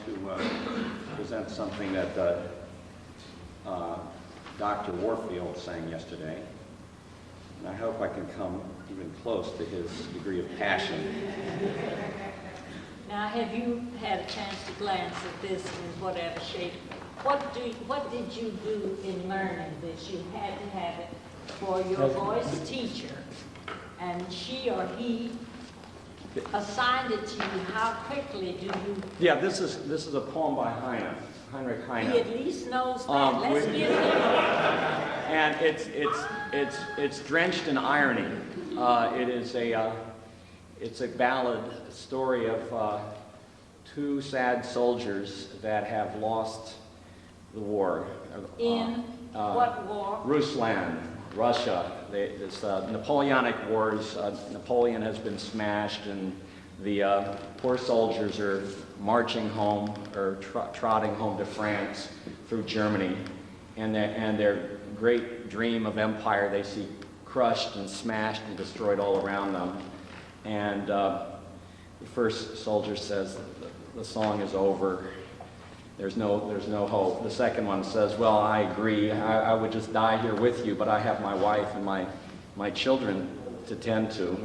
to present something that Dr. Warfield sang yesterday. And I hope I can come even close to his degree of passion. Now, have you had a chance to glance at this in whatever shape? What did you do in learning this? You had to have it for your voice teacher, and she or he assigned it to you. How quickly do you? Yeah, this is a poem by Heinrich Heine. He at least knows that. Let's get it. And it's drenched in irony. It's a ballad story of two sad soldiers that have lost the war. In what war? Rusland, Russia. It's Napoleonic Wars. Napoleon has been smashed, and the poor soldiers are marching home or trotting home to France through Germany, and their great dream of empire they see crushed and smashed and destroyed all around them. And the first soldier says, the song is over. There's no hope. The second one says, well, I agree. I would just die here with you, but I have my wife and my children to tend to,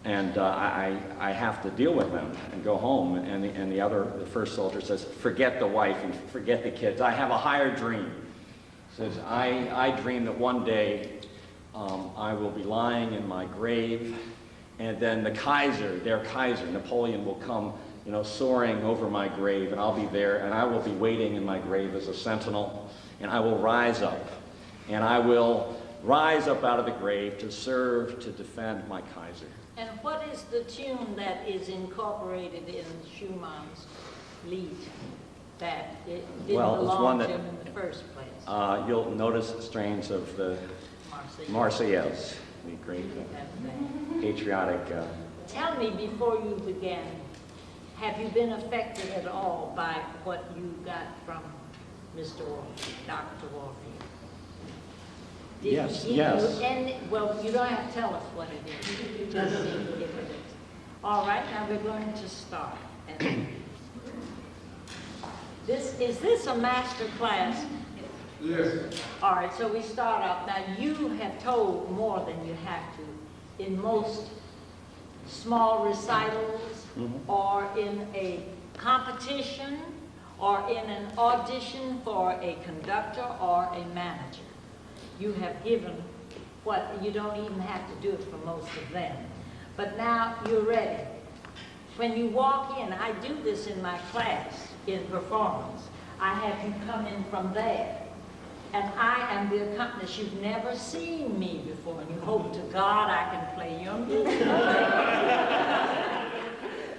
and I have to deal with them and go home. And the first soldier says, forget the wife and forget the kids. I have a higher dream. Says, I dream that one day I will be lying in my grave, and then their Kaiser, Napoleon, will come, soaring over my grave, and I'll be there, and I will be waiting in my grave as a sentinel, and I will rise up, and I will rise up out of the grave to serve, to defend my Kaiser. And what is the tune that is incorporated in Schumann's Lied that it didn't belong to him in the first place? You'll notice strains of the Marseillaise, the great patriotic. Tell me, before you began, have you been affected at all by what you got from Mr. Warfield, Dr. Warfield? Yes. Well, you don't have to tell us what it is. You just see if it is. All right, now we're going to start. Is this a master class? Yes. All right, so we start off. Now, you have told more than you have to in most small recitals, or in a competition, or in an audition for a conductor or a manager. You have given what you don't even have to do it for most of them. But now you're ready. When you walk in, I do this in my class in performance. I have you come in from there. And I am the accompanist. You've never seen me before, and you hope to God I can play your music.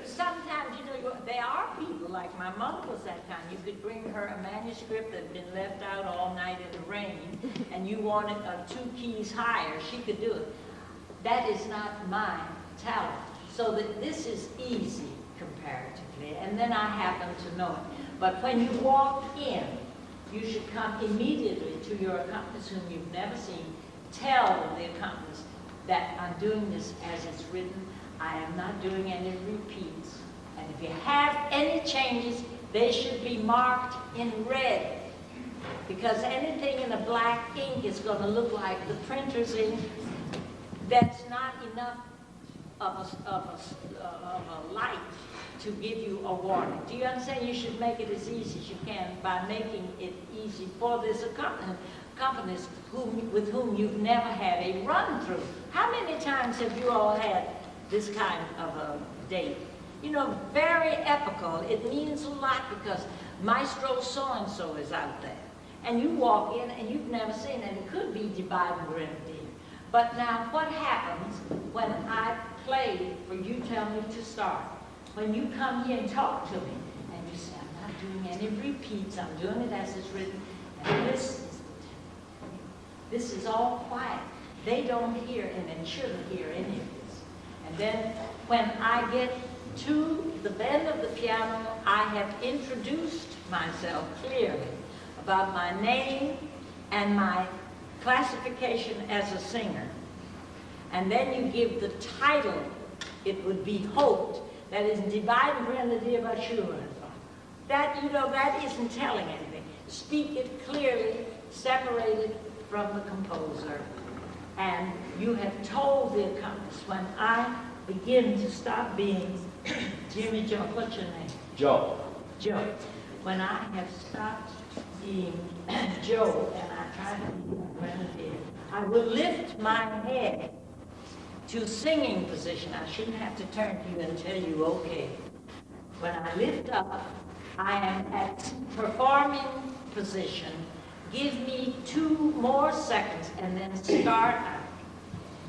Sometimes, there are people, like my mother was that kind. You could bring her a manuscript that had been left out all night in the rain, and you wanted 2 keys higher, she could do it. That is not my talent. So that this is easy comparatively, and then I happen to know it. But when you walk in, you should come immediately to your accompanist whom you've never seen. Tell the accompanist that I'm doing this as it's written. I am not doing any repeats. And if you have any changes, they should be marked in red. Because anything in a black ink is going to look like the printer's ink. That's not enough of a light to give you a warning. Do you understand? You should make it as easy as you can by making it easy for this accompanist with whom you've never had a run-through. How many times have you all had this kind of a date? Very epical. It means a lot because Maestro so-and-so is out there. And you walk in and you've never seen it. It could be Divide and Grenadine. But now what happens when I play for you tell me to start? When you come here and talk to me, and you say, I'm not doing any repeats, I'm doing it as it's written, and this is all quiet. They don't hear and shouldn't hear any of this. And then when I get to the bend of the piano, I have introduced myself clearly about my name and my classification as a singer. And then you give the title, it would be hoped, that is Divide and Grenadine by Schumann. That, you know, that isn't telling anything. Speak it clearly, separated from the composer. And you have told the accompanist, when I begin to stop being Jimmy Joe, what's your name? Joe. Joe. When I have stopped being Joe and I try to be a grenadier, I will lift my head to singing position. I shouldn't have to turn to you and tell you, okay. When I lift up, I am at performing position. Give me 2 more seconds and then start out.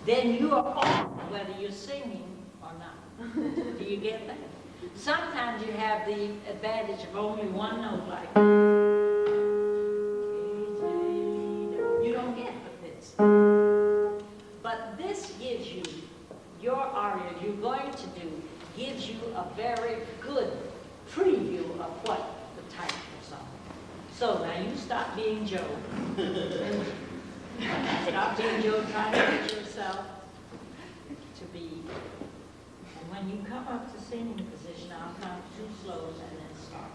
Then you are on whether you're singing or not. Do you get that? Sometimes you have the advantage of only one note, like you don't get the fifths. But this gives you, your aria you're going to do, gives you a very good preview of what the type of song. So now you stop being Joe. Stop being Joe, try to get yourself to be. And when you come up to singing position, I'll count 2 slows and then start.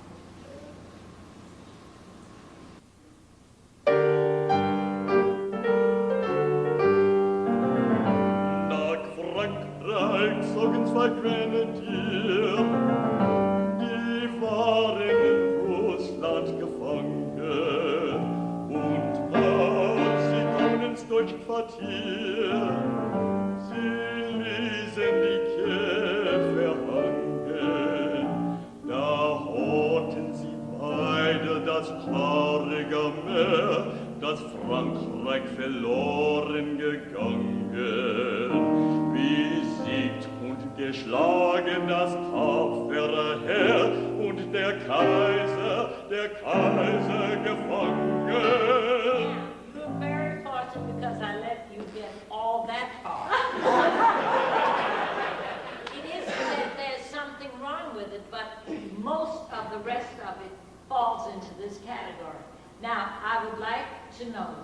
Nach Frankreich zogen 2 Grenadier, die waren in Russland gefangen. Und als sie kamen ins deutsche Quartier, sie ließen die Käfer hangen. Da hatten sie beide das haarige Meer, das Frankreich verloren gegangen. Besiegt und geschlagen das tapfere Heer und der Kaiser gefangen. Now, you're very fortunate because I let you get all that far. It isn't that there's something wrong with it, but most of the rest of it falls into this category. Now, I would like to know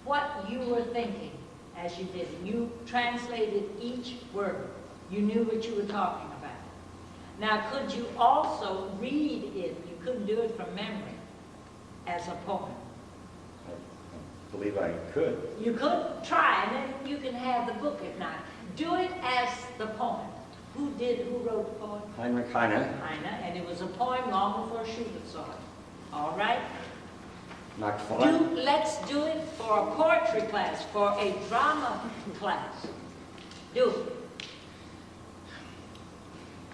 what you were thinking as you did it. You translated each word. You knew what you were talking about. Now, could you also read it? You couldn't do it from memory as a poem. I believe I could. You could try, and then you can have the book if not. Do it as the poem. Who wrote the poem? Heinrich Heine. Heine, and it was a poem long before Schubert saw it. All right? Nach Frankreich. Let's do it for a poetry class, for a drama class. Do it.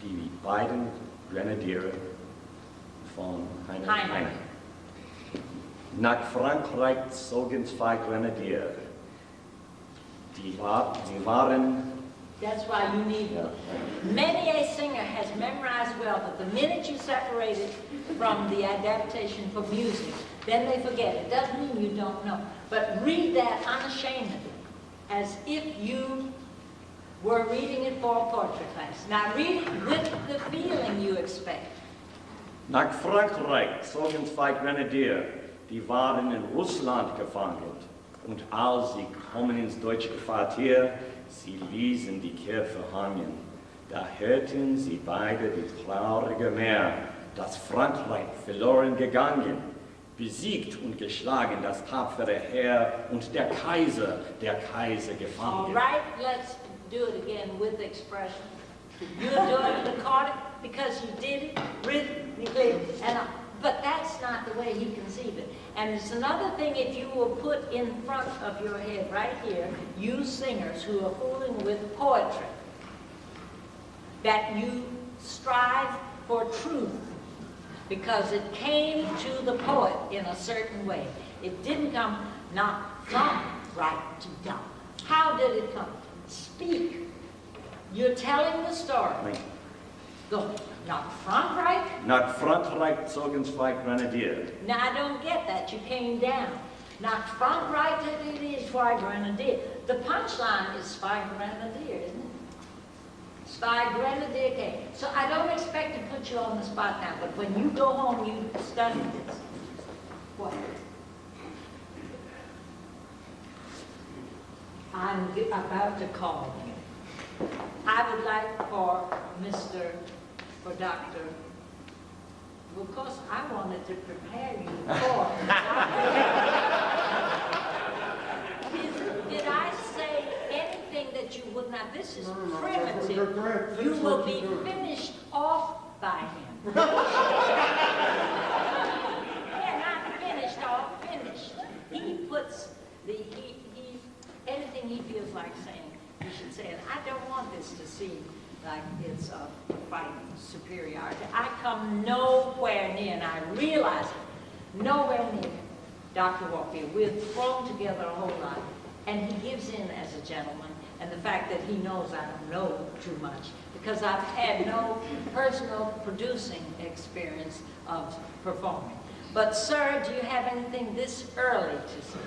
Die beiden Grenadiere von Heinrich Heine. Nach Frankreich zogen 2 Grenadiere. Die waren... That's why you need them. Many a singer has memorized well that the minute you separate it from the adaptation for music, then they forget it. Doesn't mean you don't know. But read that unashamedly, as if you were reading it for a poetry class. Now read it with the feeling you expect. Nach Frankreich zogen 2 Grenadiere, die waren in Russland gefangen. Und als sie kommen ins deutsche Quartier, sie ließen die Käfer hangen. Da hörten sie beide das traurige Meer, das Frankreich verloren gegangen. Besiegt und geschlagen das tapfere Heer und der Kaiser gefangen. All right, let's do it again with expression. You're doing it according because you did it rhythmically, but that's not the way he conceived it. And it's another thing if you will put in front of your head right here, you singers who are fooling with poetry, that you strive for truth because it came to the poet in a certain way. It didn't come not from right to down. How did it come? Speak. You're telling the story. Go. Nach Frankreich? Nach Frankreich zogen 2 Grenadiere. Now, I don't get that. You came down. Nach Frankreich, it is 2 Grenadier. The punchline is 2 Grenadier, isn't it? 2 Grenadier came. So I don't expect to put you on the spot now, but when you go home, you study this. What? I'm about to call you. I would like for Dr. Well, of course, I wanted to prepare you for Did I say anything that you would not? This is primitive. You will be finished off by him. Yeah, not finished off, finished. He puts anything he feels like saying, you should say it. I don't want this to seem like it's a fight superiority. I come nowhere near, and I realize it, nowhere near Dr. Warfield. We've thrown together a whole lot, and he gives in as a gentleman, and the fact that he knows I don't know too much, because I've had no personal producing experience of performing. But, sir, do you have anything this early to say?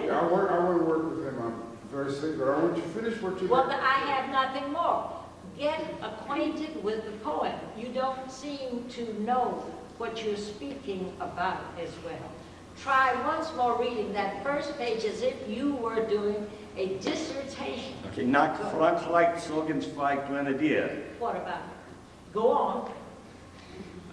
Yeah, I want to work with him. I'm very sick, but I want you to finish what you Well, did. I have nothing more. Get acquainted with the poem. You don't seem to know what you're speaking about as well. Try once more reading that first page as if you were doing a dissertation. Okay, nach Frankreich zogen zwei kleine Dier. What about it? Go on.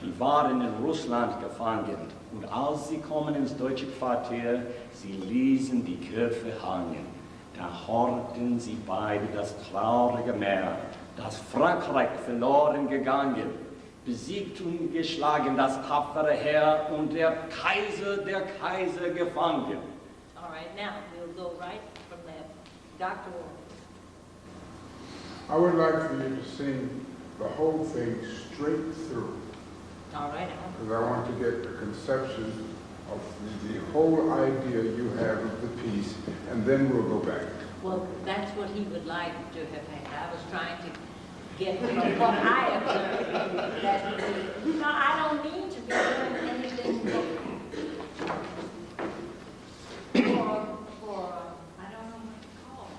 Die waren in Russland gefangen, und als sie kommen ins deutsche Quartier, sie ließen die Köpfe hangen. Da horchten sie beide das traurige Meer, das Frankreich verloren gegangen, besiegt und geschlagen das tapfere Heer und der Kaiser gefangen. All right, now we'll go right from there. Dr. Warren. I would like for you to sing the whole thing straight through, All right, because I want to get a conception of the whole idea you have of the piece, and then we'll go back. well, that's what he would like to have had. I was trying to get from what I observed. That, no, I don't mean to be doing anything for I don't know what to call it.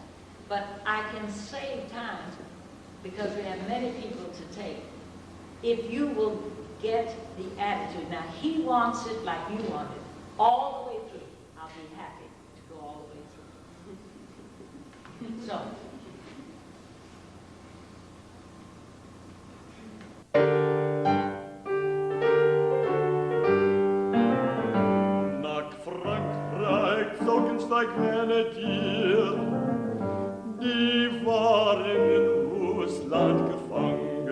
But I can save time because we have many people to take. If you will get the attitude. Now, he wants it like you want it, all the way through. I'll be happy to go all the way through. So. Nach Frankreich zogen zwei kleine Tier, die waren in Russland gefangen.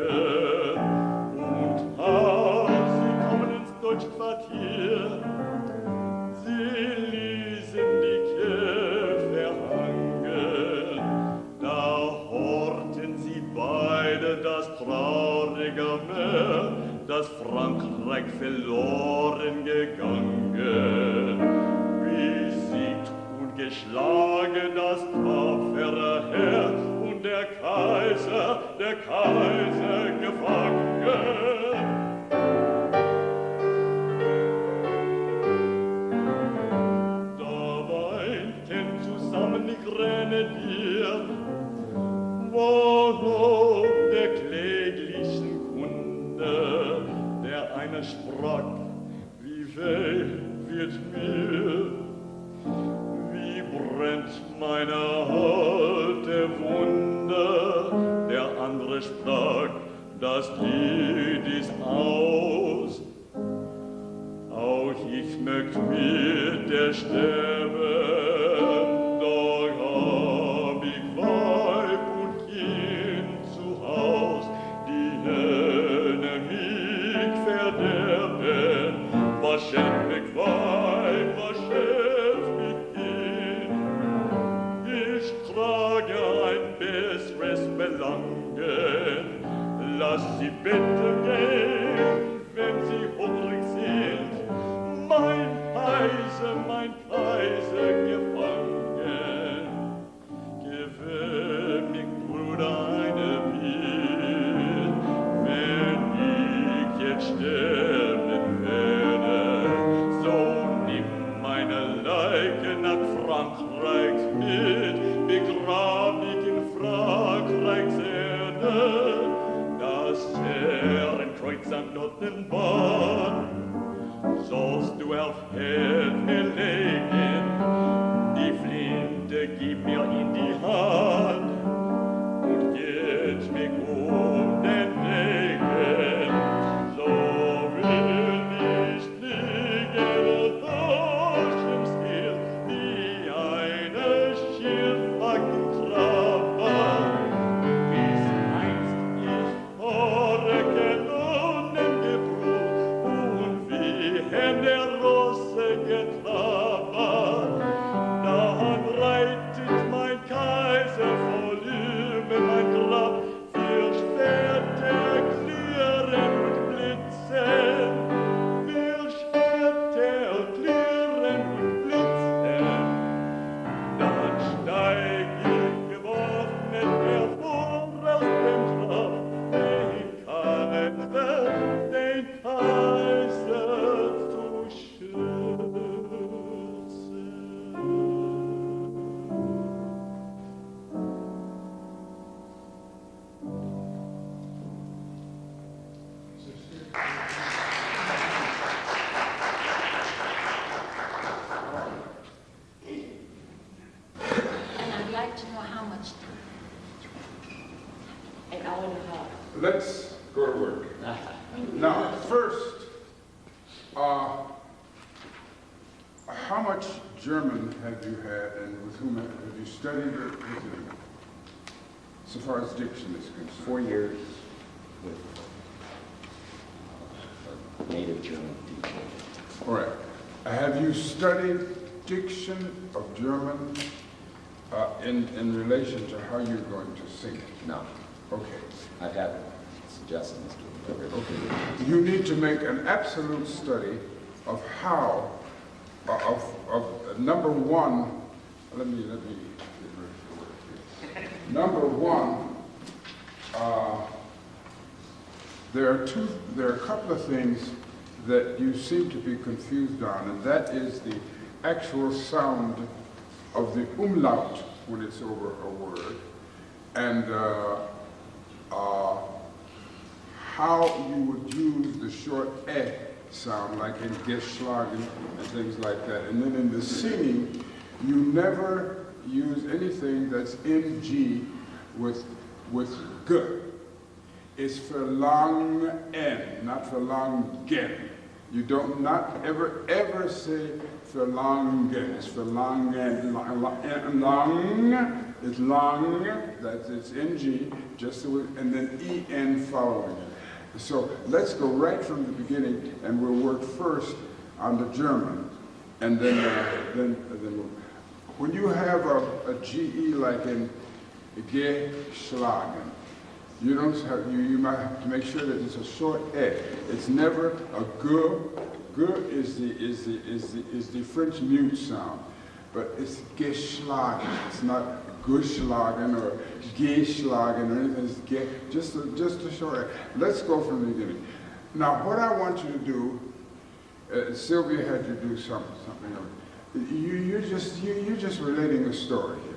Und als sie kommen ins deutsche Quartier, sie ließen die Köpfe hangen. Da horchten sie beide das traurige Meer, das Frankreich verloren gegangen. Besiegt und geschlagen das tapfere Heer und der Kaiser gefangen. Da weinten zusammen die Grenadier, wohl der kläglichen Kunde, der eine sprach, wie weh wird mir, wie brennt meine alte Wunde, der andere sprach, das Lied ist aus, auch ich möcht mit der sterben, doch hab ich Weib und Kind zu Haus, die Höhne mich verderben, was schämt mich Weib, was schämt mich Kind, ich trage ein besseres Belangen, lass sie bitten gehen, wenn sie hungrig sind, mein Kaiser gefangen. Gewöhn mich, Bruder, eine Bild, wenn ich jetzt sterben werde, so nimm meine Leiche nach Frankreich mit, begrab mich in Frankreichs Erde, das Herrenkreuz am Nottenbahn sollst du auf Herd mir legen, die Flinte gib mir in die Hand und geht mich um den Regen, so let's go to work. Now, first, how much German have you had, and with whom have you studied it with whom? So far as diction is concerned. 4 years with a native German teacher. All right. Have you studied diction of German in relation to how you're going to sing it? No, Okay. I've had suggestions to it. Okay. You need to make an absolute study of how, of number one, let me get ready for work here. Number one, there are a couple of things that you seem to be confused on, and that is the actual sound of the umlaut when it's over a word, and how you would use the short eh sound, like in geschlagen and things like that. And then in the singing, you never use anything that's in G with g. It's for long n, not for long gen. You don't not ever say for long gen. It's for long n, long. It's long. It's in G, just so and then en following it. So let's go right from the beginning, and we'll work first on the German, and then we'll, when you have a GE like in geschlagen, you don't have you might have to make sure that it's a short e. It's never a g. G is the French mute sound, but it's geschlagen. It's not geschlagen or geschlagen or anything. It's just a short e. Let's go from the beginning. Now, what I want you to do, Sylvia had to do something else. You're just relating a story here.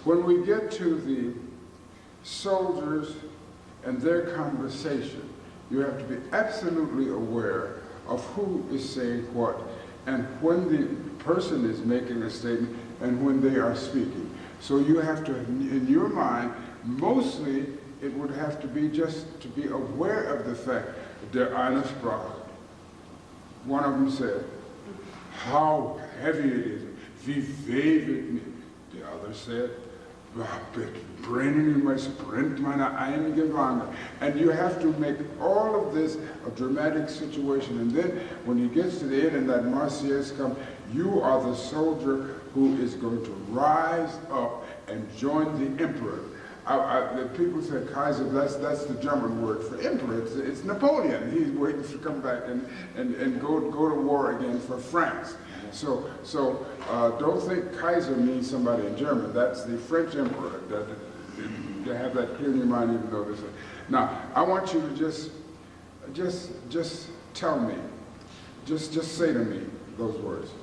When we get to the soldiers and their conversation, you have to be absolutely aware of who is saying what, and when the person is making a statement and when they are speaking. So you have to, in your mind, mostly it would have to be just to be aware of the fact that der eine sprach. One of them said, how heavy it is, wie weh wird mir. The other said, brennen brennt meine einige Wange. And you have to make all of this a dramatic situation. And then when he gets to the end and that Marseillaise comes, you are the soldier who is going to rise up and join the emperor. The people say Kaiser, that's the German word for emperor. It's Napoleon. He's waiting to come back and go to war again for France. So don't think Kaiser means somebody in German. That's the French emperor. You have that clear in your mind, even though this. Now, I want you to just tell me, just say to me those words.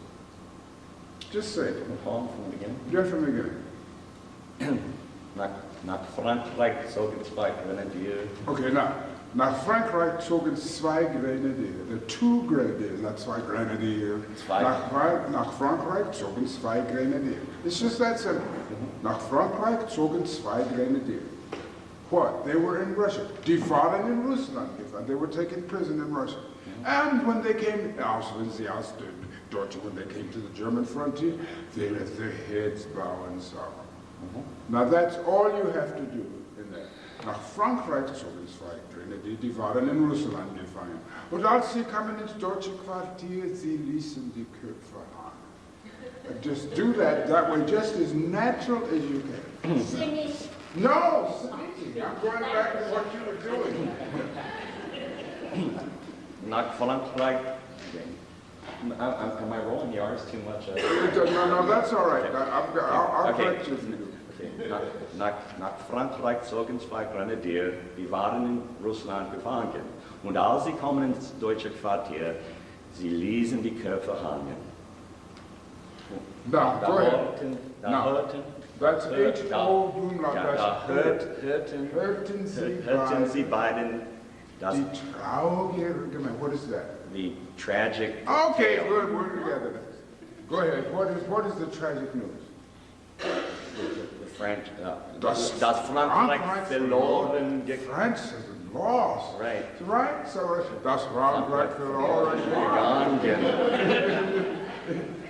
Just say it. From the beginning. Just from the beginning. Nach Frankreich zogen zwei Grenadier. Okay, nach Frankreich zogen zwei Grenadier. The two Grenadiers, not zwei Grenadier. Nach Frankreich zogen zwei Grenadier. It's just that simple. Nach Frankreich zogen zwei Grenadier. What? They were in Russia. Die waren in Russland. They were taken prison in Russia. And when they came, also when they came to the German frontier, they let their heads bow in sorrow. Now that's all you have to do in that. Nach Frankreich zogen zwei Grenadier, die waren in Russland gefangen. Und als sie kamen ins deutsche Quartier, sie ließen die Köpfe hängen. Just do that way, just as natural as you can. Singing. No, singing. I'm going back to what you were doing. Nach Frankreich. Am I rolling the R's too much? No, that's all right. I'll correct you. Okay. Nach Frankreich zogen zwei Grenadier, die waren in Russland gefangen. Und als sie kommen ins deutsche Quartier, sie ließen die Köpfe hängen. Now, go ahead. Hörten, that's H-O, Umlaut. Da hörten sie beiden das, die traurige, what is that? the tragic. Okay, tale. good, we're together then. Go ahead, what is the tragic news? The French, Das Frankreich verloren France has lost. Right. Right? So that's Frank like verloren Gegangen.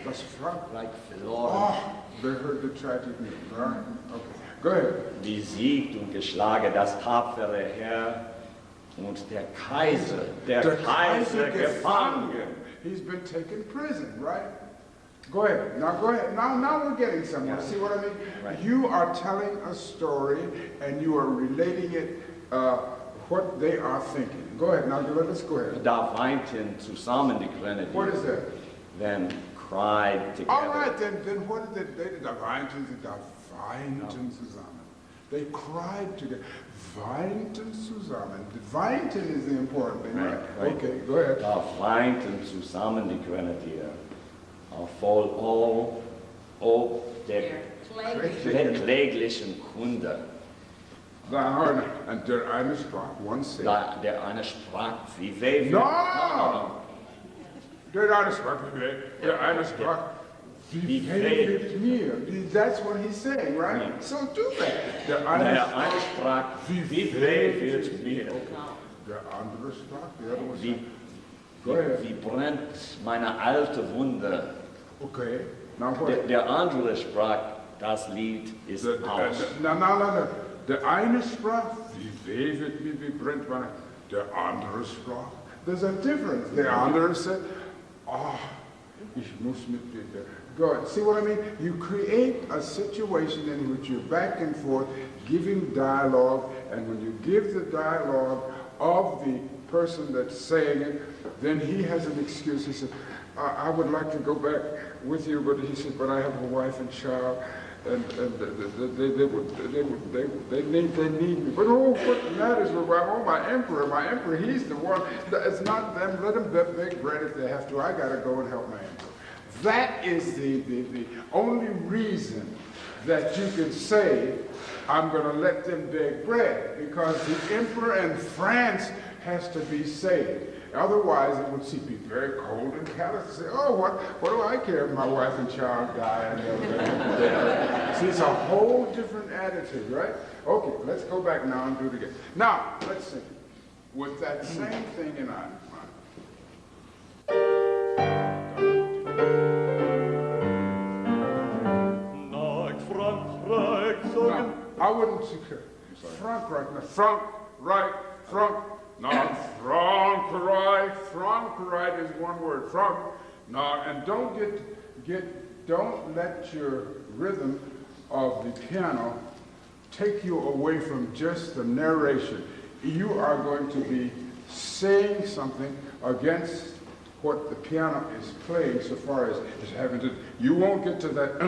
That's Frank. Like verloren. Oh, they heard the tragic news, right? Okay. Go ahead. Besiegt und geschlagen das tapfere Heer und der Kaiser gefangen. He's been taken prison, right? Go ahead. Now go ahead. Now we're getting somewhere. Yeah. See what I mean? Right. You are telling a story and you are relating it what they are thinking. Go ahead. Now let's go ahead. Da weinten zusammen die Grenadier. What is that? Then cried together. All right, then what did they did? Zusammen. They cried together. Weinten zusammen. Weinten is the important thing, right? Right. Okay, go ahead. Da weinten zusammen die Grenadier. Voll ob der kläglichen Kunde. And der eine sprach, one said. Der eine sprach, wie weh. No! Der eine sprach, wie weh. Der eine sprach, wie weh mit mir. That's what he's saying, right? Right. So do that. Der eine eine sprach, wie weh wird mir. Der andere sprach, the other was. Go Wie ahead. brennt meine alte Wunde. Okay. Now what? Der andere sprach, das Lied ist aus. No. Der eine sprach, wie weh wird mir, wie brennt meine. Der andere sprach. There's a difference. Der andere said, ich muss mit dir. Go ahead. See what I mean? You create a situation in which you're back and forth, giving dialogue, and when you give the dialogue of the person that's saying it, then he has an excuse. He said, I would like to go back with you, but he said, but I have a wife and child, and they need me. But what matters? My emperor, he's the one. It's not them. Let them beg bread if they have to. I gotta go and help my emperor. That is the only reason that you can say, I'm going to let them beg bread, because the emperor in France has to be saved. Otherwise, it would be very cold and callous to say, oh, what do I care if my wife and child die? See, it's a whole different attitude, right? Okay, let's go back now and do it again. Now, let's sing it with that same thing in mind. No, I wouldn't say Frank, not Frankreich is one word, Frank. No, and don't don't let your rhythm of the piano take you away from just the narration. You are going to be saying something against what the piano is playing, so far as having to. You won't get to that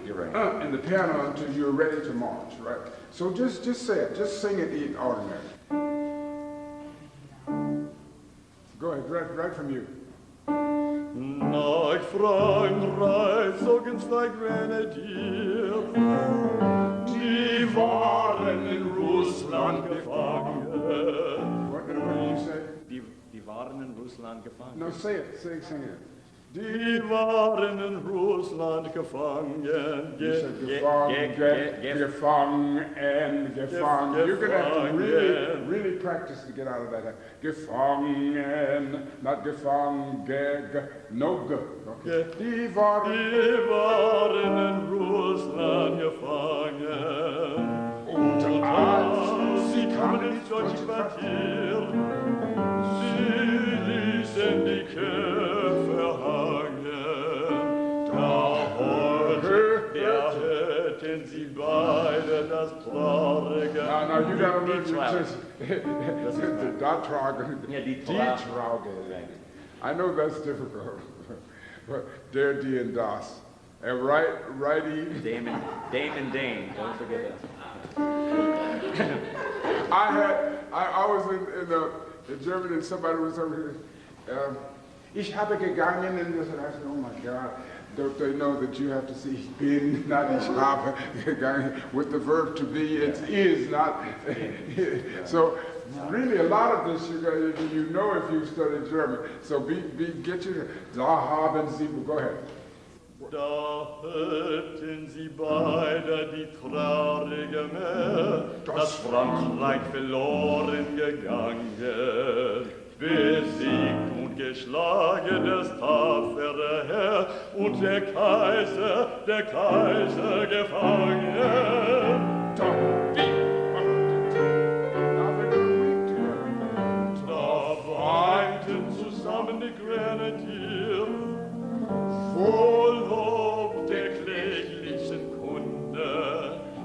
You're right. in the piano until you're ready to march, right? So just say it. Just sing it in ordinary. Go ahead, right from you. Nach Frankreich zogen zwei Grenadier, die waren in Russland gefangen. What did you say? Die waren in Russland gefangen. No, say it. Sing it. Die waren in Russland gefangen. You said gefangen. You're going to have to really practice to get out of that. Gefangen, not gefangen, no g. Okay. Die waren in Russland gefangen. Und als sie kamen ins deutsche Quartier, sie ließen die Köpfe hangen. Da hätten sie beide das traurige. Now you gotta learn the Datrage. Yeah, die Trauge. I know that's difficult, but der, die, and das. And righty. Dame and Dane. Don't forget that. I was in Germany and somebody was over here. Ich habe gegangen, and I said, oh my God. Don't they know that you have to see ich bin, not ich habe gegangen, with the verb to be, it is not. So really a lot of this you know if you studied German. So get your da haben Sie, go ahead. Da hörten sie beide die traurige Mehr, dass Frankreich verloren gegangen. Besiegt und geschlagen das tapfere Heer und der Kaiser gefangen. Da weinten zusammen die Grenadier, voll Lob der kläglichen Kunde,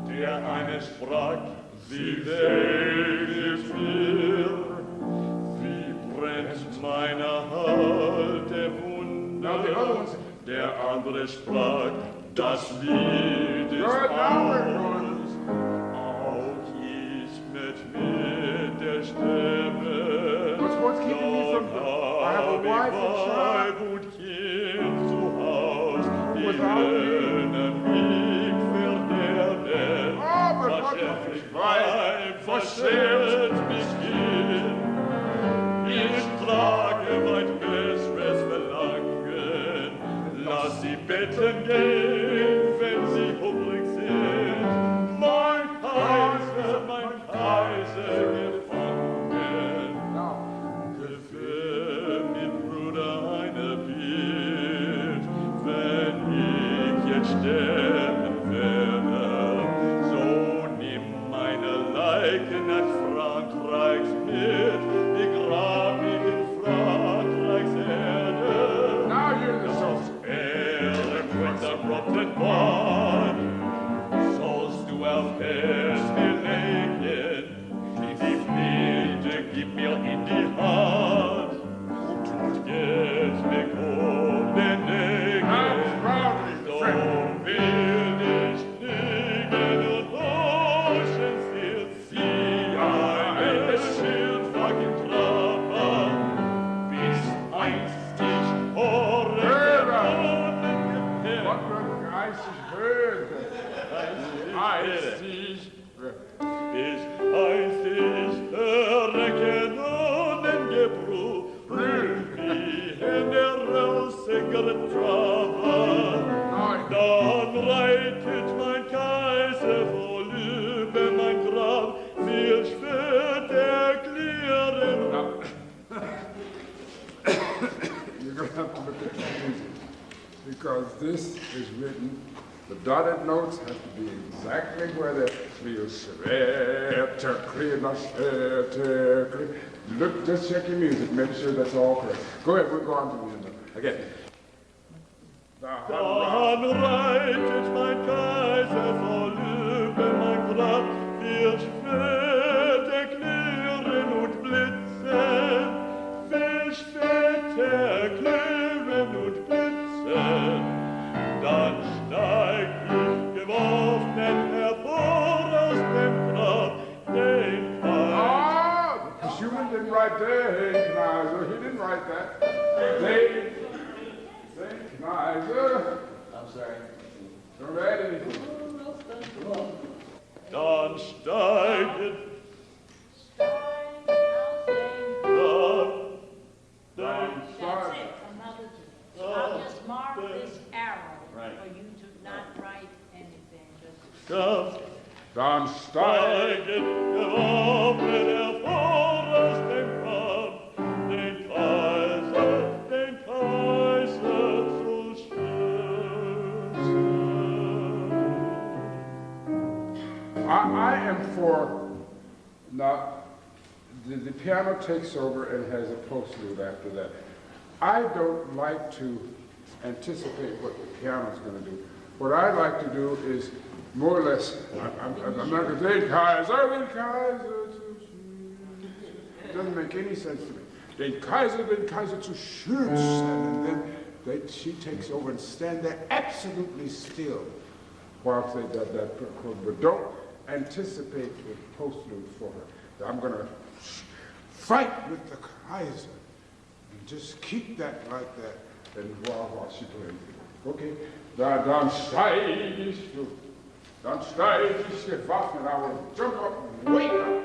der eine sprach, sie wählt mir. Brennt meine alte Wunde. Der andere sprach, das Lied ist aus. Auch ich mit der Stimme. Doch hab ich Weib und Kind zu Haus. Die Löhne mich verderben. Verschämt mich Weib, verschämt mich Kind. Ich trage weit besseres Verlangen, lass sie betten gehen, wenn sie hungrig sind. Mein Kaiser gefangen. Gefällt mir, Bruder, eine Bild, wenn ich jetzt sterben werde, so nimm meine Leichen nach Frankreichs mit. Sollst du auf Herz mir legen, die Bilder gib mir in die Hand und jetzt bekomm den Nägel, so will ich liegen und Ocean sie eine Schildwacht in Trapper, bis einst ich Recken und den Gebruch, wie in der rausigeren Trauer. Dann reitet mein Kaiser voll über mein Grab, will Schwert erklären. You're going to have to look at the music, because this is written. The dotted notes have to be exactly where they're clear. Look, just check your music, make sure that's all correct. Go ahead, we'll go on to the end. Again. Dann reitet mein Kaiser voll über mein Grab, wird Schwert erklären und blitzen, will Schwert erklären und blitzen. Dann steig ich geworfen hervor aus dem Grab, den Kaiser. Schumann didn't write that, Kaiser. He didn't write that. They Kaiser. I'm sorry. Don't write anything. Dann steiget That's it. I'll just mark this arrow for you to not write anything. Just Dann steigt geworfen hervor aus dem Grab, den Kaiser zu schützen. I am for, now, the piano takes over and has a postlude after that. I don't like to anticipate what the piano's going to do. What I like to do is more or less, I'm not going to say Kaiser, it doesn't make any sense to me. Den Kaiser zu schützen, and then she takes over and stand there absolutely still whilst they do that. But don't anticipate the postlude for her. I'm going to fight with the Kaiser. And just keep that like that, and while she plays it. Okay? Dann steig ich gewaffnet. I will jump up and wake up.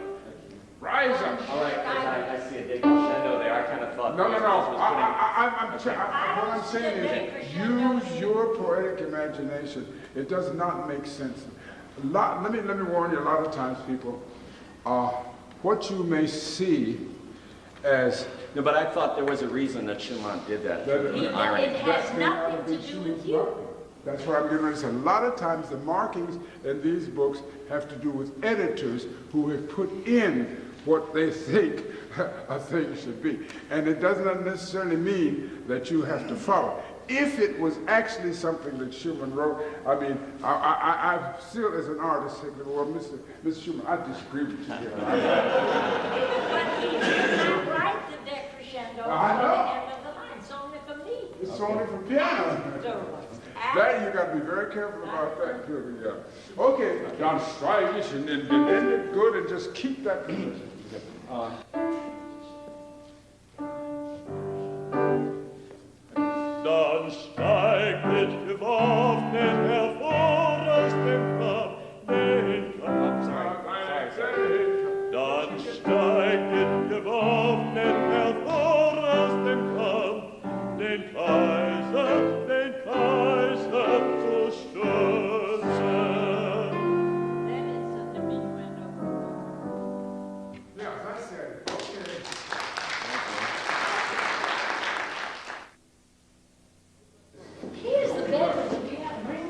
Rise up. All right, I see a big crescendo there. I kind of thought thought No. Ross was What I'm saying is use your poetic imagination. It does not make sense. Let me warn you, a lot of times people, what you may see as... No, but I thought there was a reason that Schumann did that. Irony. It has nothing to do with you. That's what I'm getting ready to say. A lot of times the markings in these books have to do with editors who have put in what they think a thing should be. And it does not necessarily mean that you have to follow. If it was actually something that Schumann wrote, I mean, I still as an artist say, well, Mr. Schumann, I disagree with you here. But he did not write the decrescendo at the end of the line. It's only for me. It's only for piano. That you got to be very careful about that, too. Yeah. Okay, Don Streigisch and end it good and just keep that position. Dann steigt mit geworfenen hervor aus dem Grab, den Dann steigt mit geworfenen hervor aus dem Grab, den Kaiser zu stürzen. That is a diminuendo. Yeah, that's it. Okay. Here's the bedroom. You have bring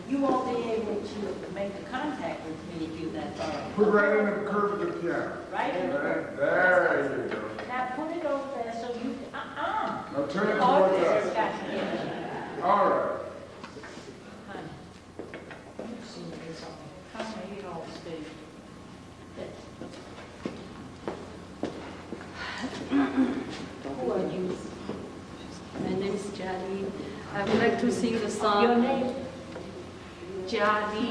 You won't be able to make a contact with me if you that far. Put right in the curve of the piano. Right in the curve. There you go. Now put it over there so you. Now turn it All towards this has us. got to get it. All right. Honey, you've seen this on. Come here, you all stay. Who are you? My name is Jali. I would like to sing the song. Your name? Jali.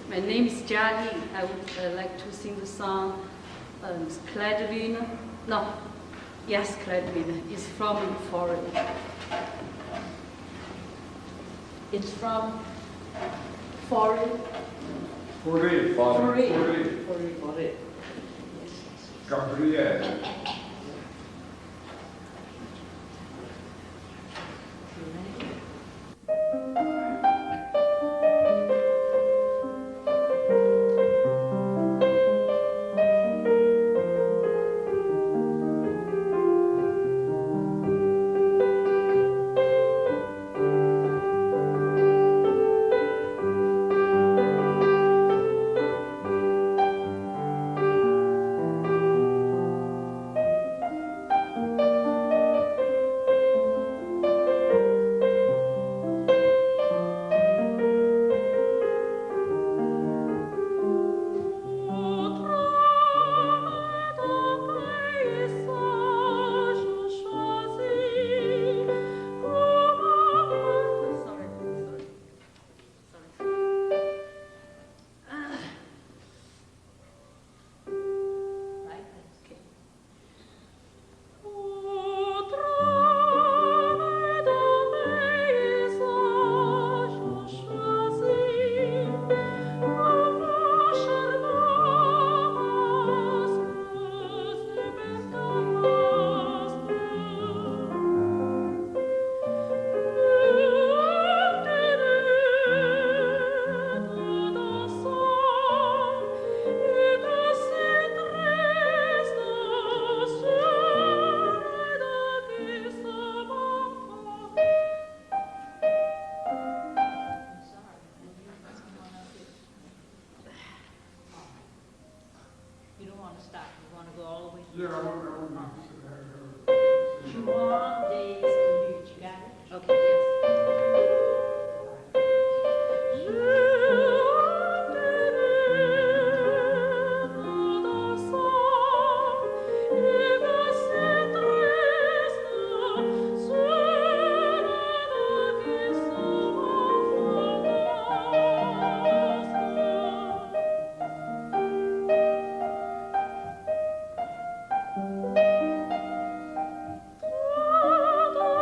My name is Jali. I would like to sing the song Cladwin. No. Yes, Cladwin. It's from Foreign. It's from Foreign. Forêt. Forêt. Gabriel. Yeah, I want Juan de Luge. You got it? Okay, yes. Da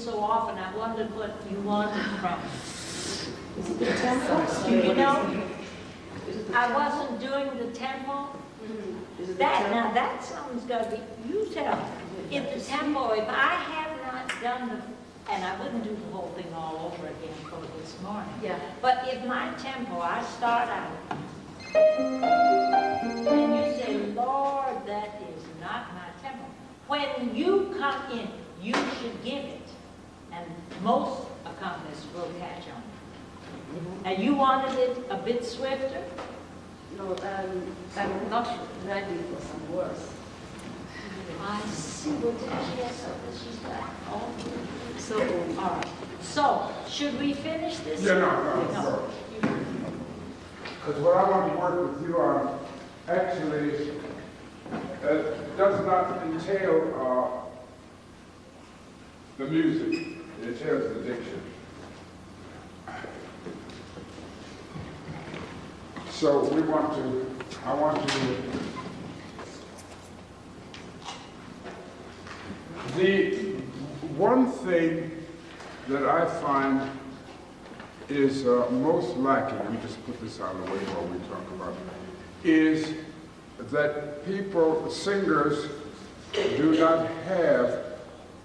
so often, I wondered what you wanted from. You know, I wasn't doing the tempo. Now that song's got to be, you tell. If the tempo, if I have not done the, and I wouldn't do the whole thing all over again for this morning. Yeah. But if my tempo, I start out, and you say, Lord, that is not my tempo. When you come in, you should give it. And most accompanists will catch on. And you wanted it a bit swifter? No, I'm not ready for some words. I see what she has, she's got all. So, All right. So, should we finish this? Yeah, no. Because what I want to work with you on actually does not entail the music. It entails the diction. So I want to, the one thing that I find is most lacking, let me just put this out of the way while we talk about it, is that people, singers, do not have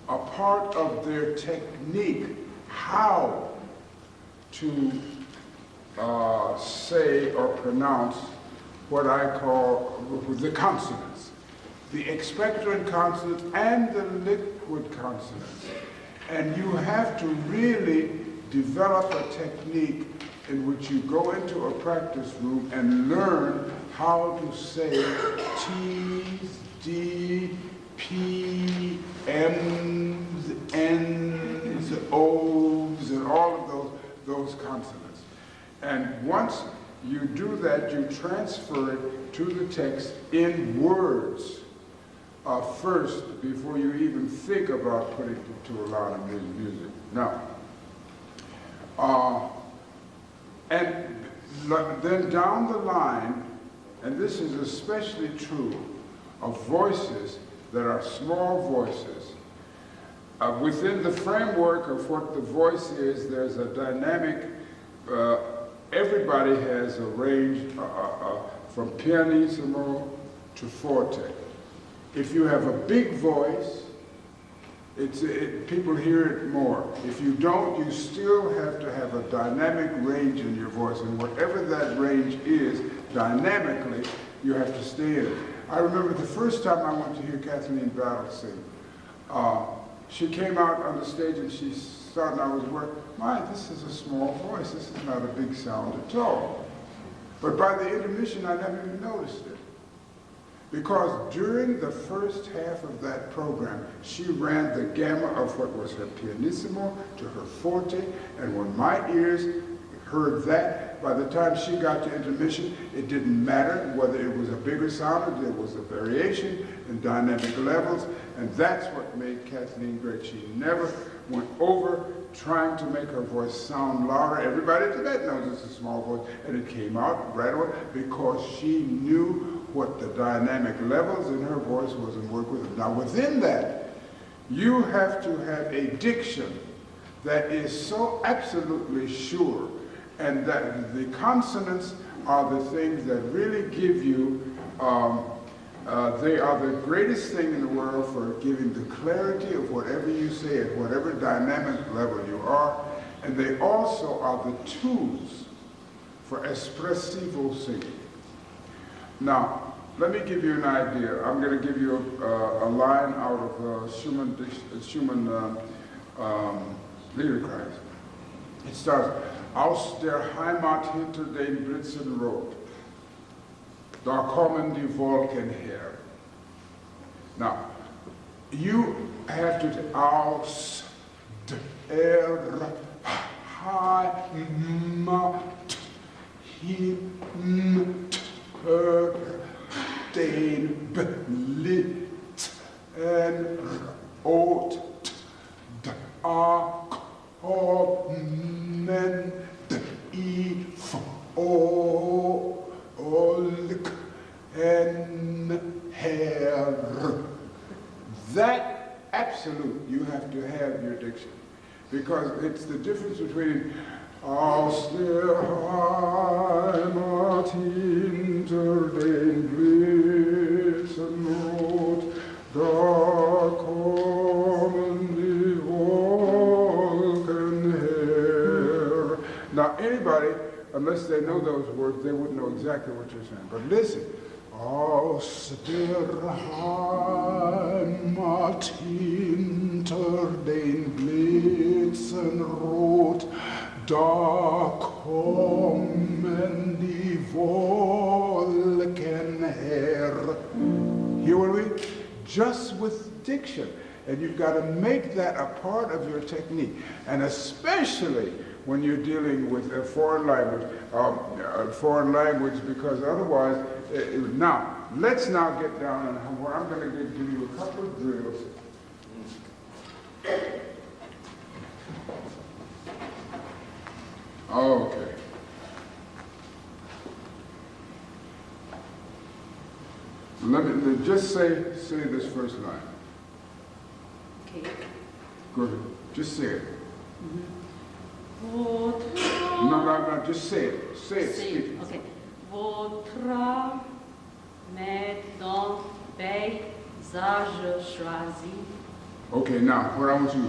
a part of their technique how to say or pronounce what I call the consonants, the expectorant consonants and the liquid consonants. And you have to really develop a technique in which you go into a practice room and learn how to say T's, D, P, M's, N's, O's, and all of those consonants. And once you do that, you transfer it to the text in words first before you even think about putting it to a lot of music. Now, and then down the line, and this is especially true of voices that are small voices, within the framework of what the voice is, there's a dynamic, everybody has a range from pianissimo to forte. If you have a big voice, people hear it more. If you don't, you still have to have a dynamic range in your voice, and whatever that range is, dynamically, you have to stay in it. I remember the first time I went to hear Kathleen Battle sing. She came out on the stage and she started, I was working, this is a small voice, this is not a big sound at all. But by the intermission, I never even noticed it. Because during the first half of that program, she ran the gamut of what was her pianissimo to her forte, and when my ears heard that, by the time she got to intermission, it didn't matter whether it was a bigger sound or there was a variation in dynamic levels, and that's what made Kathleen great. She never went over trying to make her voice sound louder. Everybody at the Tibet knows it's a small voice, and it came out right away because she knew what the dynamic levels in her voice was and work with it. Now within that, you have to have a diction that is so absolutely sure, and that the consonants are the things that really give you, they are the greatest thing in the world for giving the clarity of whatever you say at whatever dynamic level you are, and they also are the tools for espressivo singing. Now, let me give you an idea. I'm going to give you a line out of Schumann Liederkreis. It starts, aus der Heimat hinter den Blitzen rot, da kommen die Wolken her. Now, you have to, aus der Heimat hinter den Blitzen rot, da kommen die Wolken her. That absolute, you have to have your diction. because it's the difference between aus der Heimat hinter den Blitzen rot, da kommen die Wolken her. Now anybody, unless they know those words, they wouldn't know exactly what you're saying. But listen. Aus der Heimat hinter den Blitzen rot, da kommen die Wolken her. Here will we? Just with diction. And you've got to make that a part of your technique. And especially when you're dealing with a foreign language, because otherwise, now, let's now get down and where I'm going to give you a couple of drills. Okay. Let me just say this first line. Okay. Go ahead. Just say it. Mm-hmm. No, just say it. Say it. Speak it. Okay. Votre maison paysage choisi. Okay, now, what I want you to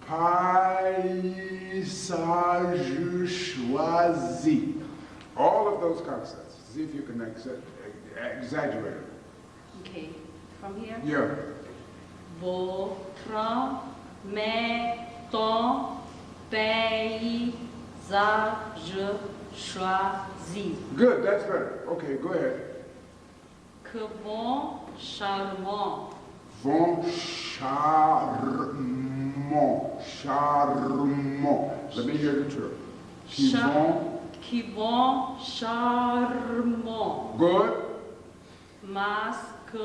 paysage choisi. All of those concepts. See if you can exaggerate them. Okay, from here? Yeah. Votre maison paysage choisi. Good, that's better. Okay, go ahead. Que bon charmant. Bon charmant. Charmant. Let me hear the term. Qui bon charmant. Good. Masque.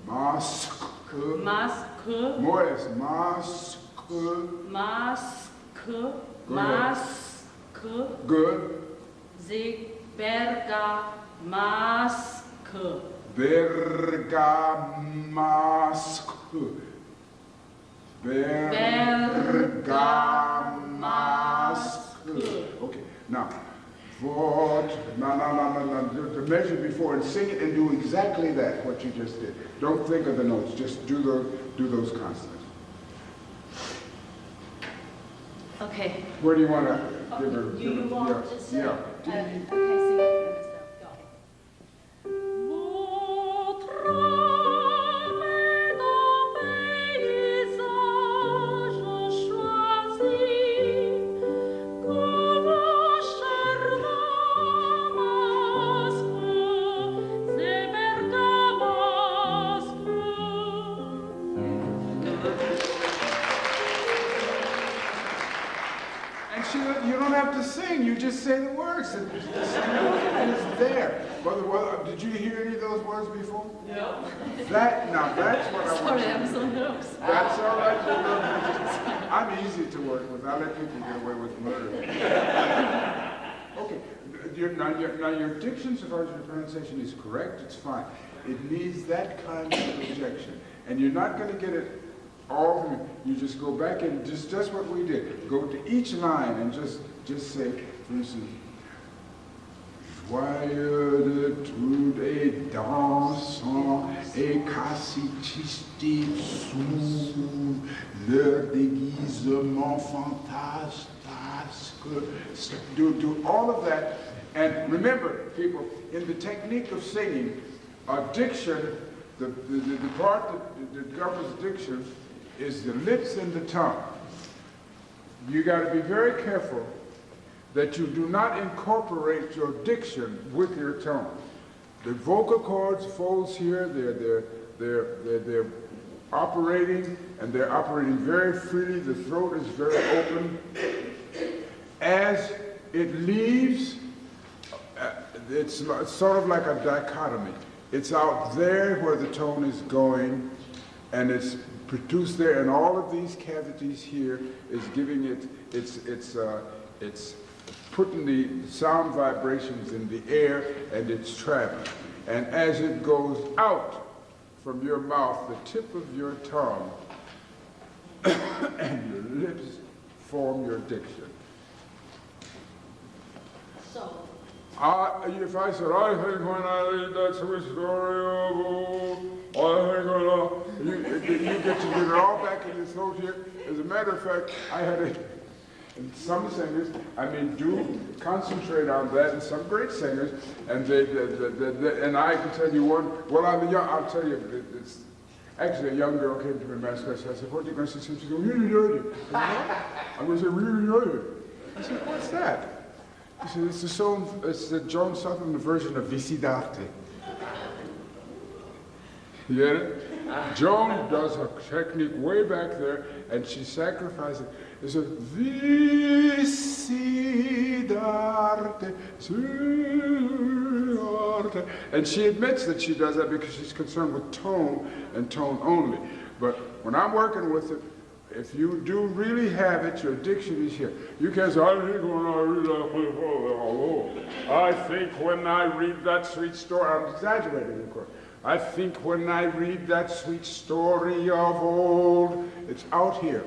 Masque. Masque. More is masque. Masque. Go ahead. Masque. Good. Bergamasque. Bergamasque. Bergamasque. Okay, now, no, the measure before and sing it and do exactly that, what you just did. Don't think of the notes, just do those consonants. Okay. Where do you want to give her? Do you want to sing? Yeah. Okay, sing it. Go. You don't have to sing, you just say the words. It's there. Well, did you hear any of those words before? No. That's what I want. Sorry, I'm so nervous. That's all right. I'm easy to work with. I let people get away with murder. Okay. Now your diction, so far as your pronunciation is correct, it's fine. It needs that kind of projection. And you're not going to get it all from it. You just go back and just what we did. Go to each line and just say, for instance, joyeux de tout et dansant et cassichistique sous leur déguisement fantastique. Do all of that. And remember, people, in the technique of singing, diction, the part that governs diction is the lips and the tongue. You got to be very careful that you do not incorporate your diction with your tone. The vocal cords, folds here, they're operating, and they're operating very freely. The throat is very open. As it leaves, it's sort of like a dichotomy. It's out there where the tone is going, and it's produced there, and all of these cavities here is giving it its putting the sound vibrations in the air, and it's traveling. And as it goes out from your mouth, the tip of your tongue and your lips form your diction. So, If I said, I think when I read that sweet story of old, you get to get it all back in your throat here. As a matter of fact, I had and some singers, do concentrate on that, and some great singers, and and I can tell you one. Well, I'll tell you. It's actually a young girl came to me last class. I said, "What are you going to say?" She goes, "Really dirty." I'm going to say, "Really dirty." I said, "What's that?" He said, it's the Joan Sutherland version of Visidarte. You get it? Joan does a technique way back there, and she sacrifices. It's a Visidarte, Visidarte. And she admits that she does that because she's concerned with tone and tone only. But when I'm working with it, if you do really have it, your diction is here. You can't say, I think when I read that, I think when I read that sweet story, I'm exaggerating, of course. I think when I read that sweet story of old, it's out here.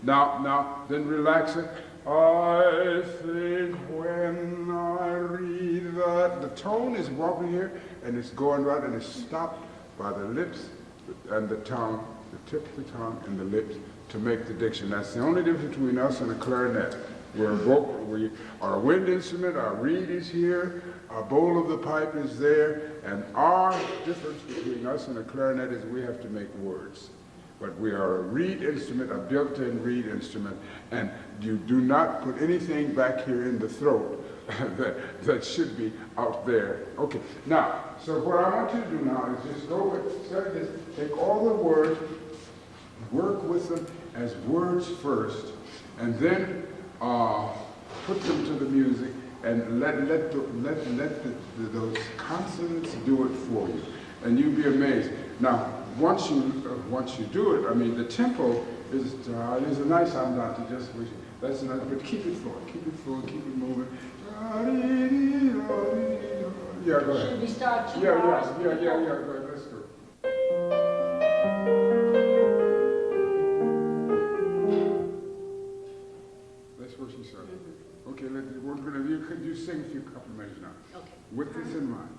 Now, then relax it. I think when I read that, the tone is walking here, and it's going right, and it's stopped by the lips and the tongue, the tip of the tongue and the lips, to make the diction. That's the only difference between us and a clarinet. We are a wind instrument, our reed is here, our bowl of the pipe is there, and our difference between us and a clarinet is we have to make words. But we are a reed instrument, a built-in reed instrument, and you do not put anything back here in the throat that should be out there. Okay, now, so what I want you to do now is just go with, study this, take all the words, work with them as words first, and then put them to the music, and let those consonants do it for you, and you'll be amazed. Now, once you do it, the tempo is a nice andante, that's nice, but keep it flowing, keep it moving. Yeah, go ahead. should we start 2 Yeah, bars? go ahead, let's go. That's what she said. Okay, you sing a few couple measures now. Okay. With this in mind.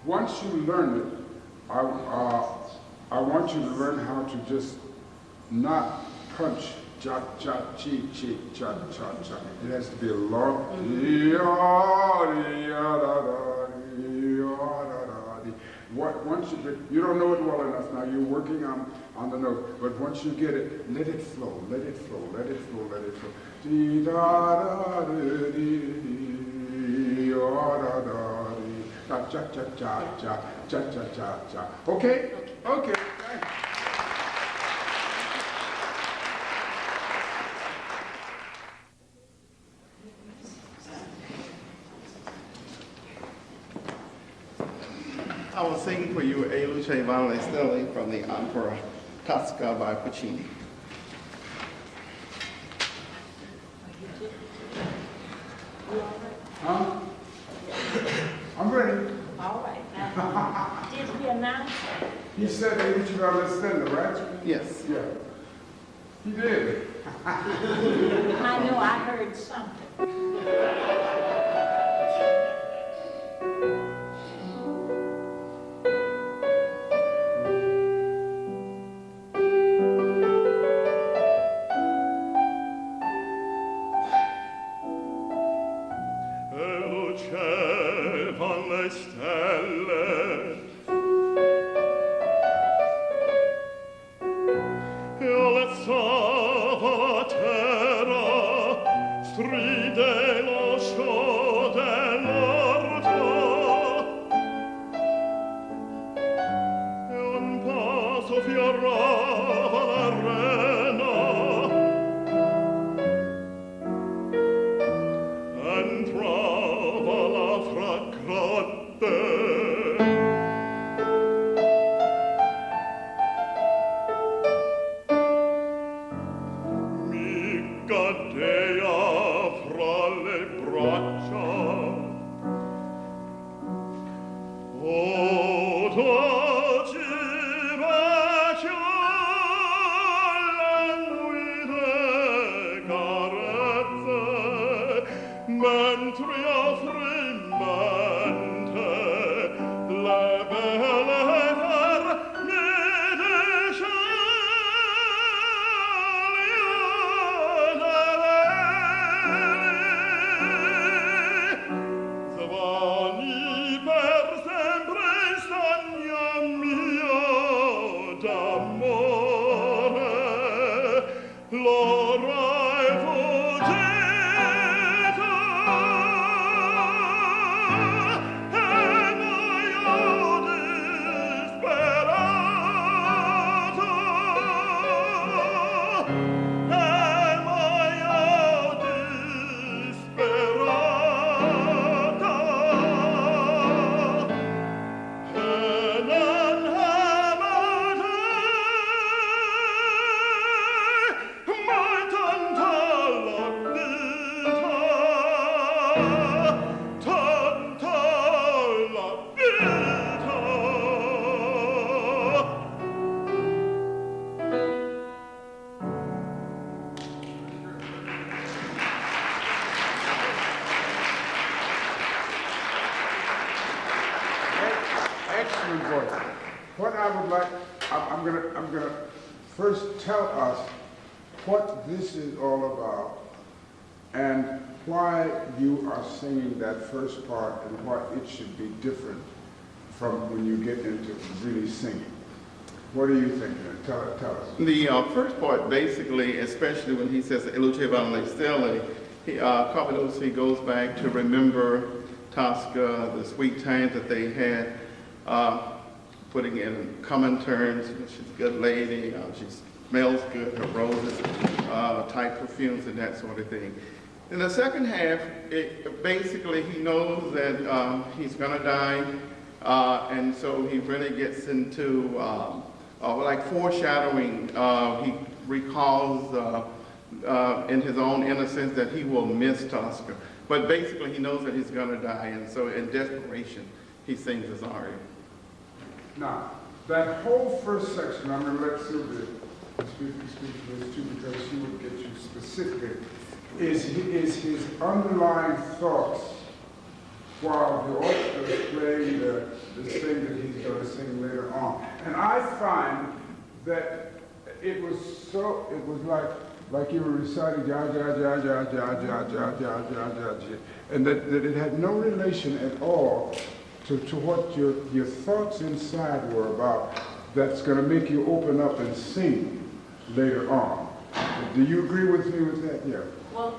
Once you learn it, I want you to learn how to just not punch cha cha chi chi cha cha cha. It has to be a long. Once you don't know it well enough now. You're working on the note, but once you get it, let it flow, let it flow, let it flow, let it flow. Dee da da dee dee da da. Cha cha cha cha cha cha cha cha cha. Okay? Okay. Thanks. I will sing for you A Luce Van Stelli from the opera Tosca by Puccini. Huh? I'm ready. All right. Now, did we announce it? He said A Luce Van Stelli, right? Yes. Yeah. He did. I know I heard something. I would like, I'm gonna first tell us what this is all about and why you are singing that first part and why it should be different from when you get into really singing. What do you think? Tell us. The first part, basically, especially when he says "E luce van le stelle," he goes back to remember Tosca, the sweet times that they had, putting in common terms. She's a good lady. She smells good. Her roses, type perfumes, and that sort of thing. In the second half, basically he knows that he's going to die, and so he really gets into like foreshadowing. He recalls in his own innocence that he will miss Tosca. But basically he knows that he's going to die, and so in desperation he sings his aria. Now, that whole first section, I'm going to let Sylvia speak to this too, because she will get you specifically, is his underlying thoughts while the orchestra is playing the thing that he's going to sing later on. And I find that it was like you were reciting ja, ja, ja, ja, ja, ja, ja, ja, ja, ja, ja, and that it had no relation at all to what your thoughts inside were about that's going to make you open up and sing later on. Do you agree with me with that? Yeah. Well,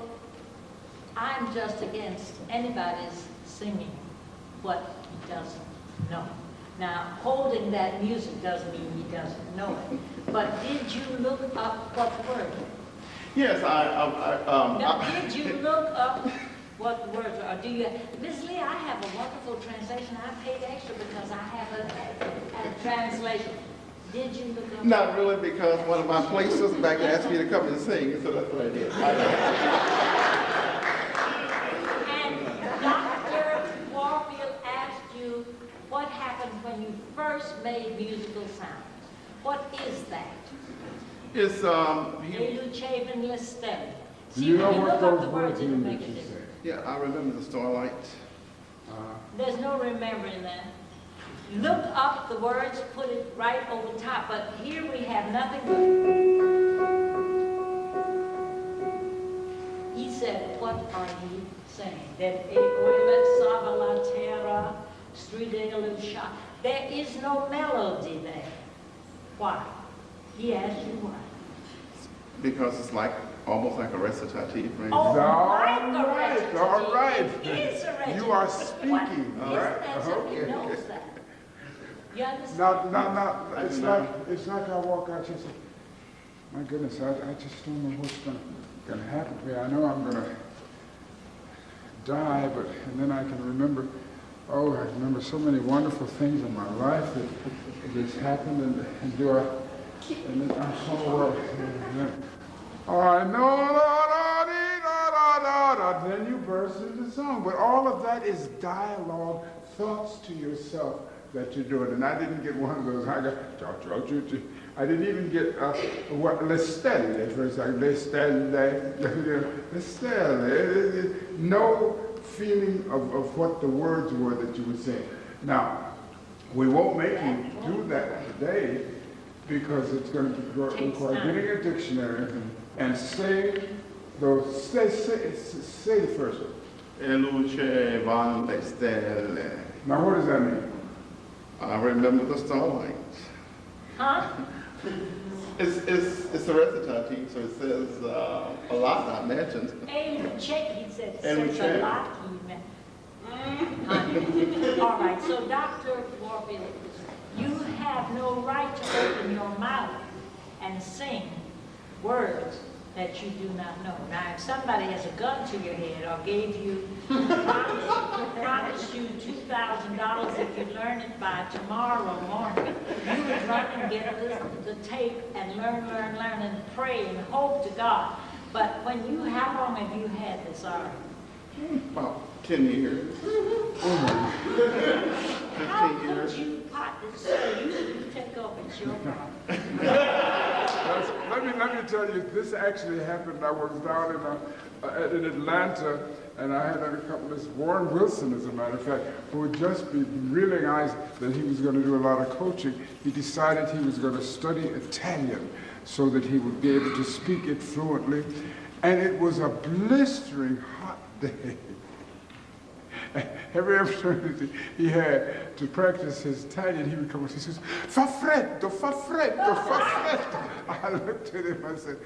I'm just against anybody's singing what he doesn't know. Now, holding that music doesn't mean he doesn't know it. But did you look up what the word is? Yes, Did you look up what the words are? Do you, Ms. Lee, I have a wonderful translation. I paid extra because I have a translation. Did you look up? Not really, because one of my places back there asked me to come and sing, so that's what I did. And Dr. Warfield asked you what happened when you first made musical sounds. What is that? It's See, you know when you what look up those the words, words it'll mean make that a you difference. say? Yeah, I remember the starlight. There's no remembering that. Look up the words, put it right over top, but here we have nothing but... He said, what are you saying? That sava la terra, stridele sha. There is no melody there. Why? He asked you why. Because it's like almost like a recitative. Right? Oh, All like a right, recitative. all right. It is a recitative. You are But speaking, all right? Isn't that something? He knows that. You understand? Now, it's like I walk out here and say, my goodness, I just don't know what's going to happen to me. I know I'm going to die, and then I can remember, I remember so many wonderful things in my life that's happened, and then I know, then you burst into song. But all of that is dialogue, thoughts to yourself that you're doing. And I didn't get one of those. I didn't even get le stelle at first. Like le stelle. No feeling of what the words were that you were saying. Now, we won't make you do that today because it's going to require getting a dictionary and say those. Say the first one. E luce van le stelle. Now, what does that mean? I remember the starlight. Huh? It's a recitative, so it says a lot not mentioned. He said, And says a lot he meant. All right, so Dr. Warfield, you have no right to open your mouth and sing words that you do not know. Now, if somebody has a gun to your head or gave you, promised you $2,000 if you learn it by tomorrow morning, you would run and get the tape and learn, and pray and hope to God. But how long have you had this art? About 10 years. 15 How could years. you pot this? So you take over, it's your problem. That's let me tell you, this actually happened. I was down in Atlanta, and I had an accompanist, Warren Wilson, as a matter of fact, who had just realized that he was going to do a lot of coaching. He decided he was going to study Italian so that he would be able to speak it fluently. And it was a blistering hot day. Every opportunity he had to practice his Italian, he would come and he says, fa freddo, fa freddo, fa freddo. I looked at him and said,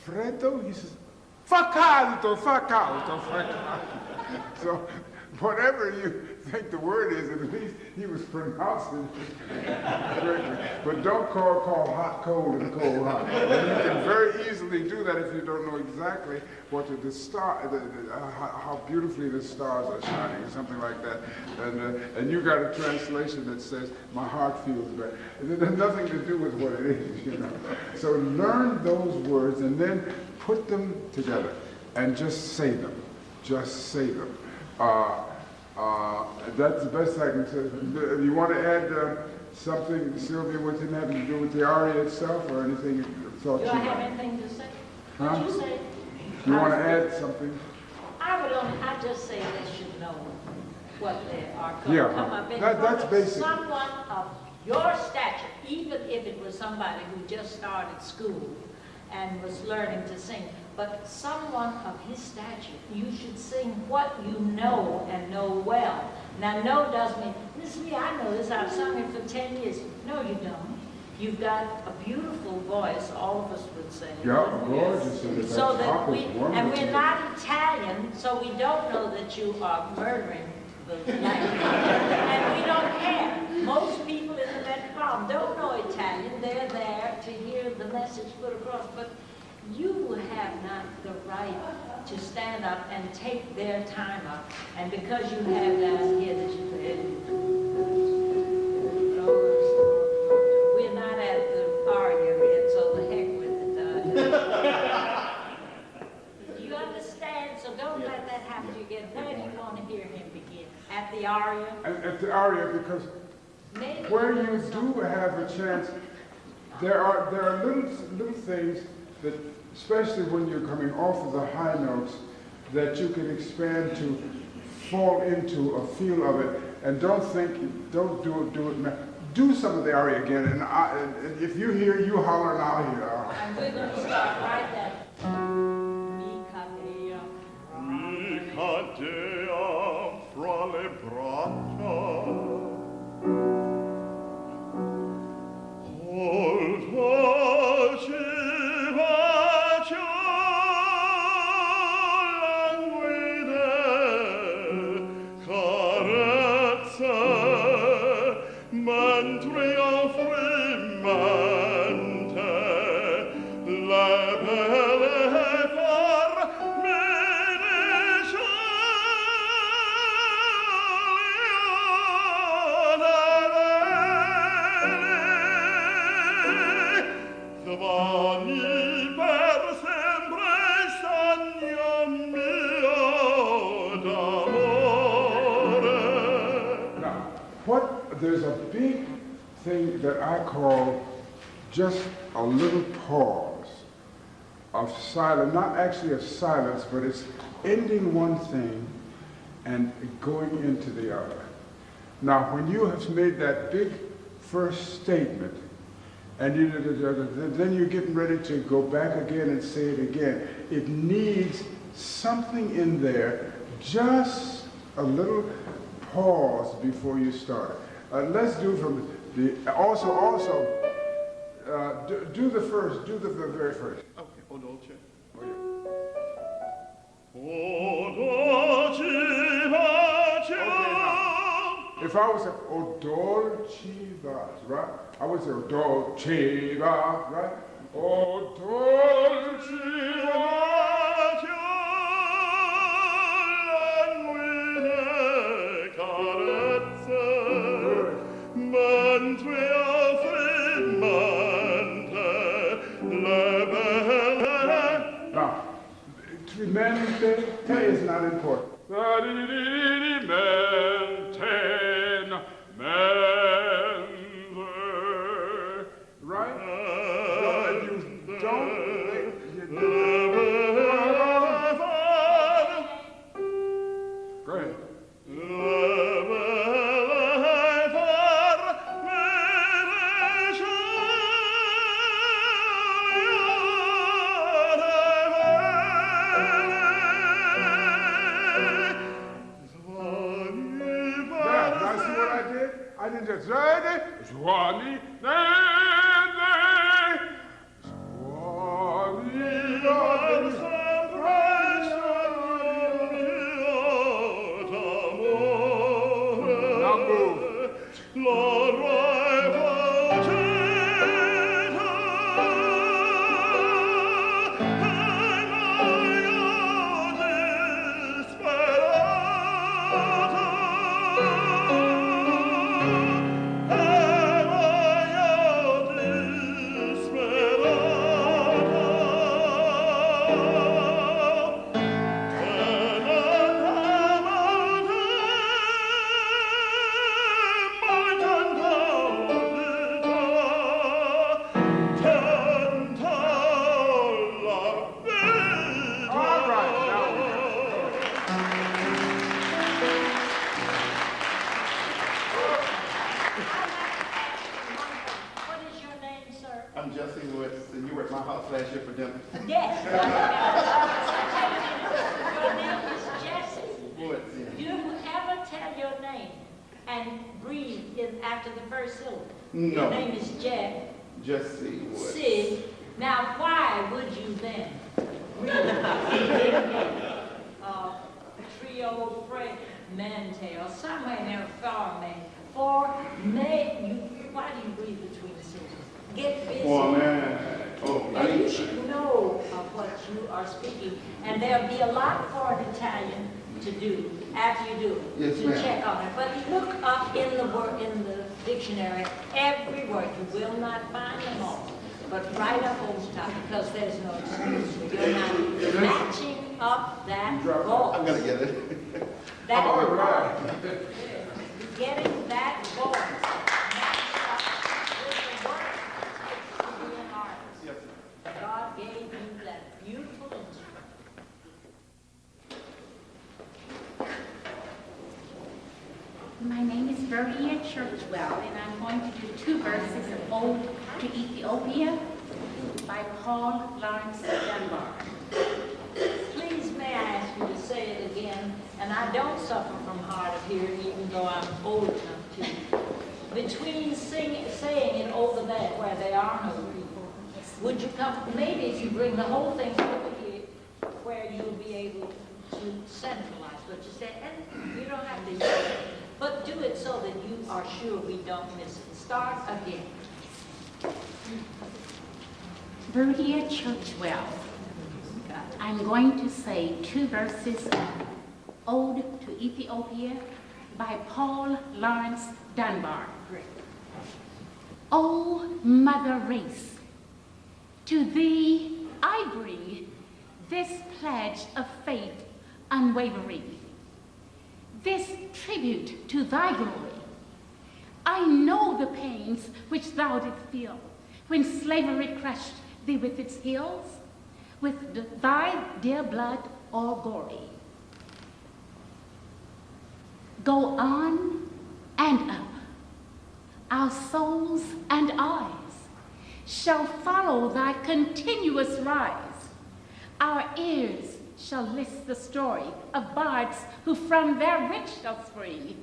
freddo? He says, fa caldo, fa caldo, fa caldo. So whatever you think the word is, at least he was pronouncing it correctly. But don't call hot cold and cold hot. And you can very easily do that if you don't know exactly what how beautifully the stars are shining, or something like that. And you got a translation that says, my heart feels better. It has nothing to do with what it is, you know. So learn those words and then put them together and just say them. Just say them. That's the best I can say. You want to add something, Sylvia, what's having to do with the aria itself, or anything you thought Do I have anything to say? Huh? What you say? You want to add something? I just say they should know what they are going Yeah, to come up in that's front of basic. someone of your stature, even if it was somebody who just started school and was learning to sing. But someone of his stature, you should sing what you know and know well. Now, know doesn't mean, Miss Lee, I know this, I've sung it for 10 years. No, you don't. You've got a beautiful voice, all of us would say. Yeah, gorgeous. So that and we're not Italian, so we don't know that you are murdering the language. And we don't care. Most people in the metropolitan don't know Italian. They're there to hear the message put across. But you have not the right to stand up and take their time up. And because you have down here that you we're not at the aria yet, so the heck with it. Do you understand? So don't let that happen to you again. Where do you want to hear him begin? At the aria? At the aria, because Maybe where you do have a chance, there are little things that, especially when you're coming off of the high notes, that you can expand to fall into a feel of it, and don't do it now. Do some of the aria again, and if you hear, you holler and I'll hear. And we're going to start right there. Mi cadea fra le braccia. There's a big thing that I call just a little pause of silence, not actually of silence, but it's ending one thing and going into the other. Now, when you have made that big first statement, and then you're getting ready to go back again and say it again, it needs something in there, just a little pause before you start. Let's do from the, do the first, do the very first. Okay, O dolce. O dolce bacio. If I was a O dolce bacio, right? I would say O dolce bacio, right? O dolce bacio. Now, mente is not important. Right? So if you Squally, Last year for dinner. Yes. Your name is Jesse. Woods, yeah. Do you ever tell your name and breathe in after the first syllable? No. Your name is Jesse Woods. Sid. Now, why would you then breathe trio, Fred, Mente, or somewhere in there, far man, for may you? Why do you breathe between the syllables? Get busy. Oh man. Oh, And you should know of what you are speaking, and there'll be a lot for an Italian to do after you do it, yes, to check on it. But look up in the word in the dictionary every word. You will not find them all, but right up over the top, because there's no excuse. You're not matching up that voice. I'm gonna get it. That right. Getting that voice matched up with the words it takes to be an artist. Yes. God gave you that beautiful instrument. My name is Virginia Churchwell, and I'm going to do 2 verses of Ode to Ethiopia by Paul Lawrence Dunbar. Please, may I ask you to say it again? And I don't suffer from hard of hearing, even though I'm old enough to. Between saying it over there, where there are no people, would you come, maybe if you bring the whole thing over here, where you'll be able to centralize what you said, and you don't have to use it, but do it so that you are sure we don't miss it. Start again. Virginia Churchwell. I'm going to say 2 verses of Ode to Ethiopia by Paul Lawrence Dunbar. O mother race, to thee I bring this pledge of faith unwavering, this tribute to thy glory. I know the pains which thou didst feel when slavery crushed thee with its heels, with thy dear blood all gory. Go on and up, our souls and eyes shall follow thy continuous rise. Our ears shall list the story of bards who from their rich shall spring,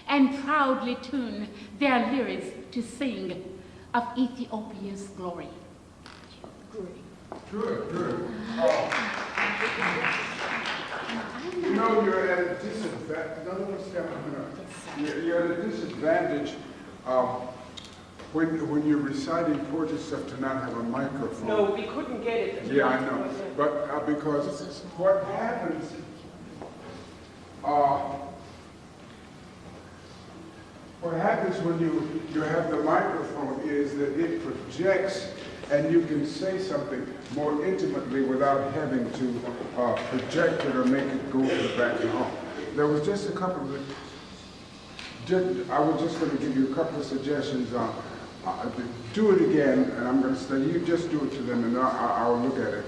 and proudly tune their lyrics to sing of Ethiopia's glory. Good. You know, you're at a disadvantage. In other words, you're at a disadvantage when you're reciting poetry stuff to not have a microphone. No, we couldn't get it. Yeah, I know. But because what happens, when you have the microphone is that it projects, and you can say something more intimately without having to project it or make it go to the back and off. There was just a couple of, I was just going to give you a couple of suggestions. Do it again, and I'm going to say, you just do it to them, and I'll look at it.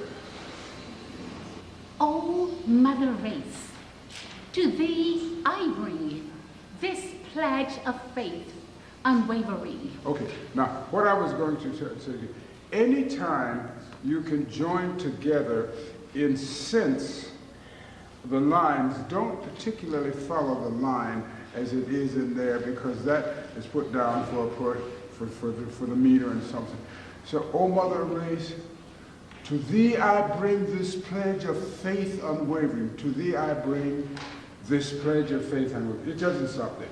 O mother race, to thee I bring this pledge of faith unwavering. Okay, now what I was going to say to you, anytime you can join together in sense, the lines don't particularly follow the line as it is in there, because that is put down for for the meter and something. So, O Mother of Grace, to thee I bring this pledge of faith unwavering. To thee I bring this pledge of faith unwavering. It doesn't stop there.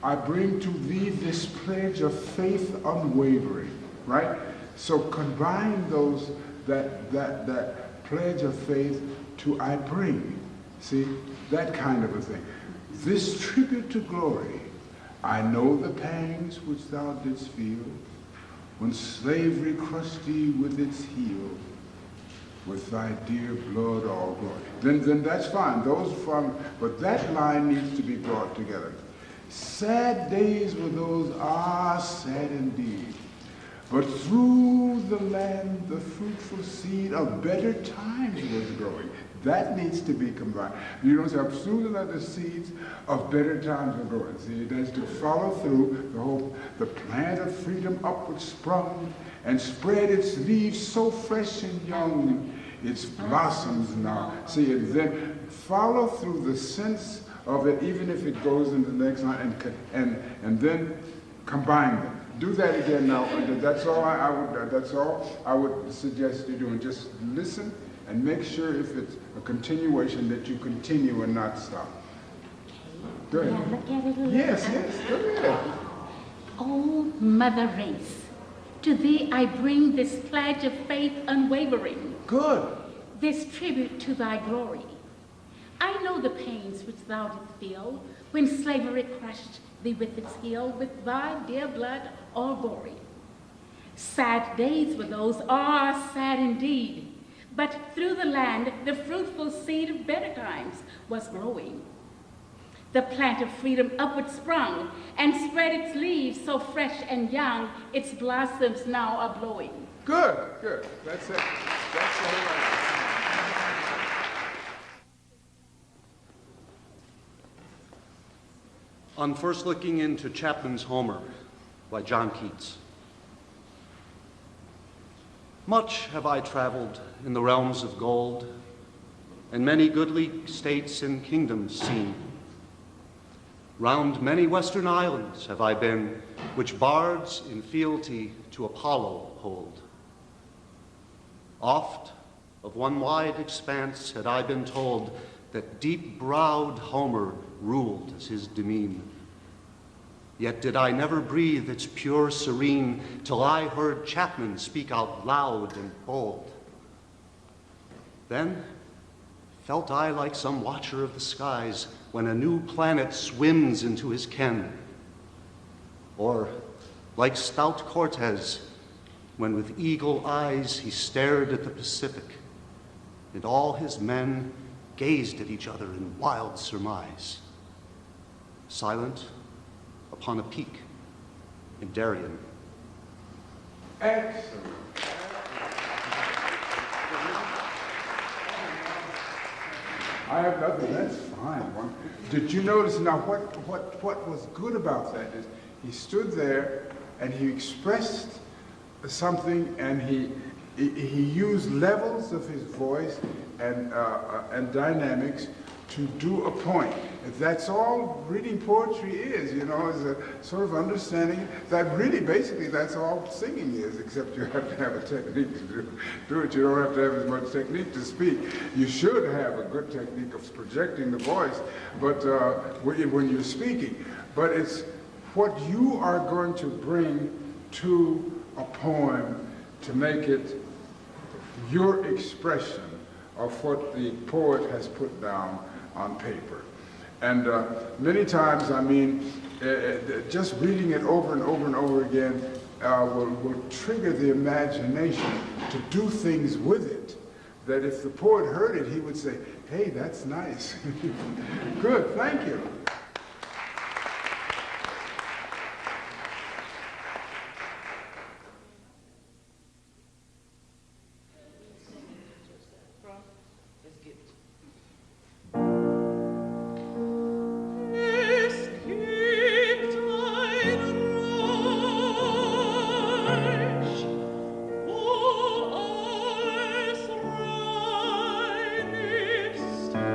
I bring to thee this pledge of faith unwavering, right? So combine those, that pledge of faith to I bring. See, that kind of a thing. This tribute to glory, I know the pangs which thou didst feel, when slavery crushed thee with its heel, with thy dear blood all glory. Then that's fine. Those from, but that line needs to be brought together. Sad days were those, sad indeed. But through the land the fruitful seed of better times was growing. That needs to be combined. You don't say, through the land the seeds of better times were growing. See, it has to follow through the whole, the plant of freedom upward sprung and spread its leaves so fresh and young, its blossoms now. See, and then follow through the sense of it, even if it goes into the next line, and then combine them. Do that again now. That's all I would suggest you do. And just listen and make sure if it's a continuation that you continue and not stop. Go ahead. Yeah, look at it a little. Yes, go ahead. O Mother Race, to thee I bring this pledge of faith unwavering. Good. This tribute to thy glory. I know the pains which thou didst feel when slavery crushed thee with its heel, with thy dear blood all gory. Sad days were those, sad indeed. But through the land the fruitful seed of better times was growing. The plant of freedom upward sprung and spread its leaves so fresh and young, its blossoms now are blowing. Good. That's it. That's the whole idea. On first looking into Chapman's Homer by John Keats. Much have I traveled in the realms of gold, and many goodly states and kingdoms seen. Round many western islands have I been, which bards in fealty to Apollo hold. Oft of one wide expanse had I been told that deep-browed Homer ruled as his demesne. Yet did I never breathe its pure serene till I heard Chapman speak out loud and bold. Then felt I like some watcher of the skies when a new planet swims into his ken, or like stout Cortez when with eagle eyes he stared at the Pacific, and all his men gazed at each other in wild surmise, silent upon a peak in Darien. Excellent. I have nothing. That's fine. Did you notice now what was good about that is he stood there and he expressed something, and he used levels of his voice and dynamics to do a point. That's all reading poetry is, is a sort of understanding that really basically that's all singing is, except you have to have a technique to do it. You don't have to have as much technique to speak. You should have a good technique of projecting the voice, but when you're speaking. But it's what you are going to bring to a poem to make it your expression of what the poet has put down on paper. And many times, just reading it over and over and over again will trigger the imagination to do things with it, that if the poet heard it, he would say, hey, that's nice. Good, thank you.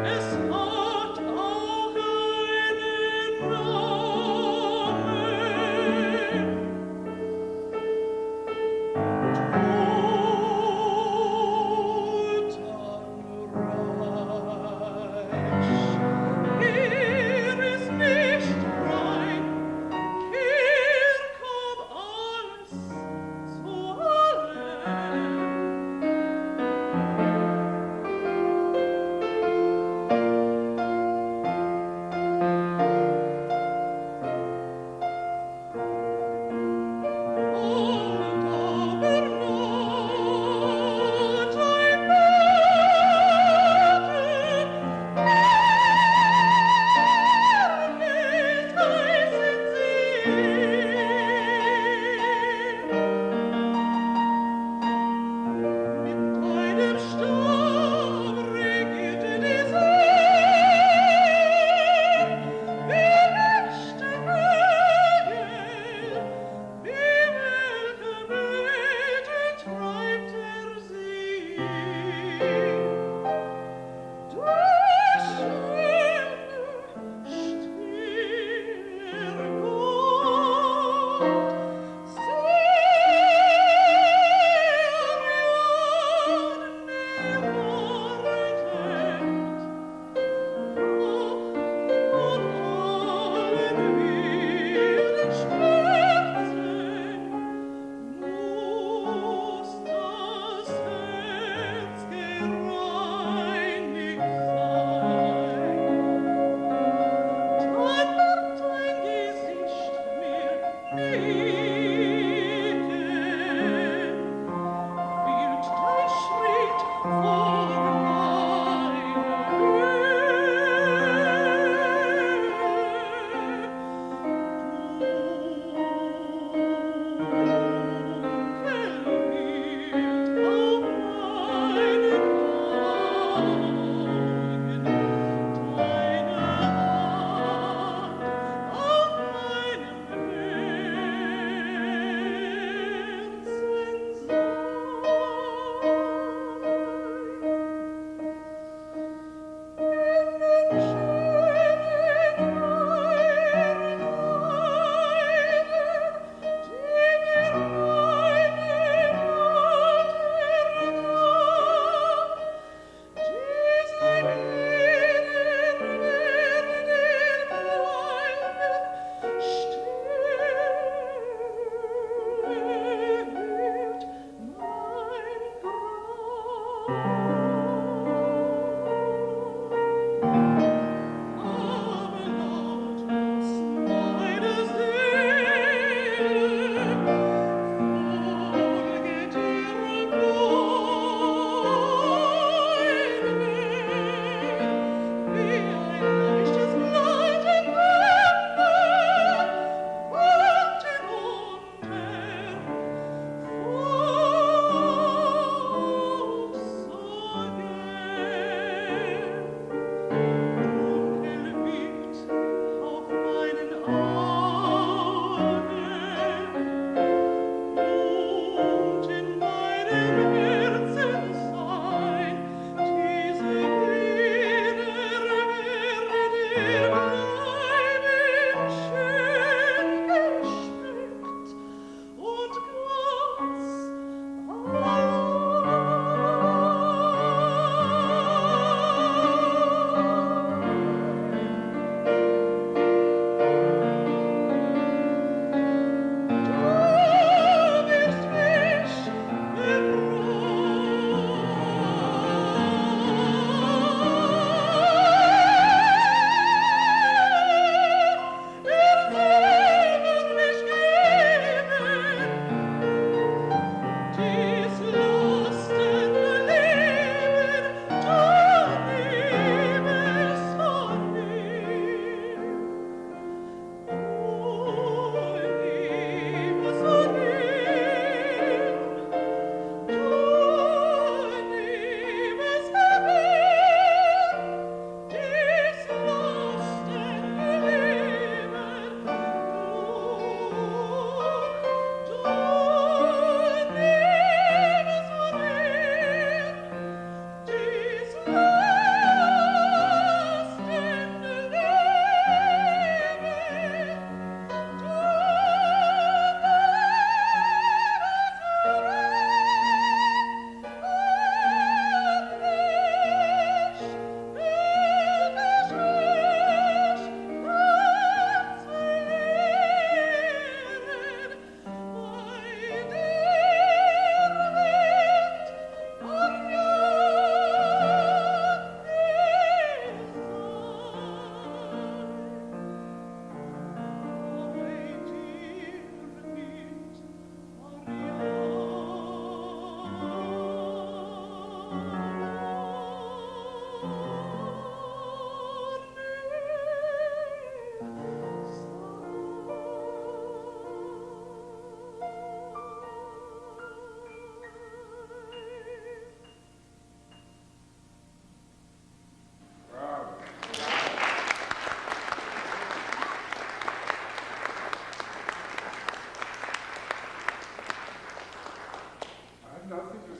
Es hat auch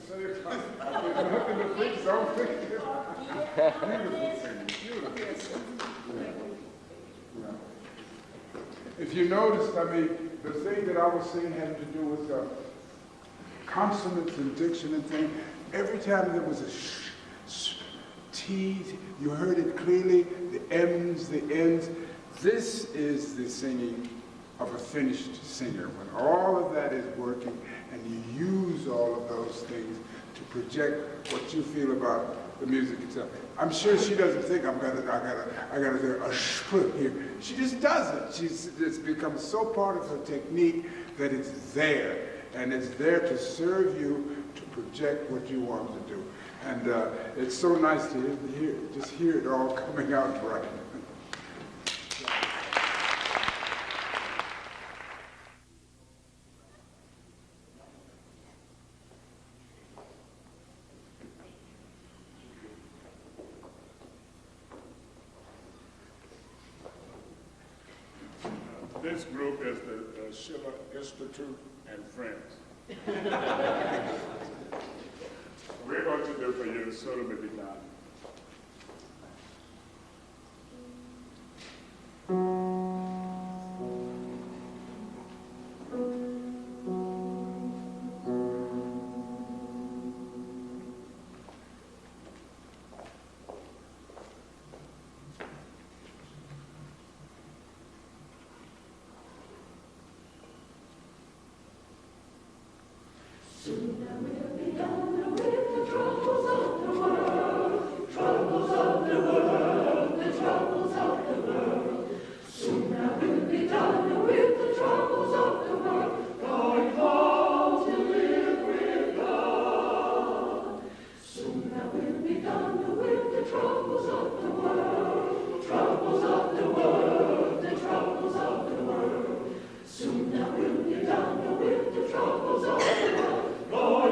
say about it. There's nothing to fix, don't fix it. Beautiful singing, beautiful. Yeah. If you noticed, I mean, the thing that I was saying had to do with consonants and diction and things. Every time there was a T, you heard it clearly, the M's, the N's. This is the singing of a finished singer, when all of that is working and you use all of those things to project what you feel about the music itself. I'm sure she doesn't think I gotta do a split here. She just does it. It's become so part of her technique that it's there, and it's there to serve you to project what you want to do. And it's so nice to hear it all coming out right. This group is the Schiller Institute and Friends. We're going to do for you Solo Me Begun. Go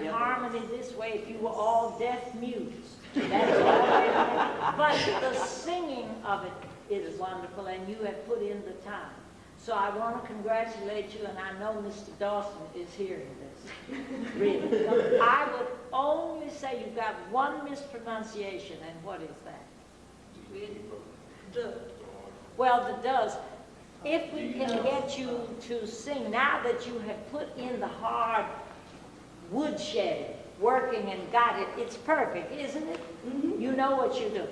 in harmony this way if you were all deaf mutes. That's all. But the singing of it is wonderful, and you have put in the time. So I want to congratulate you, and I know Mr. Dawson is hearing this. Really. I would only say you've got one mispronunciation, and what is that? Well, the does. If we can get you to sing, now that you have put in the hard woodshed, working and got it, it's perfect, isn't it? Mm-hmm. You know what you do.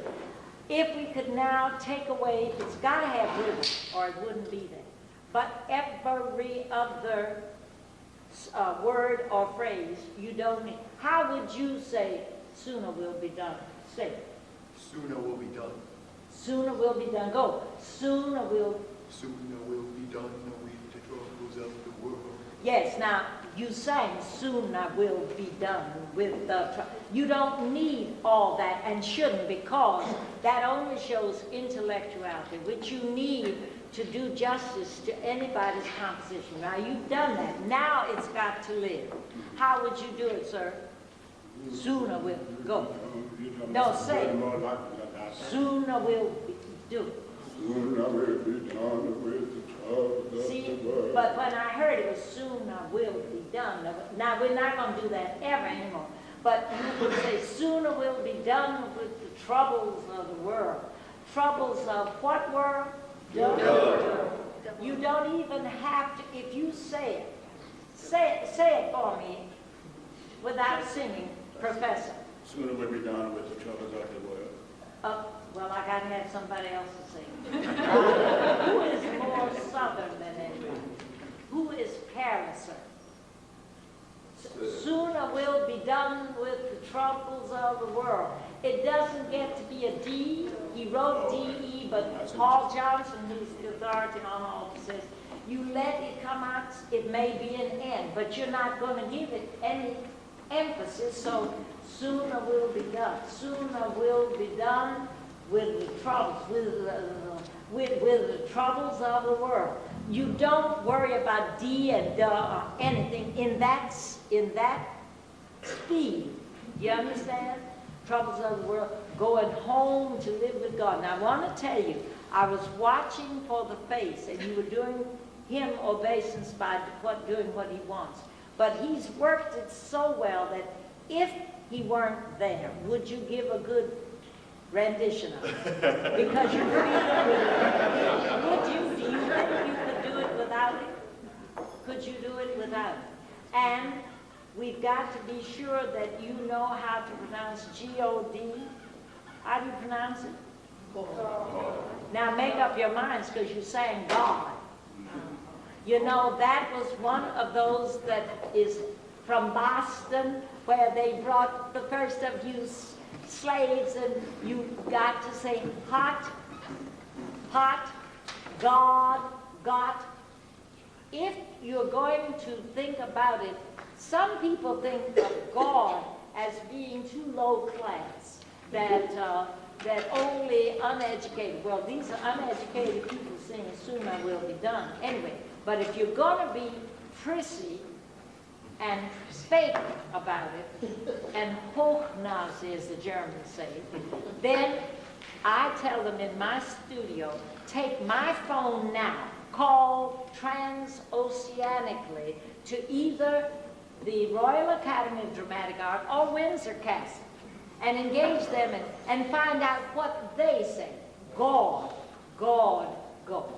If we could now take away, it's got to have rhythm, or it wouldn't be there. But every other word or phrase you don't need. How would you say, sooner will be done? Say it. Sooner will be done. Sooner will be done. Go. Sooner will be done with the troubles of the world. Yes, now you sang sooner will be done with the you don't need all that and shouldn't, because that only shows intellectuality, which you need to do justice to anybody's composition. Now you've done that. Now it's got to live. How would you do it, sir? Sooner will go. No, say sooner will be do it. Sooner will be done with the troubles of See, the world. but when I heard it was sooner will be done. Now we're not going to do that ever anymore. But you would say sooner will be done with the troubles of the world. Troubles of what world? You don't even have to, if you say it for me without singing, Professor. Sooner will be done with the troubles of the world. Well, I got to have somebody else to sing. Who is more southern than anybody? Who is carelesser? Sooner will be done with the troubles of the world. It doesn't get to be a D. He wrote D-E, but Paul Johnson, who's the authority on all this, says, you let it come out, it may be an N, but you're not going to give it any emphasis, so sooner will be done. Sooner will be done with the troubles, with the troubles of the world. You don't worry about D and D or anything in that speed. You understand? Troubles of the world, going home to live with God. Now I want to tell you, I was watching for the face, and you were doing him obeisance by doing what he wants. But he's worked it so well that if he weren't there, would you give a good rendition of it? Because you feel it. Would you? Do you think you could do it without it? Could you do it without it? And we've got to be sure that you know how to pronounce G-O-D. How do you pronounce it? Now make up your minds, because you're saying God. You know, that was one of those that is from Boston, where they brought the first of you slaves, and you got to say hot, God, got. If you're going to think about it, some people think of God as being too low class, that only uneducated, well, these are uneducated people sing sooner will be done. Anyway, but if you're going to be prissy and fake about it, and Hochnase, as the Germans say, then I tell them in my studio, take my phone now, call transoceanically to either the Royal Academy of Dramatic Art or Windsor Castle, and engage them and find out what they say. God, God, God.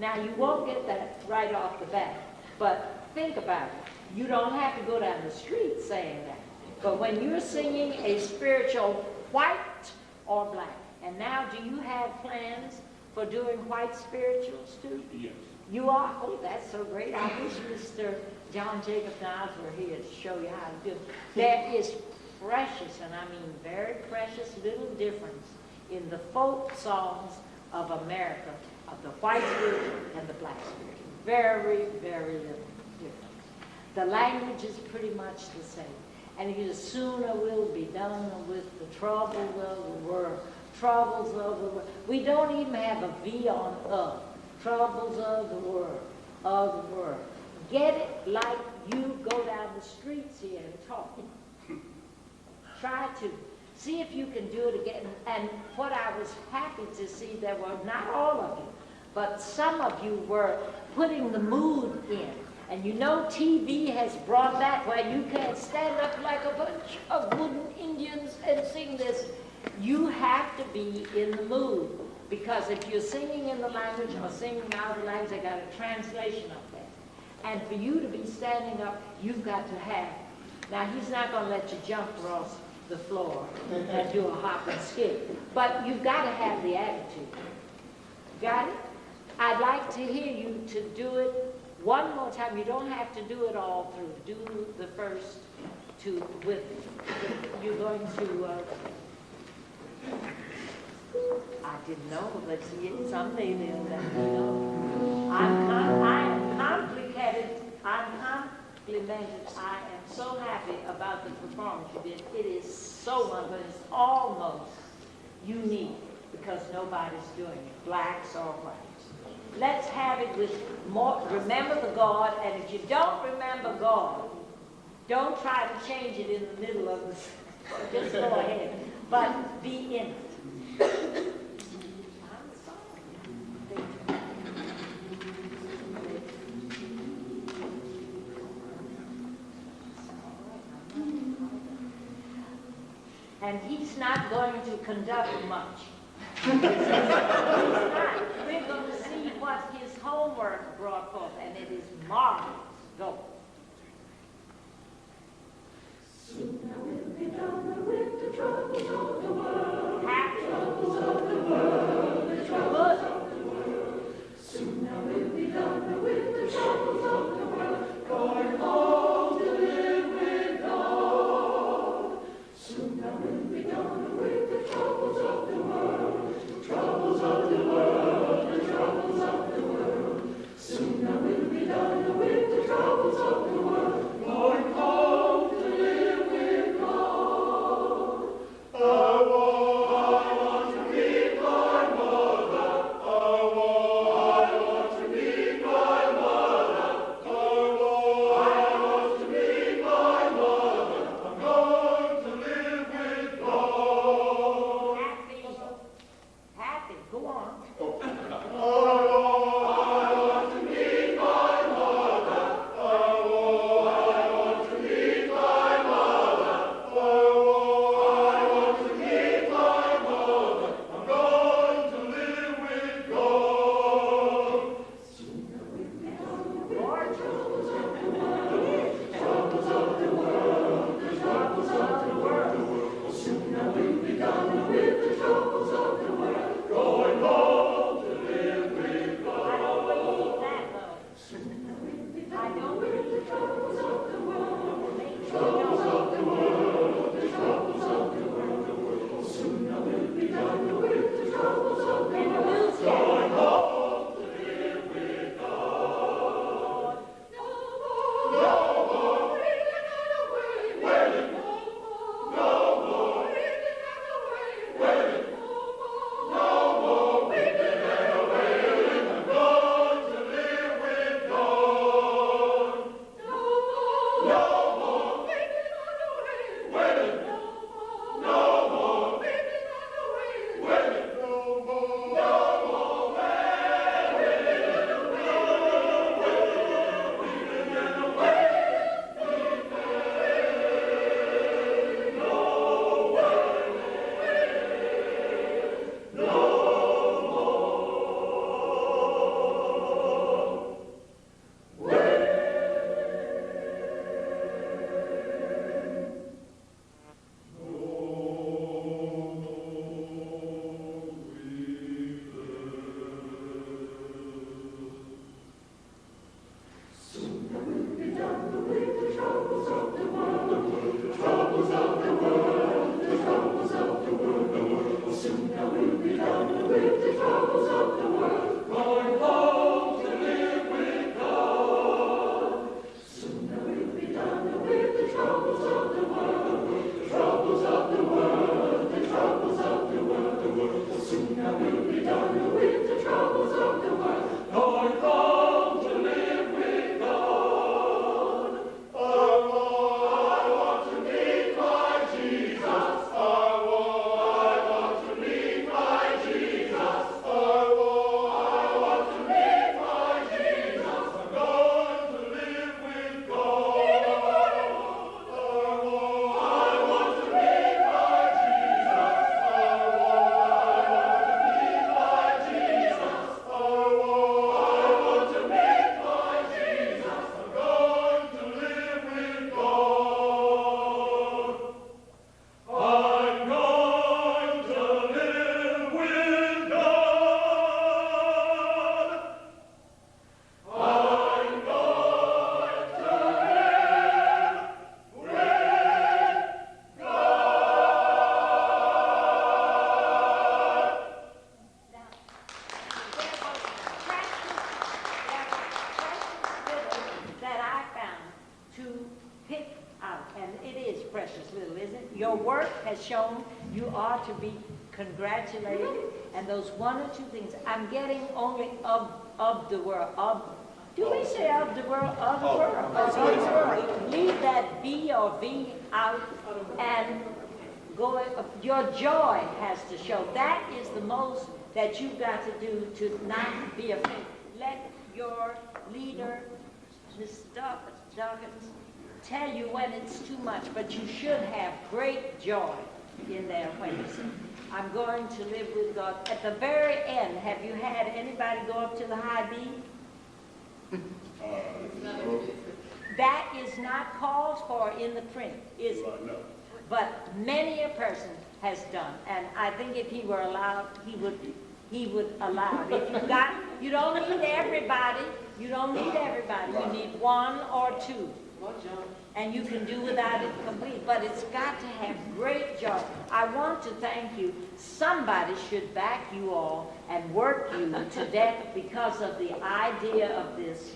Now, you won't get that right off the bat, but think about it. You don't have to go down the street saying that. But when you're singing a spiritual white or black, and now do you have plans for doing white spirituals too? Yes. You are? Oh, that's so great. I wish Mr. John Jacob Niles were here to show you how to do it. There is precious, and I mean very precious, little difference in the folk songs of America, of the white spirit and the black spirit. Very, very little difference. The language is pretty much the same. And it is sooner will be done with the troubles of the world. Troubles of the world. We don't even have a V on up. Troubles of the world. Of the world. Get it like you go down the streets here and talk. Try to. See if you can do it again. And what I was happy to see, there were not all of you, but some of you were putting the mood in. And you know TV has brought that where you can't stand up like a bunch of wooden Indians and sing this. You have to be in the mood. Because if you're singing in the language or singing out of the language, they got a translation up there. And for you to be standing up, you've got to have. Now, he's not going to let you jump across the floor and do a hop and skip. But you've got to have the attitude. Got it? I'd like to hear you to do it one more time. You don't have to do it all through. Do the first two with me. You're going to... I didn't know, but see, someday they'll let me know. I am complicated. I'm complimented. I am so happy about the performance you did. It is so wonderful. It's almost unique because nobody's doing it, blacks or whites. Let's have it with more. Remember the God, and if you don't remember God, don't try to change it in the middle of this. Just go ahead, but be in it. And he's not going to conduct much. He's not. We're going to see what his homework brought forth, and it is marvelous. Go. Soon I will be done with the troubles of the world. Happy troubles of the world, the troubles of the world. Soon I will be done with the troubles of the world, going home to live with God. Soon I will be done with the troubles of the world, the troubles of the world, the troubles of the world. Soon I will be done with the your work has shown you are to be congratulated. And those one or two things, I'm getting only of the world, do we say of the world, of the world? Of the world. Leave that B or V out and go, your joy has to show. That is the most that you've got to do to not be afraid. Let your leader, Miss Dawkins, tell you when it's too much, but you should have great joy in there when you say, I'm going to live with God. At the very end, have you had anybody go up to the high B? No. That is not called for in the print, is it? No. But many a person has done, and I think if he were allowed, he would allow it. If you got, you don't need everybody. You don't need everybody. You need one or two. And you can do without it complete, but it's got to have great joy. I want to thank you. Somebody should back you all and work you to death because of the idea of this.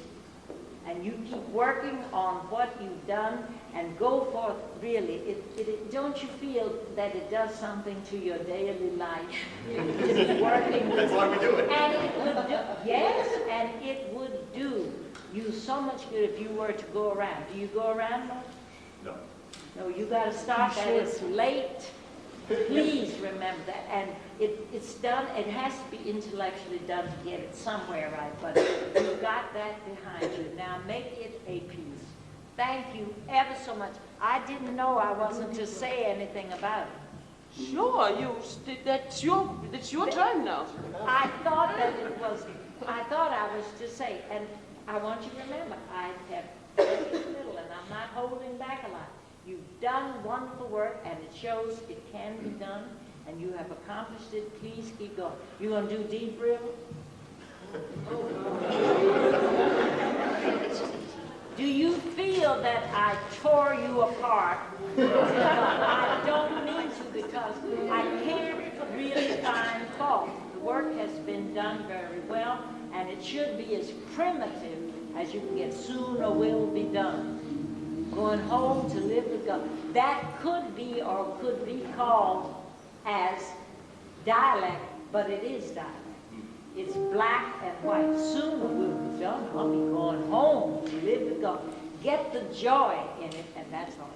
And you keep working on what you've done and go forth. Really, don't you feel that it does something to your daily life to be working? That's why we do it. And it would do, yes, and it would do you so much good if you were to go around. Do you go around much? No. No, you got to start that. It's late. Please remember that. And it's done. It has to be intellectually done to get it somewhere right. But you've got that behind you. Now make it a piece. Thank you ever so much. I didn't know I wasn't to say anything about it. Sure, that's your turn now. I thought that it was. I thought I was to say, and I want you to remember, I have very little, and I'm not holding back a lot. You've done wonderful work, and it shows it can be done, and you have accomplished it. Please keep going. You going to do Deep River? Do you feel that I tore you apart? I don't mean to, because I can't really find fault. The work has been done very well, and it should be as primitive as you can get. Soon or will be done. Going home to live with God. That could be or could be called as dialect, but it is dialect. It's black and white. Soon or will be done. I'll be going home to live with God. Get the joy in it, and that's all.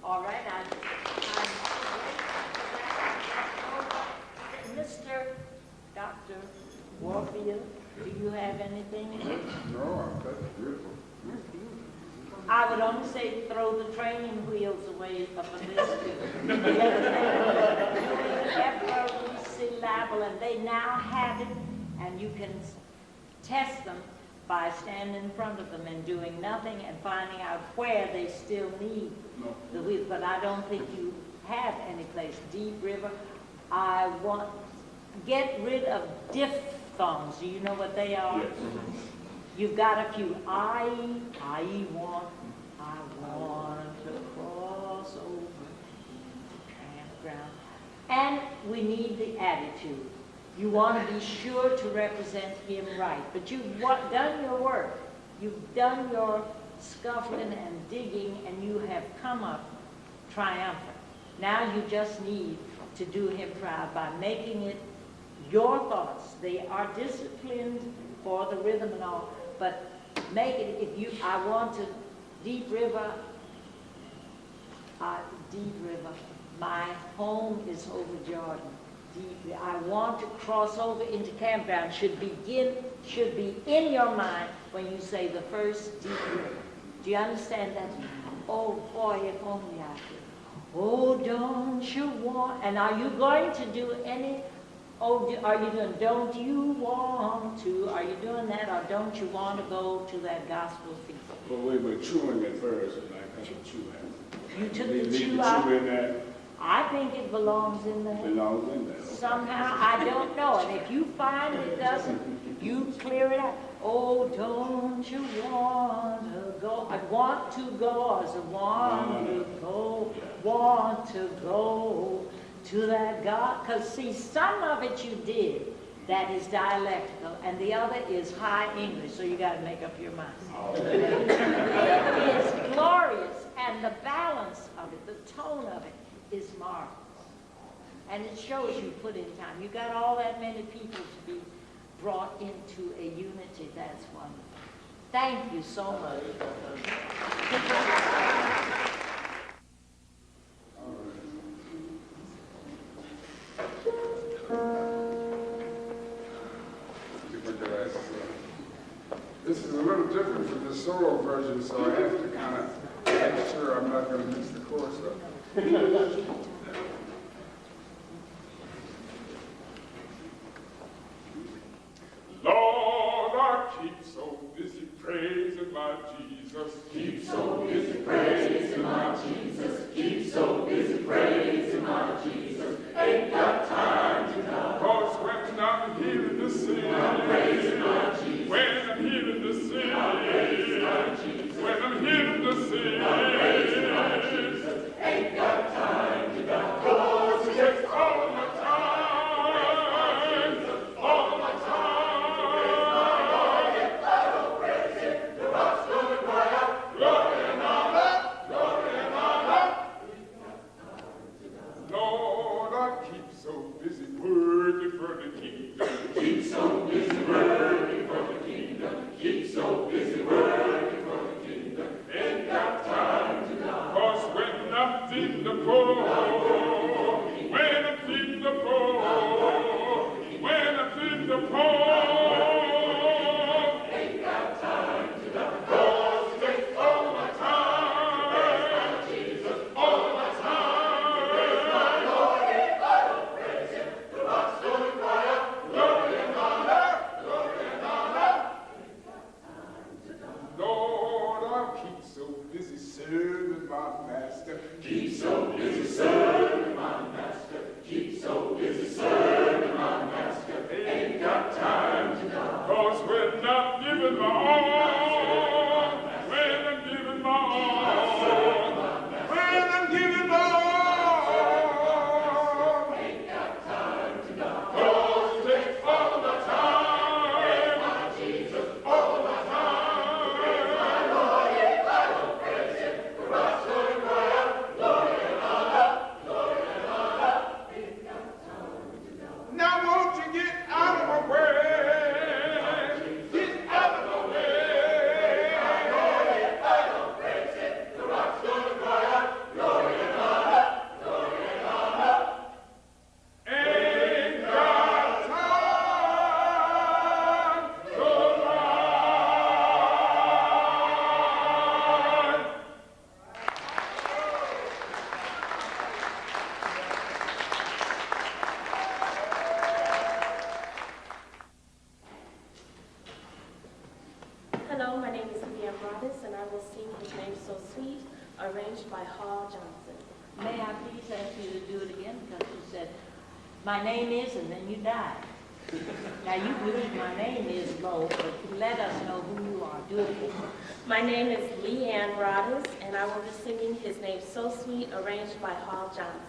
All right, Mr. Dr. Warfield, do you have anything? No, that's beautiful. I would only say throw the training wheels away up on this too. Every syllable, and they now have it, and you can test them by standing in front of them and doing nothing and finding out where they still need the wheel. But I don't think you have any place. Deep River, I want, get rid of diphthongs. Do you know what they are? Yes. You've got a few. I want to cross over campground. And we need the attitude. You want to be sure to represent him right. But you've done your work. You've done your scuffling and digging, and you have come up triumphant. Now you just need to do him proud by making it your thoughts. They are disciplined for the rhythm and all, but make it, I want to, Deep River, my home is over Jordan. I want to cross over into campground should be in your mind when you say the first Deep River. Do you understand that? Oh boy, if only I could. Oh, don't you want, and are you going to do any, are you doing, don't you want to, are you doing that, or don't you want to go to that gospel feast? Well, we were chewing at first, and I cut the chew out. You took Leave the chew out? in there. I think it belongs in there. Belongs in there. Somehow, I don't know, and if you find it doesn't, you clear it out. Oh, don't you want to go? I want to go, as I want to go to that God. Because see, some of it you did that is dialectical, and the other is high English, so you got to make up your mind. It is glorious, and the balance of it, the tone of it, is marvelous. And it shows you put in time. You got all that many people to be brought into a unity. That's wonderful. Thank you so much. This is a little different from the solo version, so I have to kind of make sure I'm not going to mix the chorus up. Lord, I keep so busy praising my Jesus. Keep so busy praising my Jesus. Keep so busy praising my Jesus. Ain't got time to die. 'Cause when I'm healing the sick, I'm praising my Jesus. When I'm healing the sick, I'm praising my Jesus. When I'm healing the sick, I'm praising my Jesus. Ain't got time to die. 'Cause it takes all my time, all my time. Lord, I keep so busy working for the kingdom. Keep so busy working for the kingdom. Keep so busy working for the kingdom. Ain't got time to die. 'Cause when I'm feeding the poor, when I'm feeding the poor, when I'm feeding the poor, ain't got time to die. 'Cause it takes all my time, Jesus, all my time. Lord, I keep so busy serving my master. Keep so busy serving my master. Keep so busy serving my master. Ain't got time to die. 'Cause when I'm giving my all, when I'm giving my all, when I'm giving my all, ain't got time to die. 'Cause it takes all my time, my Jesus, all my time. My name is, and then you die. Now you believe my name is Lo, but let us know who you are. Do it again. My name is Leanne Rodders, and I will be singing His Name So Sweet, arranged by Hall Johnson.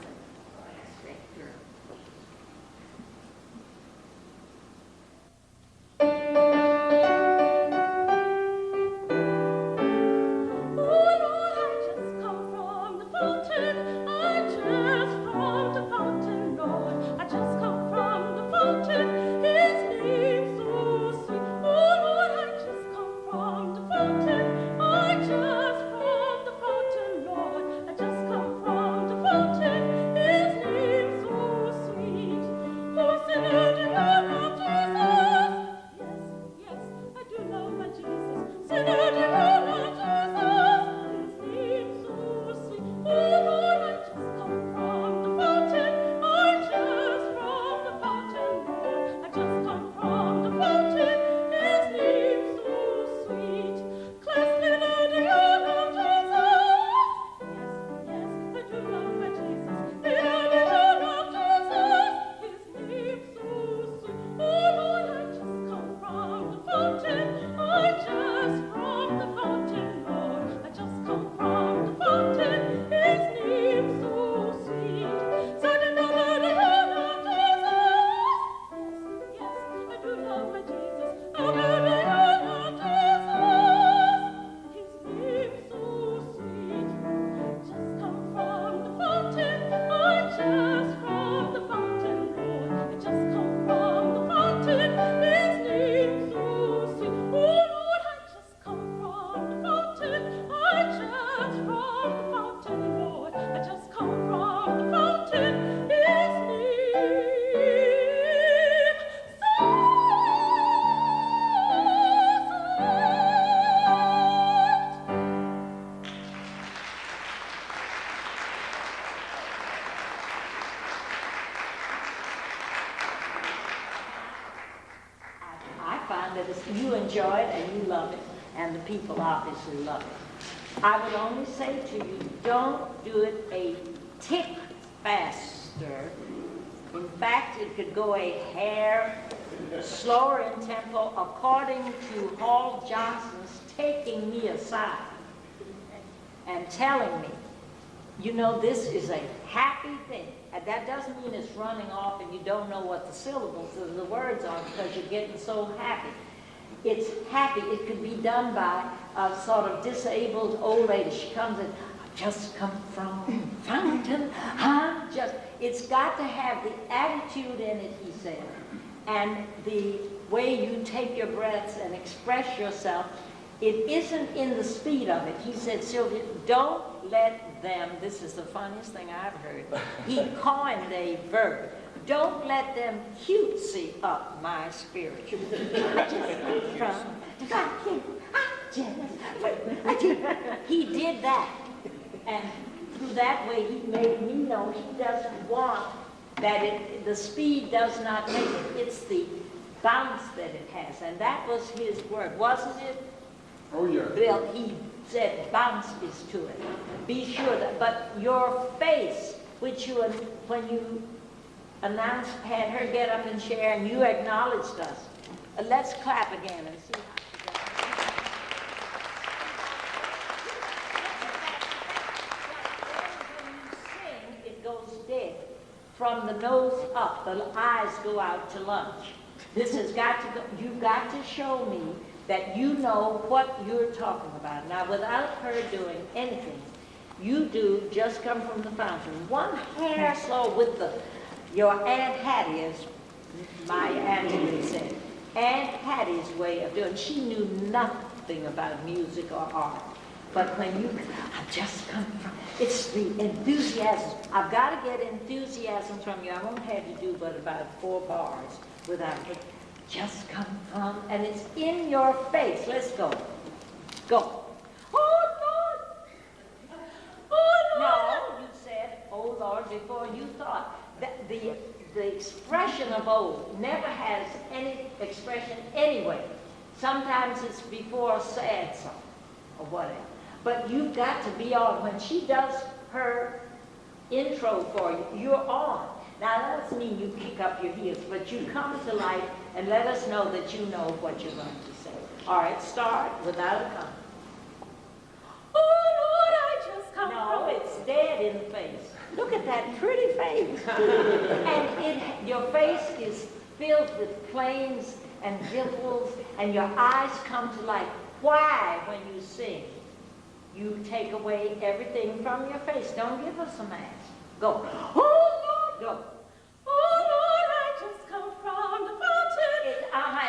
You enjoy it and you love it, and the people obviously love it. I would only say to you, don't do it a tick faster. In fact, it could go a hair slower in tempo, according to Hall Johnson's taking me aside and telling me, you know, this is a happy thing. And that doesn't mean it's running off and you don't know what the syllables of the words are because you're getting so happy. It's happy. It could be done by a sort of disabled old lady. She comes in, I've just come from Fountain. It's got to have the attitude in it, he said, and the way you take your breaths and express yourself. It isn't in the speed of it. He said, Sylvia, don't let them, this is the funniest thing I've heard. He coined a verb. Don't let them cutesy up my spiritual. He did that. And through that way, he made me know he doesn't want that the speed does not make it. It's the bounce that it has. And that was his word, wasn't it? Oh, yeah. Bill, he said bounce is to it. Be sure that, but your face, which you, when you announced, had her get up and share, and you acknowledged us. Let's clap again and see how when you sing, it goes dead. From the nose up, the eyes go out to lunch. This has got to go, you've got to show me that you know what you're talking about. Now, without her doing anything, you do Just Come From the Fountain. One hair slow with your Aunt Hattie, as my auntie said. Aunt Hattie's way of doing. She knew nothing about music or art. But when you, I've just come from, it's the enthusiasm. I've got to get enthusiasm from you. I won't have you do but about 4 bars without it. Just come from, and it's in your face. Let's go. Go. Oh, Lord. Oh, Lord. No, you said, oh, Lord, before you thought. The expression of old never has any expression anyway. Sometimes it's before a sad song or whatever. But you've got to be on. When she does her intro for you, you're on. Now, that doesn't mean you kick up your heels, but you come to life and let us know that you know what you're going to say. All right, start without a comment. Oh, Lord, I just come No, it's dead in the face. Look at that pretty face. And your face is filled with flames and dimples, and your eyes come to life. Why, when you sing, you take away everything from your face? Don't give us a mask. Go. Oh, Lord, go. Oh, Lord, I just come from the fountain.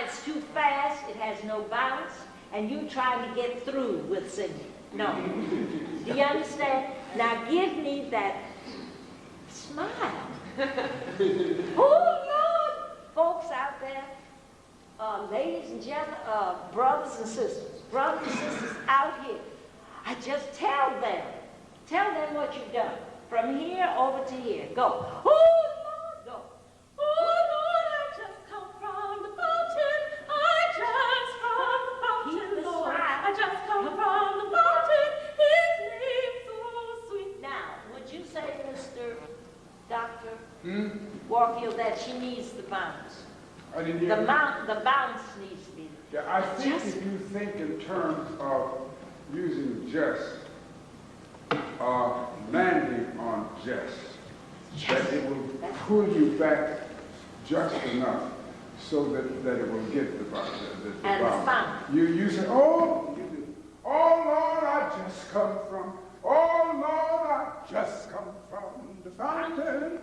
It's too fast. It has no bounce, and you trying to get through with singing. No. Do you understand? Now give me that smile. Oh, Lord. Folks out there, ladies and gentlemen, brothers and sisters out here, I just tell them what you've done. From here over to here. Go. Oh, Lord, go. Oh, Lord, I just come from the fountain. I just from the fountain, Lord. I just come from the fountain. His name so sweet. Now, would you say, Mr. Dr. Warfield, that she needs the bounce? I didn't hear you. The bounce needs to be. Yeah, I think if you think in terms of using just, landing on just, that it will pull you back just enough so that it will get the bounce. And the bounce. You say, oh, Lord, I just come from, oh, Lord, I just come from the fountain.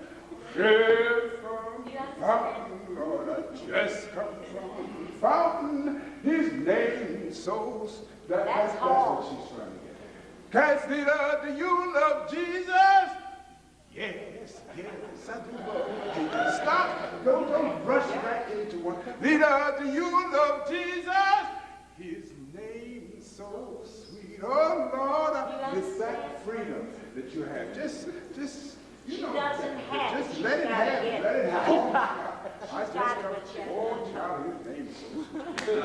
Straight from the fountain, Lord, I just come from the fountain. His name so that's what she's trying to get. Cats leader, do you love Jesus? Yes, I do love Jesus. Stop. Don't rush back into one. Leader, do you love Jesus? His name is so sweet. Oh, Lord, it's that freedom that you have. Just you know, just let it happen. Let it happen. I just got oh, child, his name is so sweet.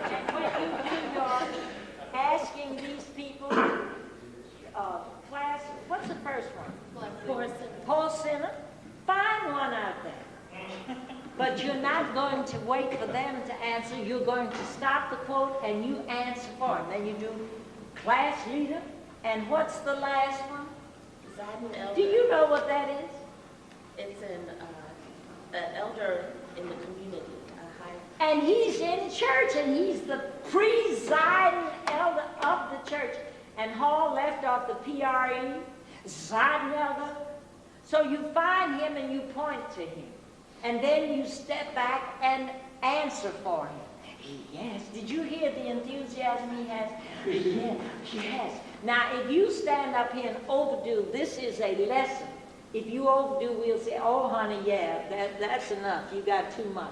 And when you do your asking these people, class, what's the first one? Paul Sinner. Find one out there. But you're not going to wait for them to answer. You're going to stop the quote and you answer for them. Then you do class leader. And what's the last one? Do you know what that is? It's an elder in the community. And he's in church, and he's the presiding elder of the church. And Hall left off the PRE, presiding elder. So you find him and you point to him. And then you step back and answer for him. Yes. Did you hear the enthusiasm he has? Yes. Now, if you stand up here and overdo, this is a lesson. If you overdo, we'll say, oh, honey, yeah, that's enough. You got too much.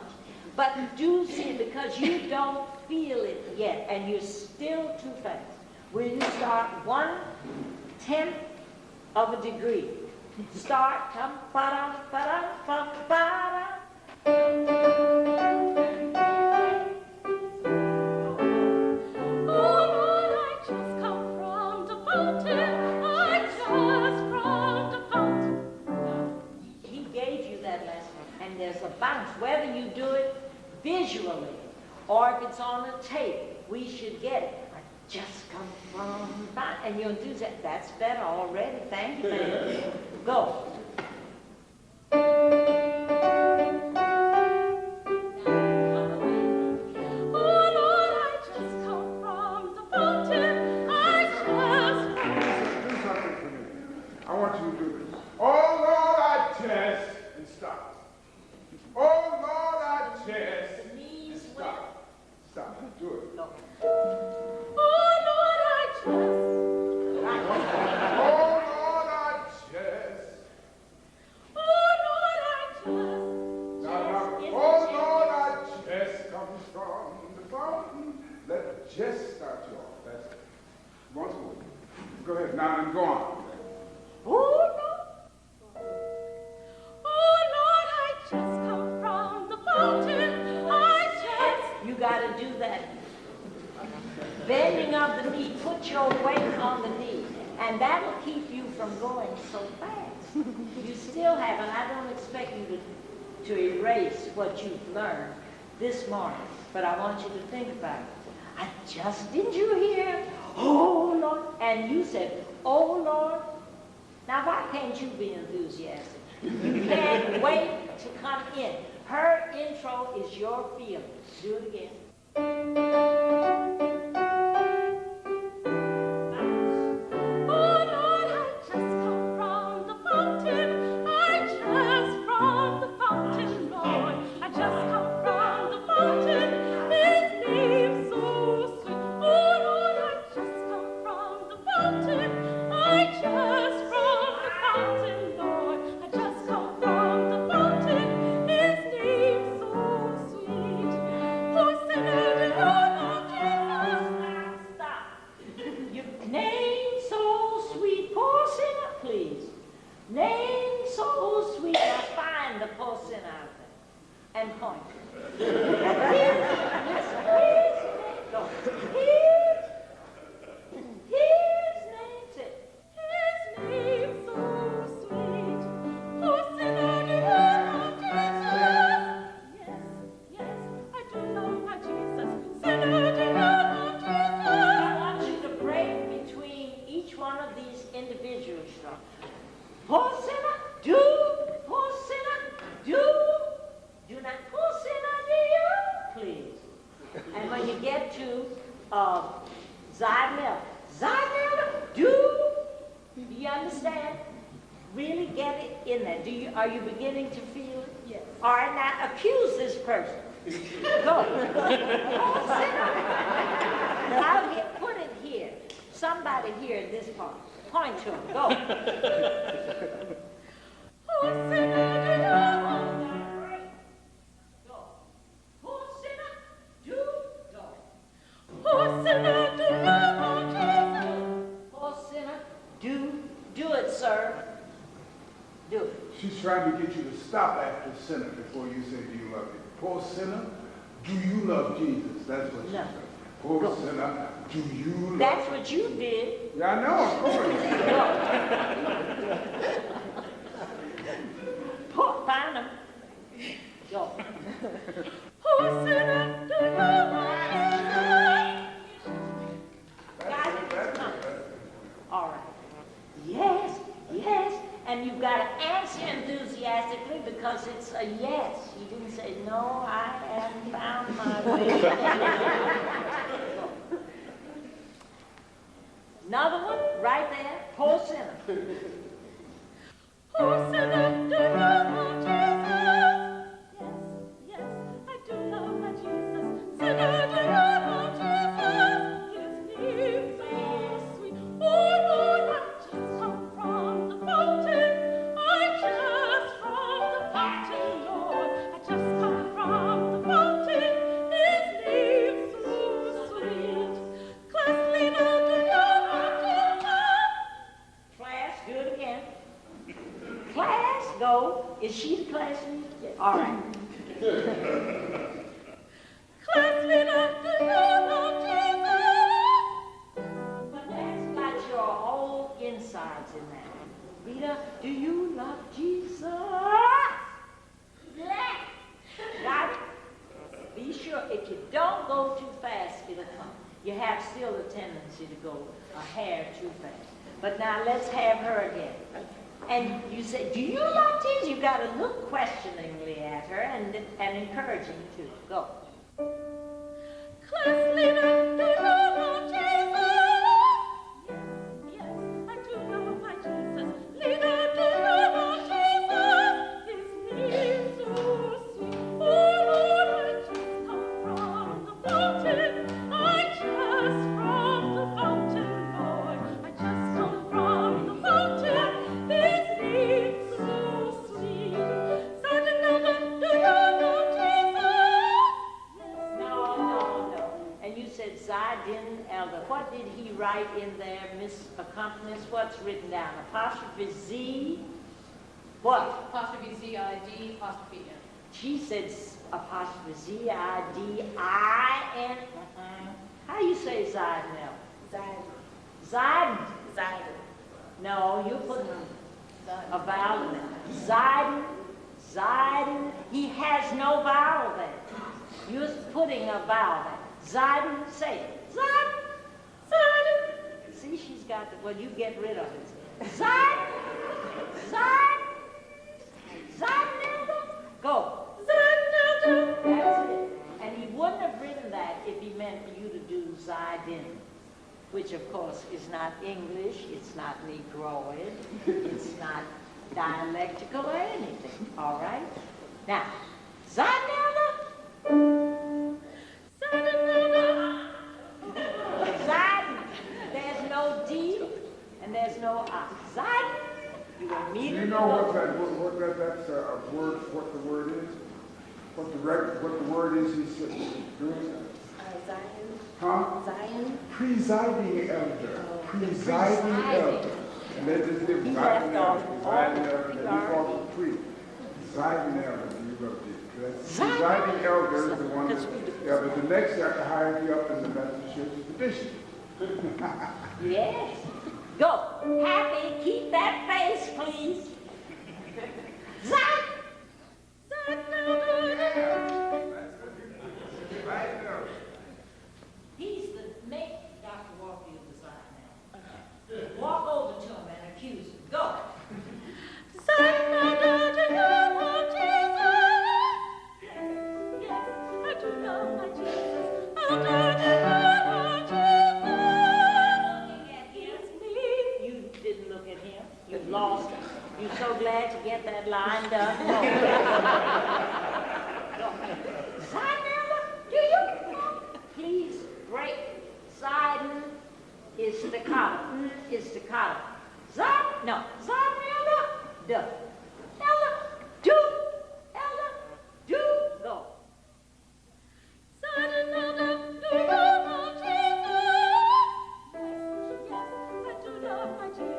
But do see it because you don't feel it yet, and you're still too fast. Will you start 1/10 of a degree? Start. There's a bounce, whether you do it visually or if it's on a tape, we should get it. I just come from that, and you do that. That's better already. Thank you, man. Go. Oh, Lord, I just come from the fountain. I just do something for me. I want you to do this. Oh, Lord, I just, and stop. Oh, Lord, I just. The knees stop. Stop. Do it. No. Oh, Lord, I just. Oh, Lord, I just. Oh, Lord, I just. Now, oh, Lord, I just comes from the fountain. Let just start you off. That's it. Once more. Go ahead. Now, then go on. Oh, Lord. Oh, Lord, I just come from the fountain. I just. You got to do that. Bending of the knee. Put your weight on the knee. And that'll keep you from going so fast. You still have, and I don't expect you to erase what you've learned this morning, but I want you to think about it. Didn't you hear? Oh, Lord. And you said, oh, Lord. Now, why can't you be enthusiastic? You can't wait to come in. Her intro is your feeling. Do it again. Are you beginning to feel it? Yes. All right, now accuse this person. Go. I'll put it here. Somebody here in this part. Point to him. Go. Oh, sinner, do you go. Oh, sinner, do go. Oh, sinner, do you want Jesus? Oh, sinner, do it, sir. Do it. She's trying to get you to stop after sinner before you say, do you love him? Poor sinner, do you love Jesus? That's what she said. Poor sinner, do you love him? That's what you did. Yeah, I know, of course. Find him. Go. Poor sinner, do you love Jesus? Got it? All right. Yes, yes. And you've got to answer enthusiastically because it's a yes. You didn't say, no, I haven't found my way. Another one, right there. Poor sinner. Poor sinner, do you love Jesus? Yes, yes, I do love my Jesus. Sinner, do you love Jesus? His name so sweet. Oh, Lord, I just come from the fountain. I just from the fountain, Lord. I just come from the fountain. His name so sweet. Class leader, do you love Jesus? Class, do it again. Class, go. Is she the class leader? Yeah. All right. Class leader, do you love Jesus? But that's got your whole insides in that. Rita, do you love Jesus? Yeah. Got it? Be sure if you don't go too fast, it'll come. You have still a tendency to go a hair too fast. But now let's have her again. And you say, do you love Jesus? You've got to look questioningly at her and encouraging too. Go. Class leader, do you love Jesus? Yes, I do love my Jesus. Leader, do you love Jesus? His name so sweet. Oh, Lord, I just come from the fountain. I just from the fountain, Lord. I just come from the fountain. His name so sweet. Sergeant Elder, do you love Jesus? No. And you said Sergeant Elder. What did he write in there, Miss Accompanist? What's written down? Apostrophe Z? What? Apostrophe Z-I-D, apostrophe N. She said apostrophe Z-I-D-I-N. How you say Zidnell? Zidel. Zid? Zidel. No, you put a vowel in it. Zeiden, Zeiden. He has no vowel there. You're putting a vowel there. Zeiden, say it. Zeiden, Zeiden. See, she's got the, well, you get rid of it. Zeiden, Zeiden, Zeidenelder. Go. Zeidenelder. That's it. And he wouldn't have written that if he meant for you to do Zeiden, which of course is not English, it's not Negroid, it's not dialectical or anything, all right? Now, Zeidenelder. Zeidenelder. Zeiden. There's no D and there's no I. Zeiden. You immediately. Do you know what that's a word? What the word is? What the word is? He said. Zion. Huh? Zion. Presiding elder. Presiding elder. And they just give Zion elder. Presiding elder. And he calls it pre. Presiding elder. You wrote it. Presiding elder is the one that. Yeah, but the next higher up in the Methodist Church is the bishop. Yes. Go. Happy, keep that face, please. Zach! He's the make Dr. Warfield design now. Walk over to him and accuse him. Go. Yes, I do love my Jesus. You lost it. You're so glad to get that line done. Zeidenelder, do you? Please break. Zeiden is staccato. Is staccato. No. Zeidenelder, do. Elder, do. Elder, do. Go. Zeidenelder, do you love Jesus? Yes, I do love my Jesus.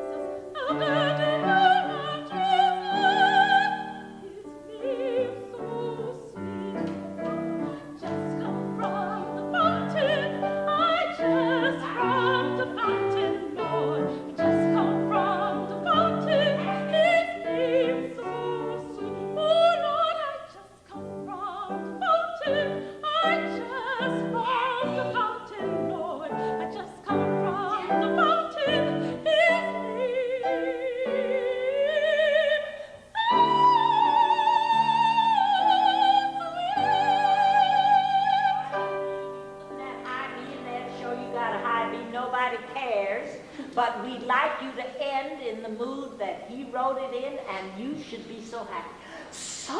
But we'd like you to end in the mood that he wrote it in, and you should be so happy. So,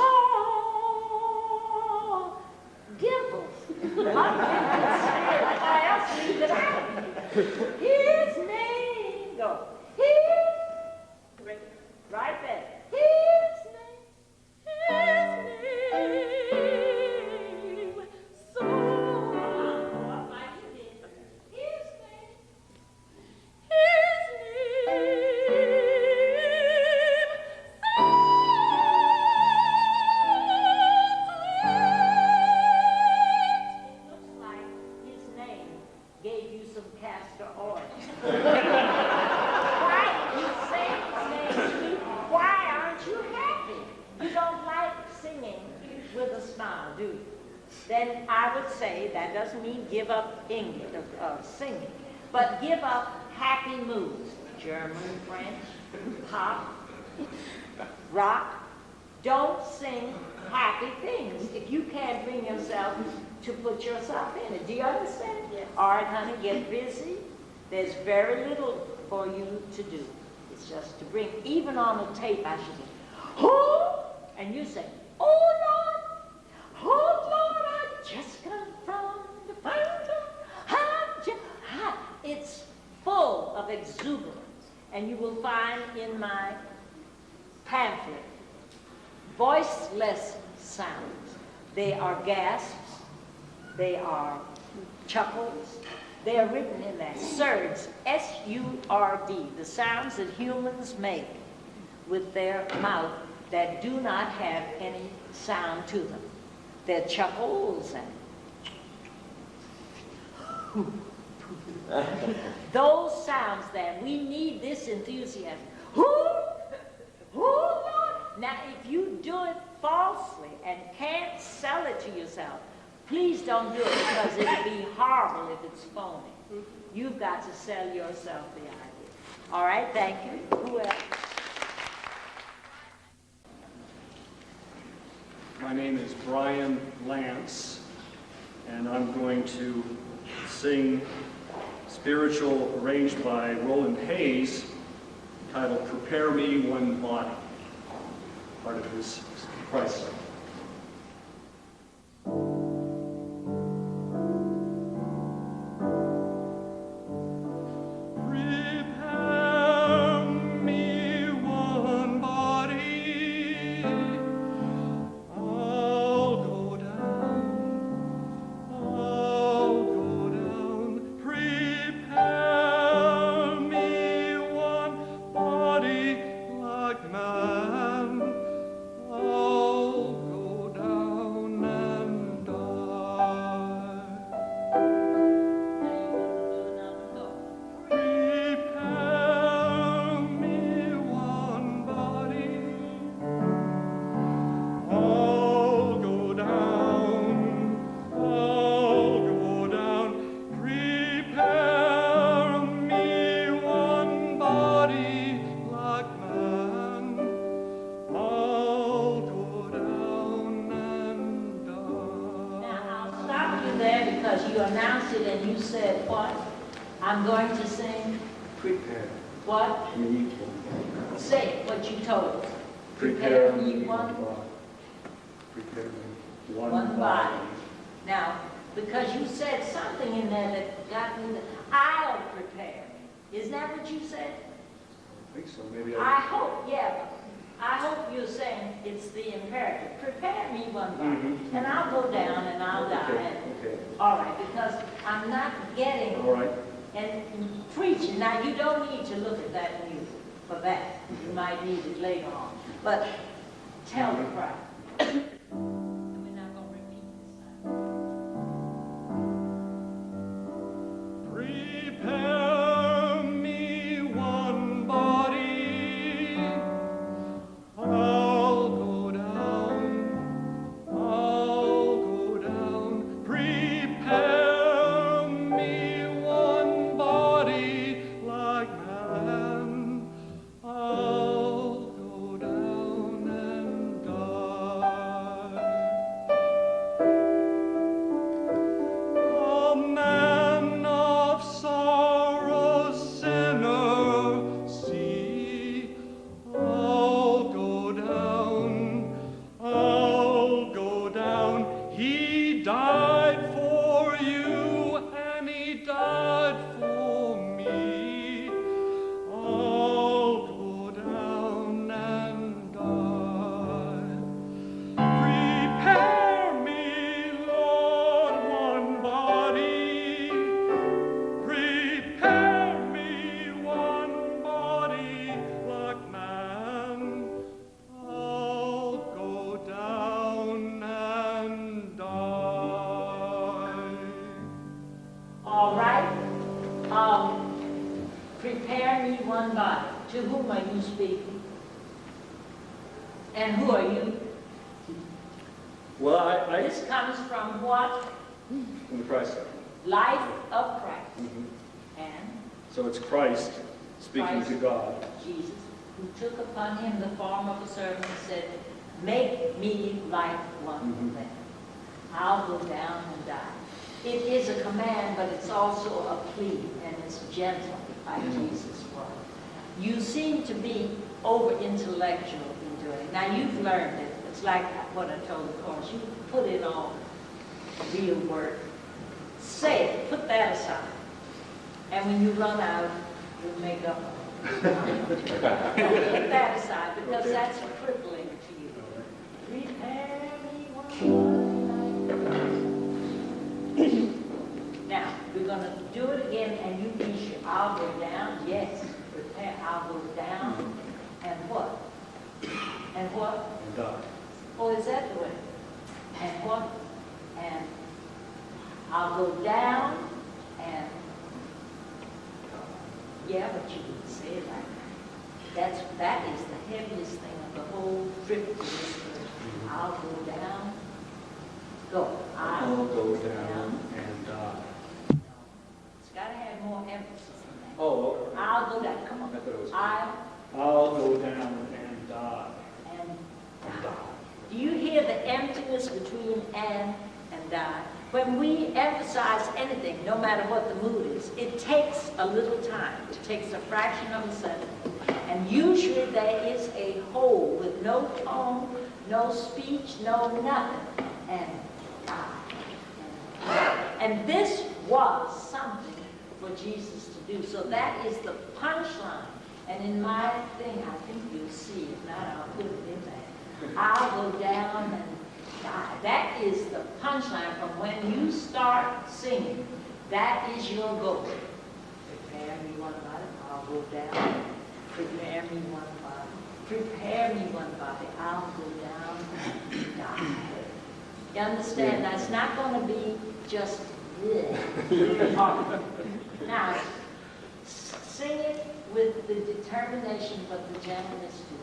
Gimbals. Why else leave it out? His name. Go. His. Right there. His name. His name. So. Like you did. His name. His name, it looks like his name gave you some castor oil. Why, you say his name to me, why aren't you happy? You don't like singing with a smile, do you? Then I would say that doesn't mean give up English, singing, but give up happy moods. German, French, pop, rock. Don't sing happy things if you can't bring yourself to put yourself in it. Do you understand? Yes. All right, honey, get busy. There's very little for you to do. It's just to bring, even on a tape, I should say, oh, and you say, oh Lord, I just come from the fountain. It's full of exuberance, and you will find in my pamphlet voiceless sounds. They are gasps, they are chuckles, they are written in there. Surds, S-U-R-D, the sounds that humans make with their mouth that do not have any sound to them. They're chuckles and Those sounds there, we need this enthusiasm. Lord. Now, if you do it falsely and can't sell it to yourself, please don't do it because it'll be horrible if it's phony. You've got to sell yourself the idea. All right, thank you. Who else? My name is Brian Lance, and I'm going to sing spiritual arranged by Roland Hayes, titled Prepare Me One Body, part of his Christ song. But tell the crowd. We're not going to repeat this time. Prepare me one body. I'll go down. Prepare me one body like man. I'll go down and die. A man of sorrow, sinner, see. I'll go down. He died for you and he died for me. I'll go down and die. Prepare me, Lord, one body. Prepare me one body like man. I'll go down and die. All right. Prepare me one body. To whom are you speaking? And who are you? Well, This comes from what? from the Christ song. Life of Christ. And So it's Christ speaking Christ, to God. Jesus, who took upon him the form of a servant and said, make me like one of them. I'll go down and die. It is a command, but it's also a plea, and it's gentle, like Jesus was. You seem to be over-intellectual in doing it. Now, you've learned it. It's like what I told the chorus. You put it on real work. Say it. Put that aside. And when you run out, you'll make up. Put that aside, because that's crippling to you. Prepare me one. Now, we're going to do it again, and you be sure. I'll go down. Yes. Prepare. I'll go down. And what? And what? And die. Oh, is that the way? And what? And I'll go down and that is the heaviest thing of the whole trip to this earth. I'll go down. Go. I'll go down and die. It's got to have more emphasis than that. Oh, I'll go down. Come on. I thought it was. I'll go down and die. and die. Do you hear the emptiness between and die? When we emphasize anything, no matter what the mood is, it takes a little time. It takes a fraction of a second. And usually there is a hole with no tone, no speech, no nothing. And die. And this was something for Jesus to do. So that is the punchline. And in my thing, I think you'll see. If not, I'll put it in there. I'll go down and die. That is the punchline from when you start singing. That is your goal. Prepare me one body, I'll go down. Prepare me one body. Prepare me one body, I'll go down and die. You understand? That's not going to be just now, sing it with the determination, but the gentleness too.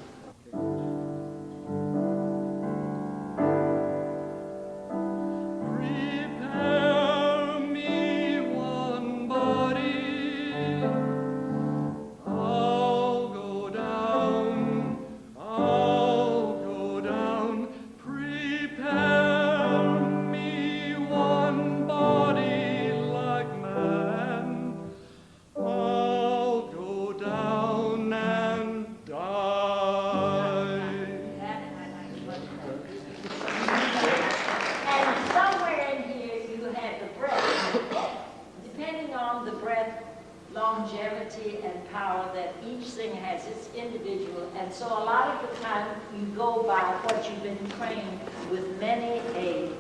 Longevity and power that each singer has, it's individual, and so a lot of the time you go by what you've been trained with many a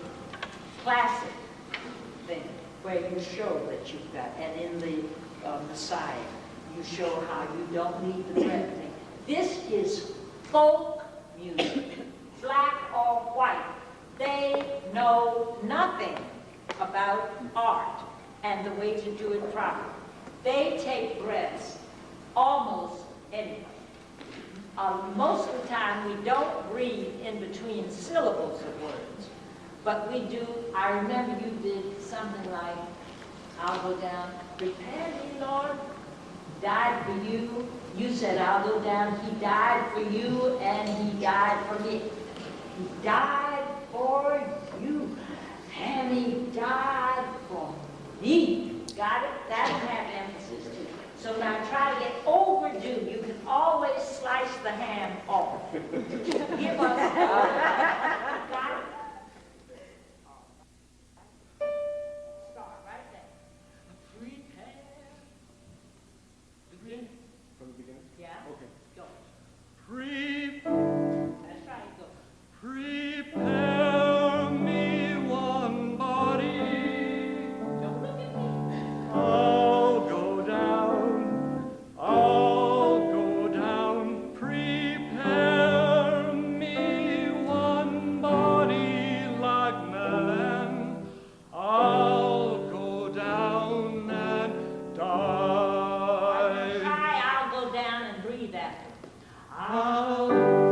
classic thing where you show that you've got, and in the Messiah you show how you don't need the breath thing. This is folk music, black or white. They know nothing about art and the way to do it properly. They take breaths almost anyway. Most of the time we don't breathe in between syllables of words, but we do. I remember you did something like, I'll go down, prepare me, Lord, died for you. You said, I'll go down, he died for you and he died for me. He died for you and he died for me. Got it? That'll have emphasis too. So now try to get overdue. You can always slice the ham off. Give us got it? Start right there. Prepare. Begin? From the beginning? Yeah? Okay. Go. That's right, go. Prepare me one body. Don't look at me. I'll go down, prepare me one body like man, I'll go down and die. Try, I'll go down and breathe after. I'll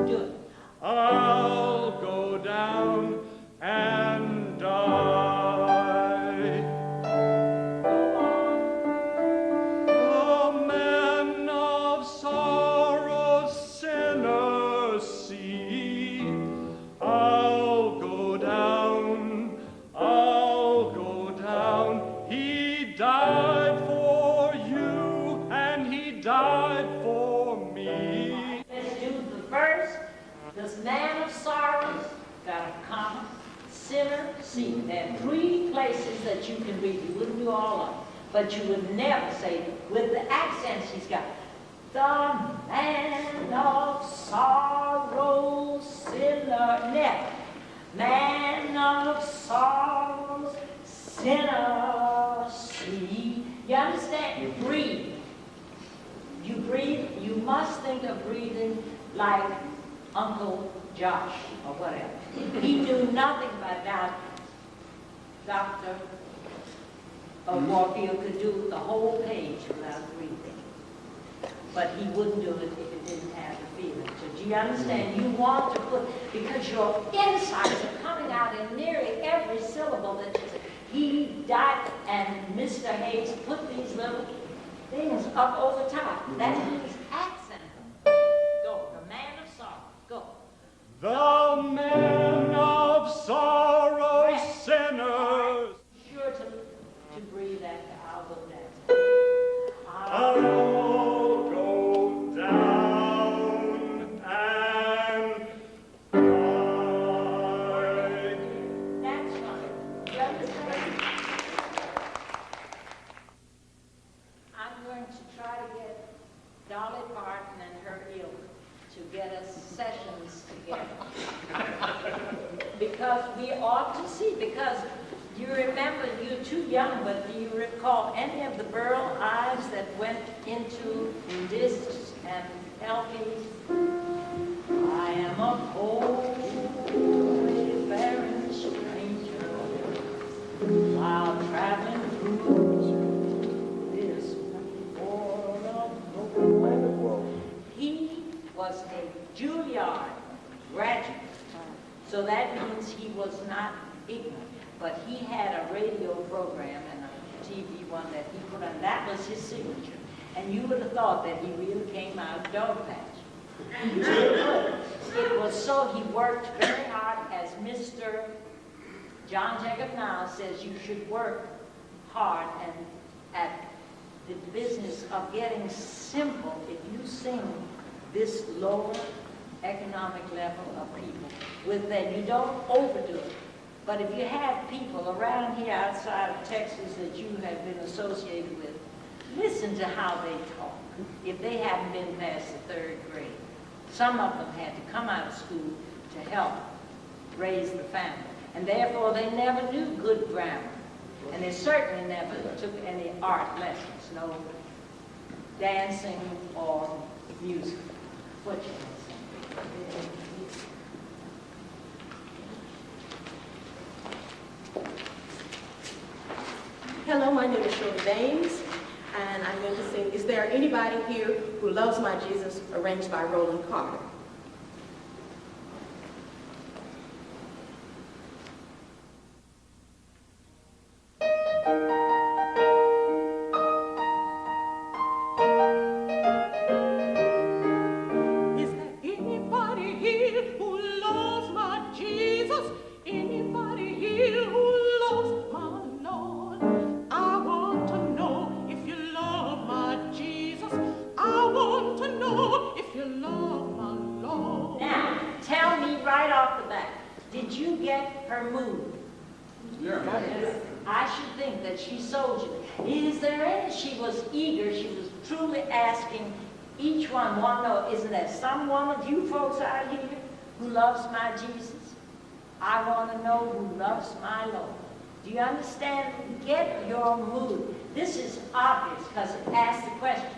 do it. I'll go down and die. The man of sorrows, sinner, see. I'll go down, he died for you and he died for me. Let's do the verse. This man of sorrows, got a comma, sinner, see. There are three places that you can read. You wouldn't do all of them, but you would never say, with the accents he's got, the man of sorrows, sinner, never. Man of sorrows, sinner, see. You understand? You breathe. You breathe, you must think of breathing like Uncle Josh or whatever. He knew nothing about that. Dr. Warfield could do the whole page without breathing. But he wouldn't do it if it didn't have the feeling. you understand? You want to put, because your insights are coming out in nearly every syllable that you say. He died, and Mr. Hayes put these little things up over top. That means accent. Go, the man of sorrow. Go. The man of sorrow, sinners. Sure to breathe after I'll go down. I'll go down and die. That's fine. You understand? I'm going to try to get Dolly Parton and her ilk to get us sessions together. Because we ought to see, because you remember, you're too young, but do you recall any of the Burl Ives that went into discs and LPs? I am a poor, barren stranger while traveling through this world of gold. He was a Juilliard graduate, so that means he was not ignorant. But he had a radio program and a TV one that he put on. That was his signature. And you would have thought that he really came out dog patch. It was so he worked very hard, as Mr. John Jacob Now says, you should work hard and at the business of getting simple. If you sing this lower economic level of people, with that you don't overdo it. But if you have people around here outside of Texas that you have been associated with, listen to how they talk. If they haven't been past the 3rd grade, some of them had to come out of school to help raise the family. And therefore, they never knew good grammar. And they certainly never took any art lessons, no dancing or music. What you want to say? Hello, my name is Shirley Baines, and I'm going to sing Is There Anybody Here Who Loves My Jesus, arranged by Roland Carter. Is there anybody here who loves my Jesus? Anybody here who loves my Lord? I want to know if you love my Jesus. I want to know if you love my Lord. Now, tell me right off the bat, did you get her mood? Yeah. I should think that she sold you. Is there any? She was eager. She was truly asking each one, want to know, isn't there some one of you folks out here who loves my Jesus? I want to know who loves my Lord. Do you understand? Get your mood. This is obvious because it asks the question.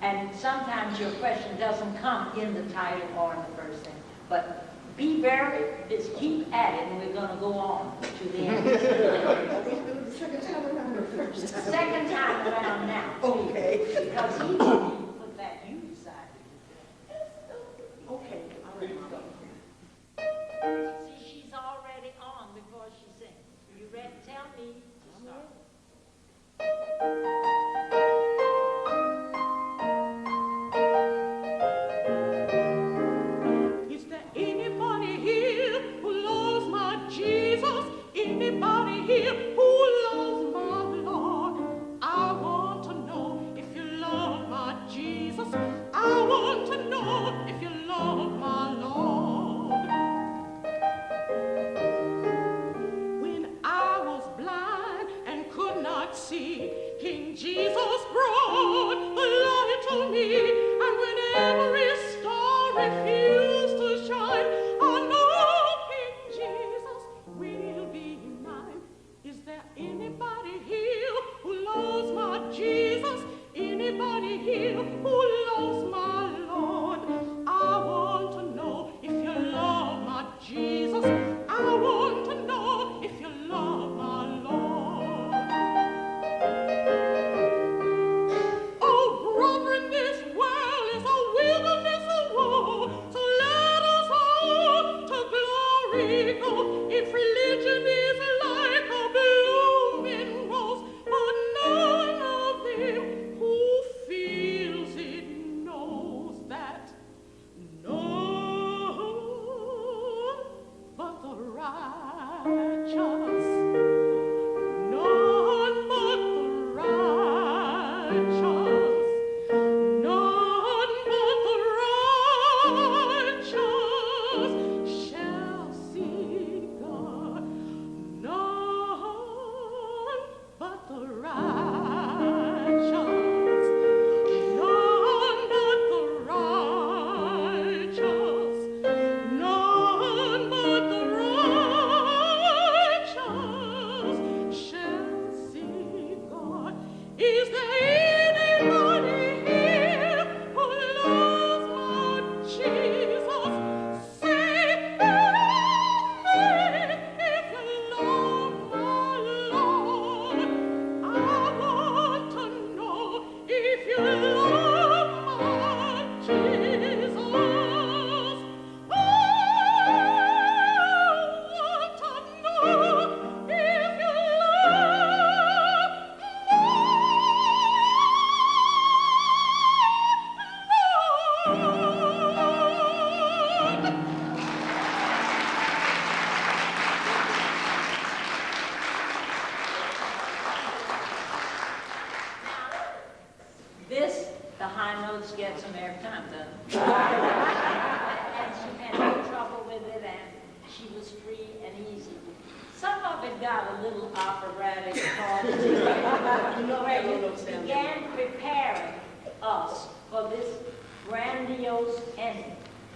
And sometimes your question doesn't come in the title or in the first thing. But be very, just keep at it, and we're going to go on to the end. The second time around or first? Second time around now. Okay. Because he didn't put that, you decided. Okay, all right. See, she's already on before she sings. You ready? Tell me to start. Is there anybody here who loves my Jesus? Anybody here who loves my Lord? I want to know if you love my Jesus.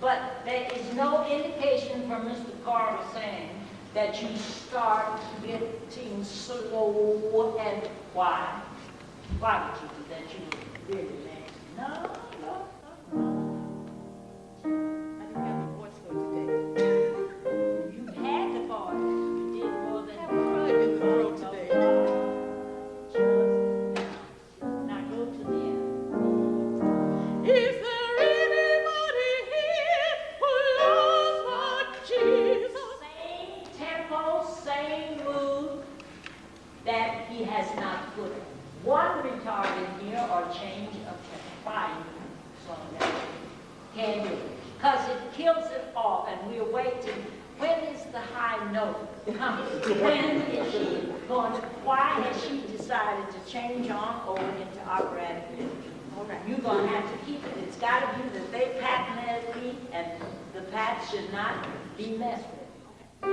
But there is no indication from Mr. Carter saying that you start getting slow and why? Why would you do that? You really nasty. No. I didn't have the voice for today. You had the voice. You did more than I have a crime in the throat today. Now go to the end. Is there anybody here who loves my Jesus? Same tempo, same mood, that he has not put one retard in here or change of tempo. Fine, so that can't do it. Because it kills it off, and we're waiting. When is the high note coming? When is she going to, why has she decided to change on over into operatic literature? All right, you're going to have to keep it. It's got to be that they patent their feet, and the pat should not be messed with.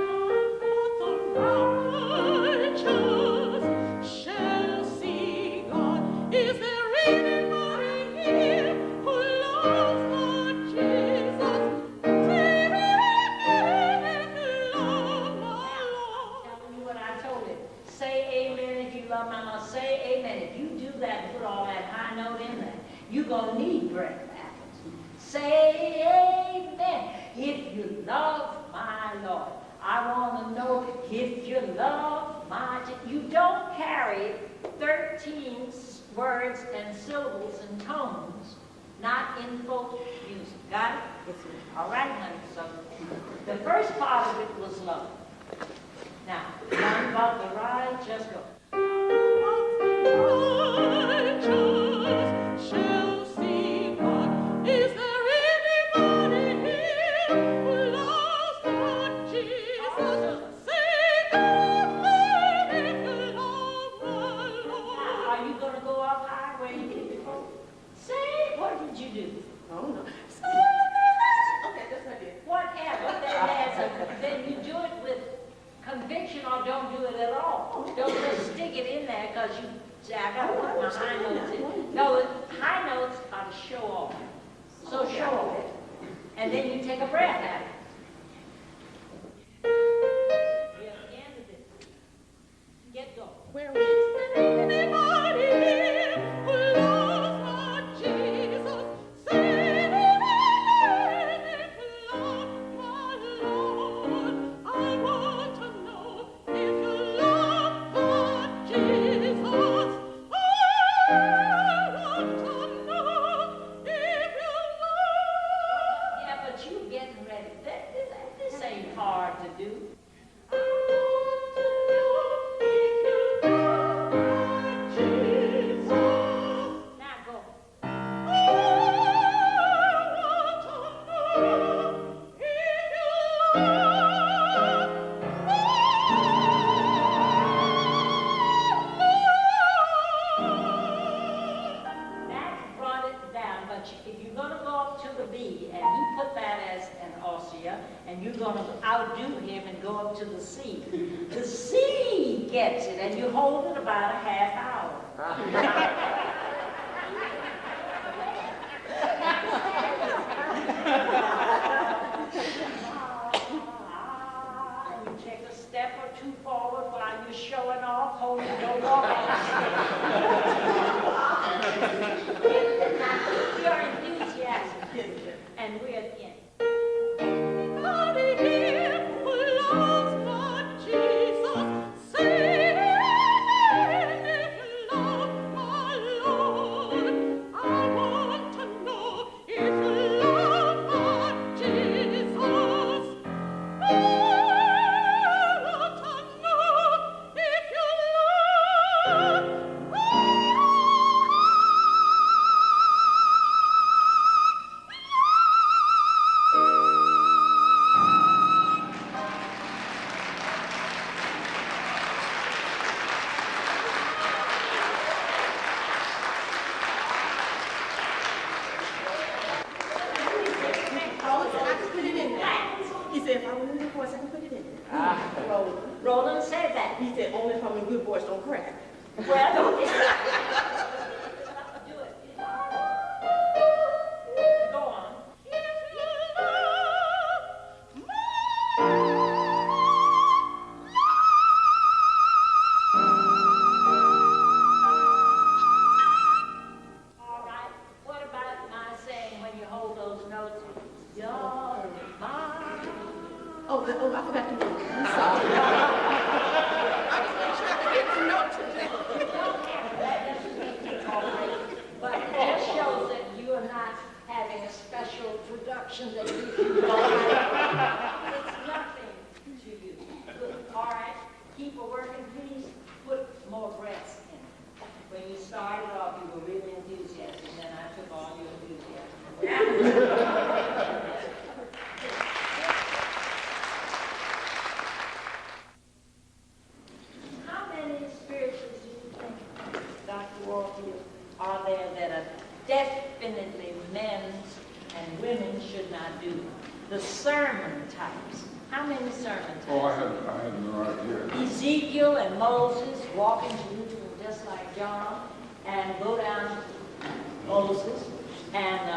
Righteous shall see God. Is there anybody here who loves my Jesus? Say amen if you love my Lord. Telling you what I told him. Say amen if you love my Lord. Say amen. If you do that and put all that high note in there, you're going to need breath apples. Say amen if you love my Lord. I want to know if you love my... You don't carry 13 words and syllables and tones, not in folk music. Got it? Yes, ma'am. All right, honey. So the first part of it was love. Now, none but the ride, just go. Righteous shall see God. Is there anybody here who loves my Jesus? Say amen if you love my Lord. Now, are you going to go up high where you did before? Say, what did you do? Oh, no. Okay, that's what I did. Whatever. Then you do it with conviction or don't do it at all. Don't just stick it in there because you say, I got to put my high notes in. No, the high notes are to show off. So show off. And then you take a breath at it. We're at the end of it. Get going. Where are we? Anybody here who loves my Jesus? Say amen if you love my Lord. I want to know if you love my Jesus. I want to know if you love. Yeah, but you getting ready. This ain't hard to do. I want to know if you love my Jesus. Now go. I want to know if you love That brought it down, but if you're going to go up to the B, and he put that as an ossia, and you're going to outdo him and go up to the C, the C gets it, and you hold it about a half hour. And you take a step or two forward while you're showing off, holding no walk on the stage. You're enthusiastic, and we're at the end. Anybody here who loves my Jesus? Say amen if you love my Lord. I want to know if you love my Jesus. I want to know if you love Roland said I could put it in there. He said if I was in the voice, I could put it in there. Roland said that. He said only if I'm in good voice, don't crack. Well, do it. Go on. if you love I forgot to move. I'm sorry. I was trying to get the note today. But it just shows that you are not having a special production that you can buy. It's nothing to you. Good. All right, keep working, please. Put more breaths in. When you started off, you were really enthusiastic, and then I took all your enthusiasm. How many spirituals do you think, Dr. Warfield, are there that are definitely men's and women should not do? The sermon types. How many sermon types? Oh, I had no idea. Ezekiel and Moses walk into Jerusalem just like John and go down Moses and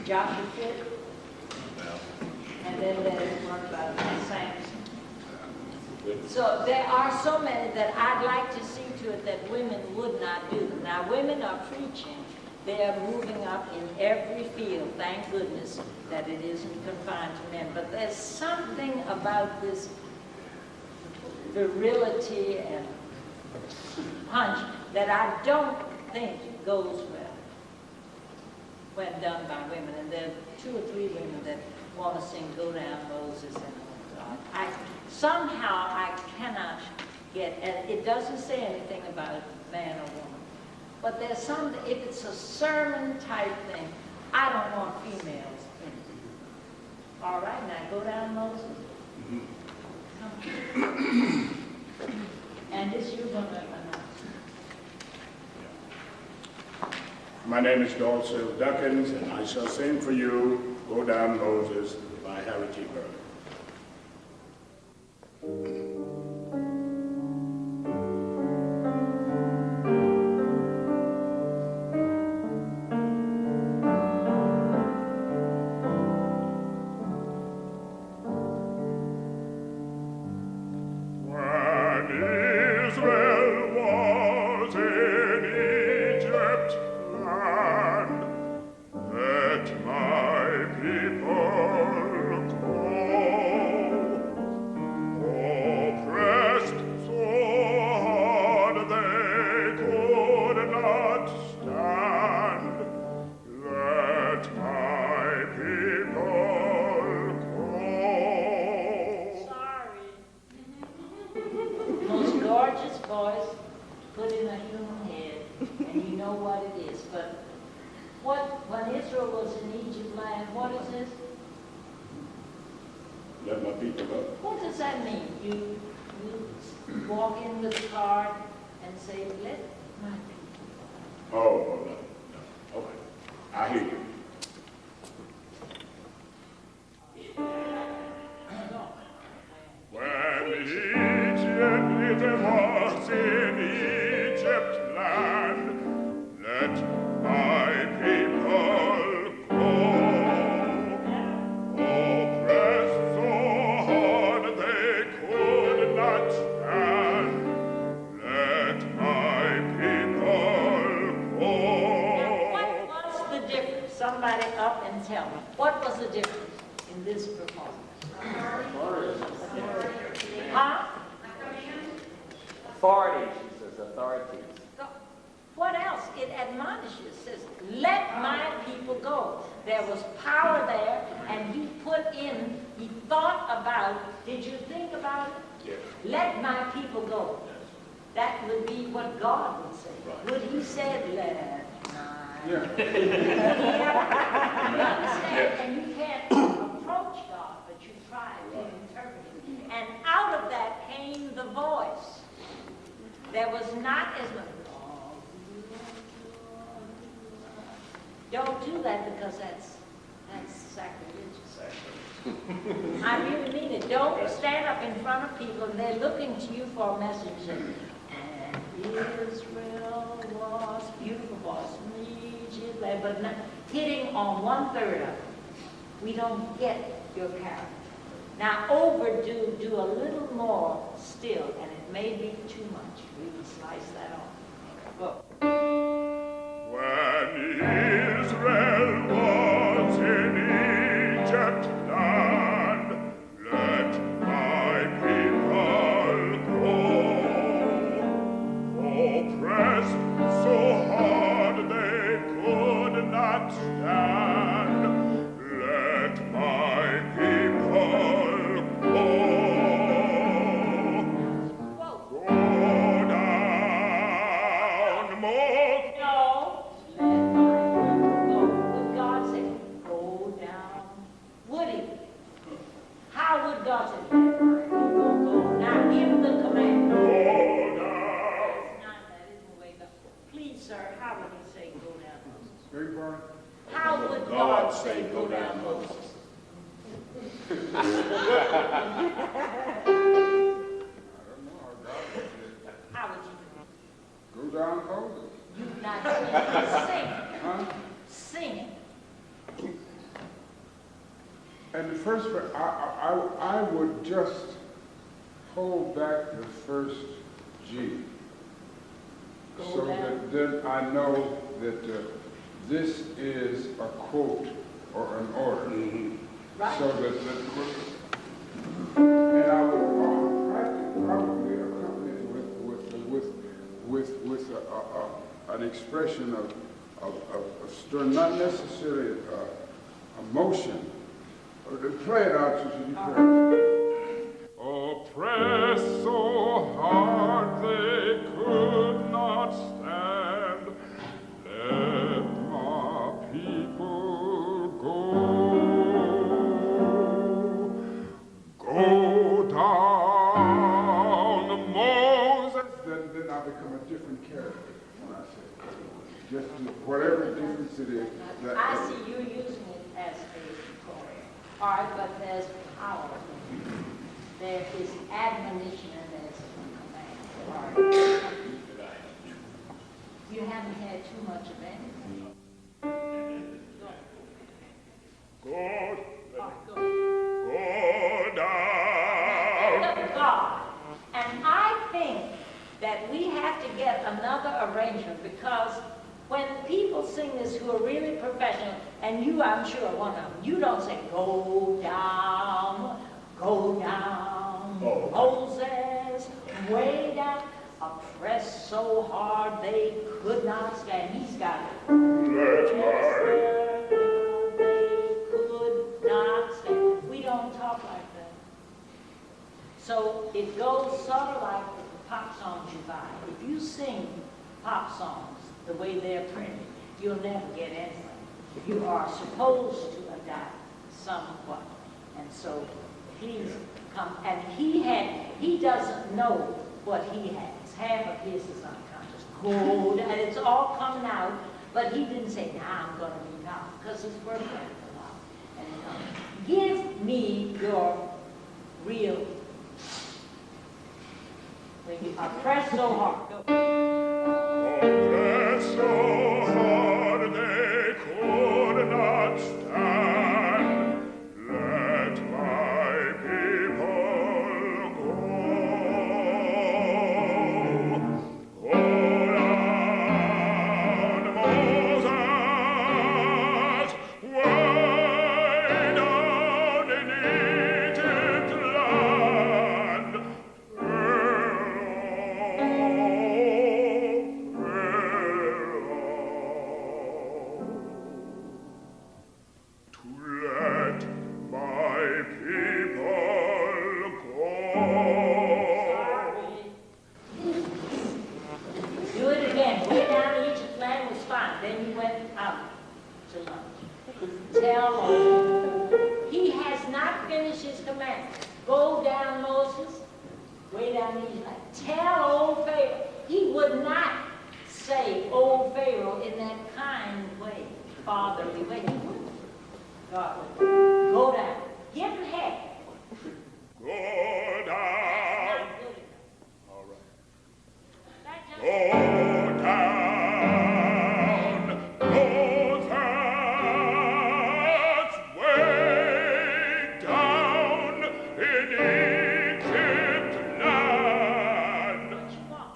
Joshua Fit. And then there's one about Samson. So there are so many that I'd like to see to it that women would not do. Now women are preaching. They are moving up in every field. Thank goodness that it isn't confined to men. But there's something about this virility and punch that I don't think goes well when done by women. And there are 2 or 3 women that want to sing Go Down Moses and somehow I cannot get, and it doesn't say anything about man or woman. But there's some, if it's a sermon type thing, I don't want females in it. All right, now go down, Moses. Come. And this you're going to announce. My name is Dorcel Duckins, and I shall sing for you Go Down Moses by Harry T. Burke. Let my people go. What does that mean? You walk in with a card and say, let my people. Oh, no. Okay. I hear you. When Egypt was in Egypt land, let my people go. Oppressed so hard they could not stand, let my people go. Now, what's the difference? Somebody up and tell me. What was the difference in this performance? Huh? Authority, she says, authority. So, what else? It admonishes, says, let my people go. There was power there, and he put in, he thought about, did you think about it? Yes. Let my people go. That would be what God would say. Right. Would he say, let my Yeah. You understand? And you can't approach God, but you try to interpret it. And out of that came the voice. There was not as much. Don't do that because that's sacrilegious. I really mean it. Don't stand up in front of people and they're looking to you for a message. And Israel was beautiful voice from Egypt, but not hitting on 1/3 of it. We don't get your character. Now do a little more still, and it may be too much. We can slice that off. Go. When Israel was in Egypt land, Moses. How would you do? Go down Moses. You not sing. Huh? Sing it. And the first, I would just hold back the first G. So that then I know that this is a quote or an order. Right. So that, and I would probably accompany it with an expression of stern, not necessarily emotion. Play it out, Sister, you play it. Oppressed so hard they could not stand, let my people go. Go down, Moses. Then I become a different character when I say it. Just whatever difference it is. I see you using it as a chorus. All right, but there's power. There is admonition and there's command. All right. You haven't had too much of anything. Go down. God. And I think that we have to get another arrangement because when people sing this who are really professional, and you, I'm sure, are one of them, you don't say, go down, Moses, way down, oppressed so hard they could not stand. He's got it. They could not stand. We don't talk like that. So it goes sort of like the pop songs you buy. If you sing pop songs the way they're printed, you'll never get anything. You are supposed to adapt somewhat. And so please come. And he doesn't know what he has. Half of his is unconscious. Good. And it's all coming out. But he didn't say, now I'm going to be now. Because his work went out. And give me your real. When you are pressed so hard. Go. Oppressed so hard they could not stand, let my people go. Go down, Moses, way down in Egypt land. Go down, Moses, way down these lines. Tell old Pharaoh. He would not say old Pharaoh in that kind way, fatherly way. He wouldn't. God would go down. Give him head. Go down. All right. Go down. Moses, way down in Egypt land.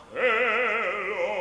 Hello.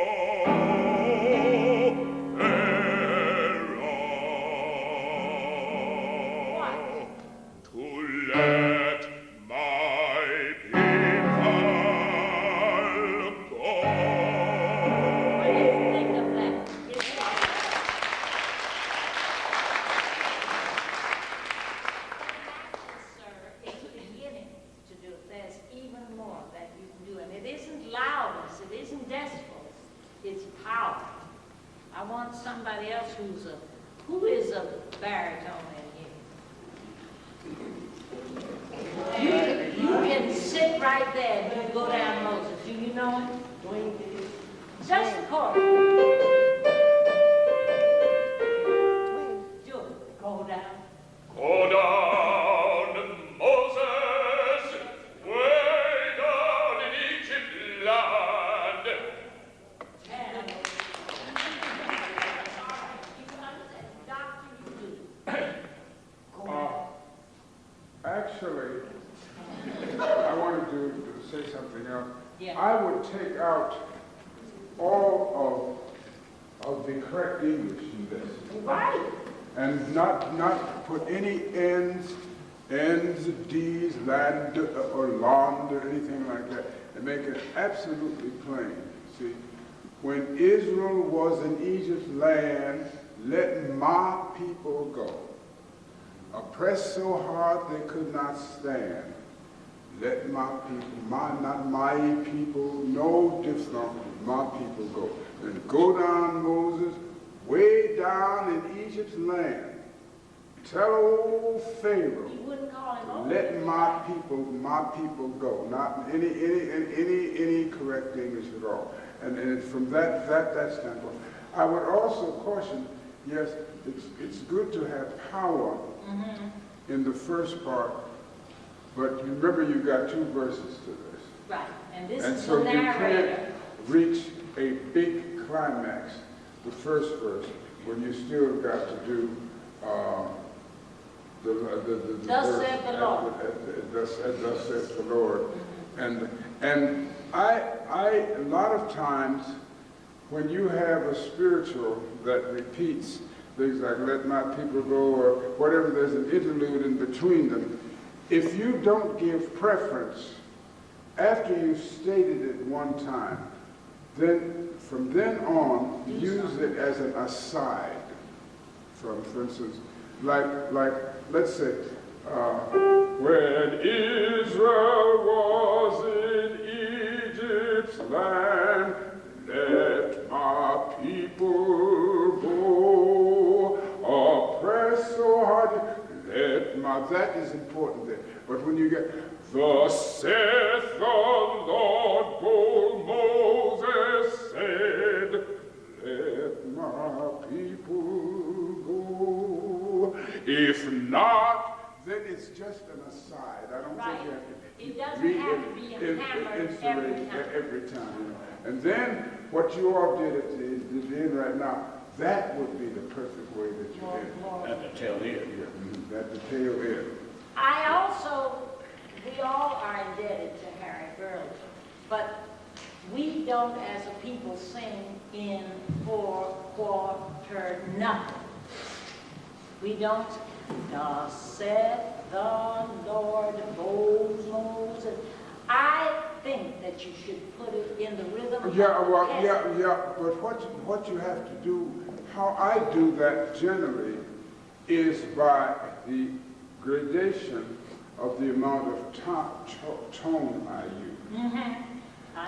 Actually, I wanted to say something else. Yeah. I would take out all of the correct English in this. Right. And not put any N's, D's, land, or land, or anything like that. And make it absolutely plain. See, when Israel was in Egypt's land, let my people go. Oppressed so hard they could not stand. Let my people, not my people, no diphthong, my people go. And go down, Moses, way down in Egypt's land. Tell old Pharaoh, You wouldn't call him over. let my people go. Not any correct English at all. And from that standpoint, I would also caution, yes, it's good to have power in the first part, but remember you got 2 verses to this. Right, and this And is so the you narrator. can't reach a big climax, the first verse, when you still got to do the Thus verse saith the Lord. Thus saith the Lord. And I a lot of times when you have a spiritual that repeats things like let my people go or whatever, there's an interlude in between them. If you don't give preference after you've stated it one time, then from then on use it as an aside. For instance, like let's say, When Israel was in Egypt's land, let my people go. Oppressed so hard, let my... That is important there. But when you get, Thus saith the Lord, bold Moses said, let my people go. if not, Then it's just an aside. I don't Right. think you have to. It doesn't have to be hammered every time. You know. And then what you all did at the end right now, that would be the perfect way that you did. At the tail end. At the tail end. We all are indebted to Harry Burley, but we don't as a people sing in 4/4 nothing. We don't, thus saith the Lord, bold Moses. I think that you should put it in the rhythm of But what you have to do, how I do that generally, is by the gradation of the amount of tone I use.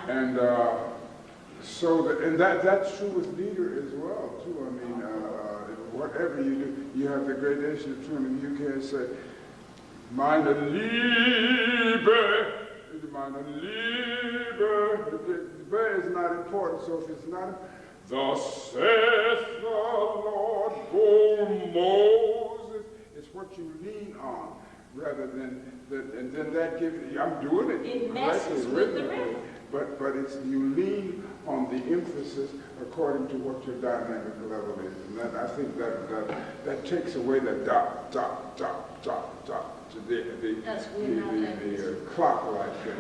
And that's true with leader as well too. I mean, whatever you do, you have the gradation of tone, and you can't say, meine Liebe. The be is not important, so if it's not, Thus saith the Lord, bold Moses. It's what you lean on rather than and then that gives you, I'm doing it. It messes with the rhythm. But it's you lean on the emphasis according to what your dynamic level is. And that, I think that takes away the dot, dot, dot, dot, dot to the clock like that.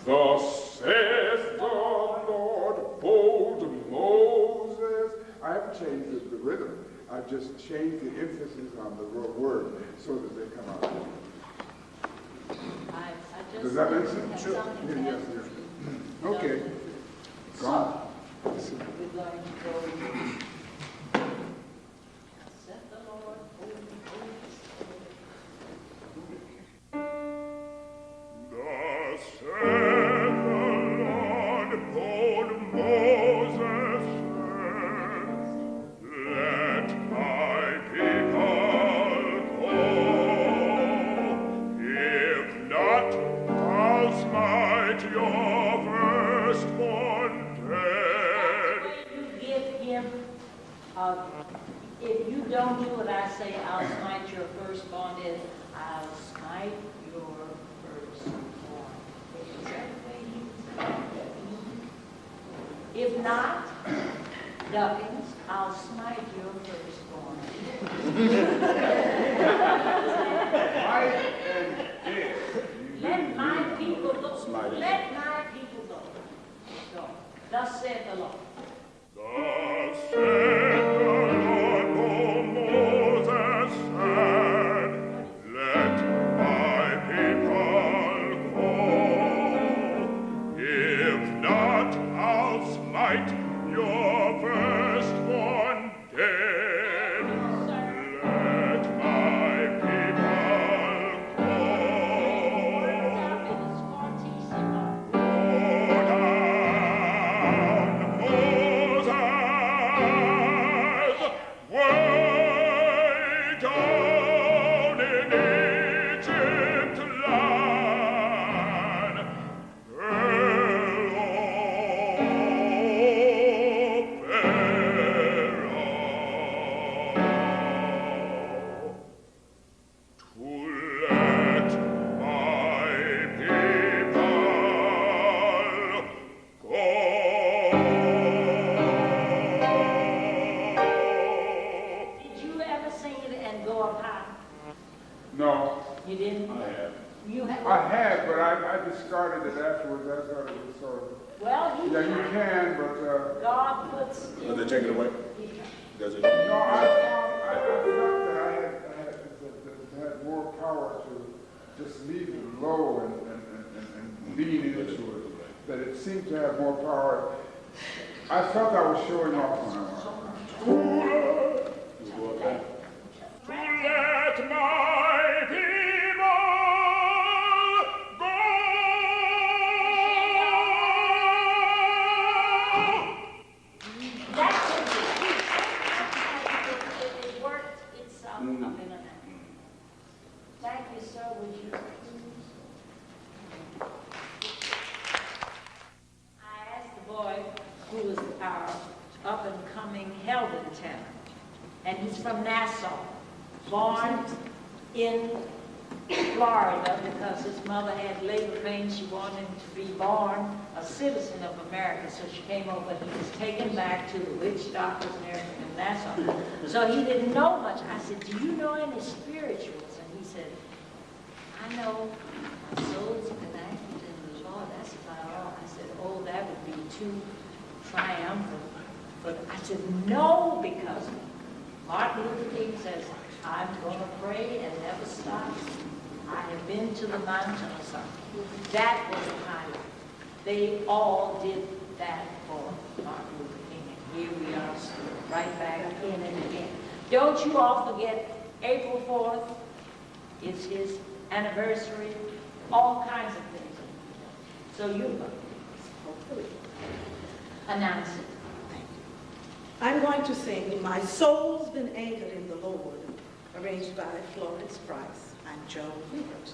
Thus saith the Lord, bold Moses. I haven't changed the rhythm. I've just changed the emphasis on the word so that they come out. Does that make sense? Sure. Yes. Okay. Gone. We're going to go. Set the Lord, Thus saith the Lord, bold Moses said, let my people go. If not, I'll smite your firstborn dead. You give him, if you don't do what I say, I'll smite your firstborn dead. I'll smite your firstborn. Is that the way he If not, duckings, I'll smite your firstborn. Smite and Thus saith the Lord. Thus saith the Lord, whom Moses said, let my people go. If not, I'll smite your firstborn dead. Let my people way down in Egypt land. Did you ever sing it and go up high? No. You didn't? I have. You have? I have, but I discarded it afterwards. I thought it was sort of. Well, Yeah, you can, but. God puts. Does it take it away? Does it? No, I felt that I had more power to just leave it low and lean into it. That it seemed to have more power. I felt I was showing off on that one. Let my people go. That's it. It worked itself up in a minute. Thank you, sir. Would you please? I asked the boy who was our up-and-coming Heldon tenor, and he's from Nassau, born in Florida because his mother had labor pains. She wanted him to be born a citizen of America, so she came over. He was taken back to the witch doctors and everything in Nassau. So he didn't know much. I said, do you know any spirituals? And he said, I know my soul's been anchored in the Lord. That's about all. I said, oh, that would be too triumphant. But I said, no, because Martin Luther King says, I'm going to pray and never stop. I have been to the mountain or something. That was the highlight. They all did that for Martin Luther King. And here we are, right back in and again. Don't you all forget April 4th is his anniversary. All kinds of things. So you hopefully announce it. I'm going to sing My Soul's Been Anchored in the Lord, arranged by Florence Price and Joe Hubert.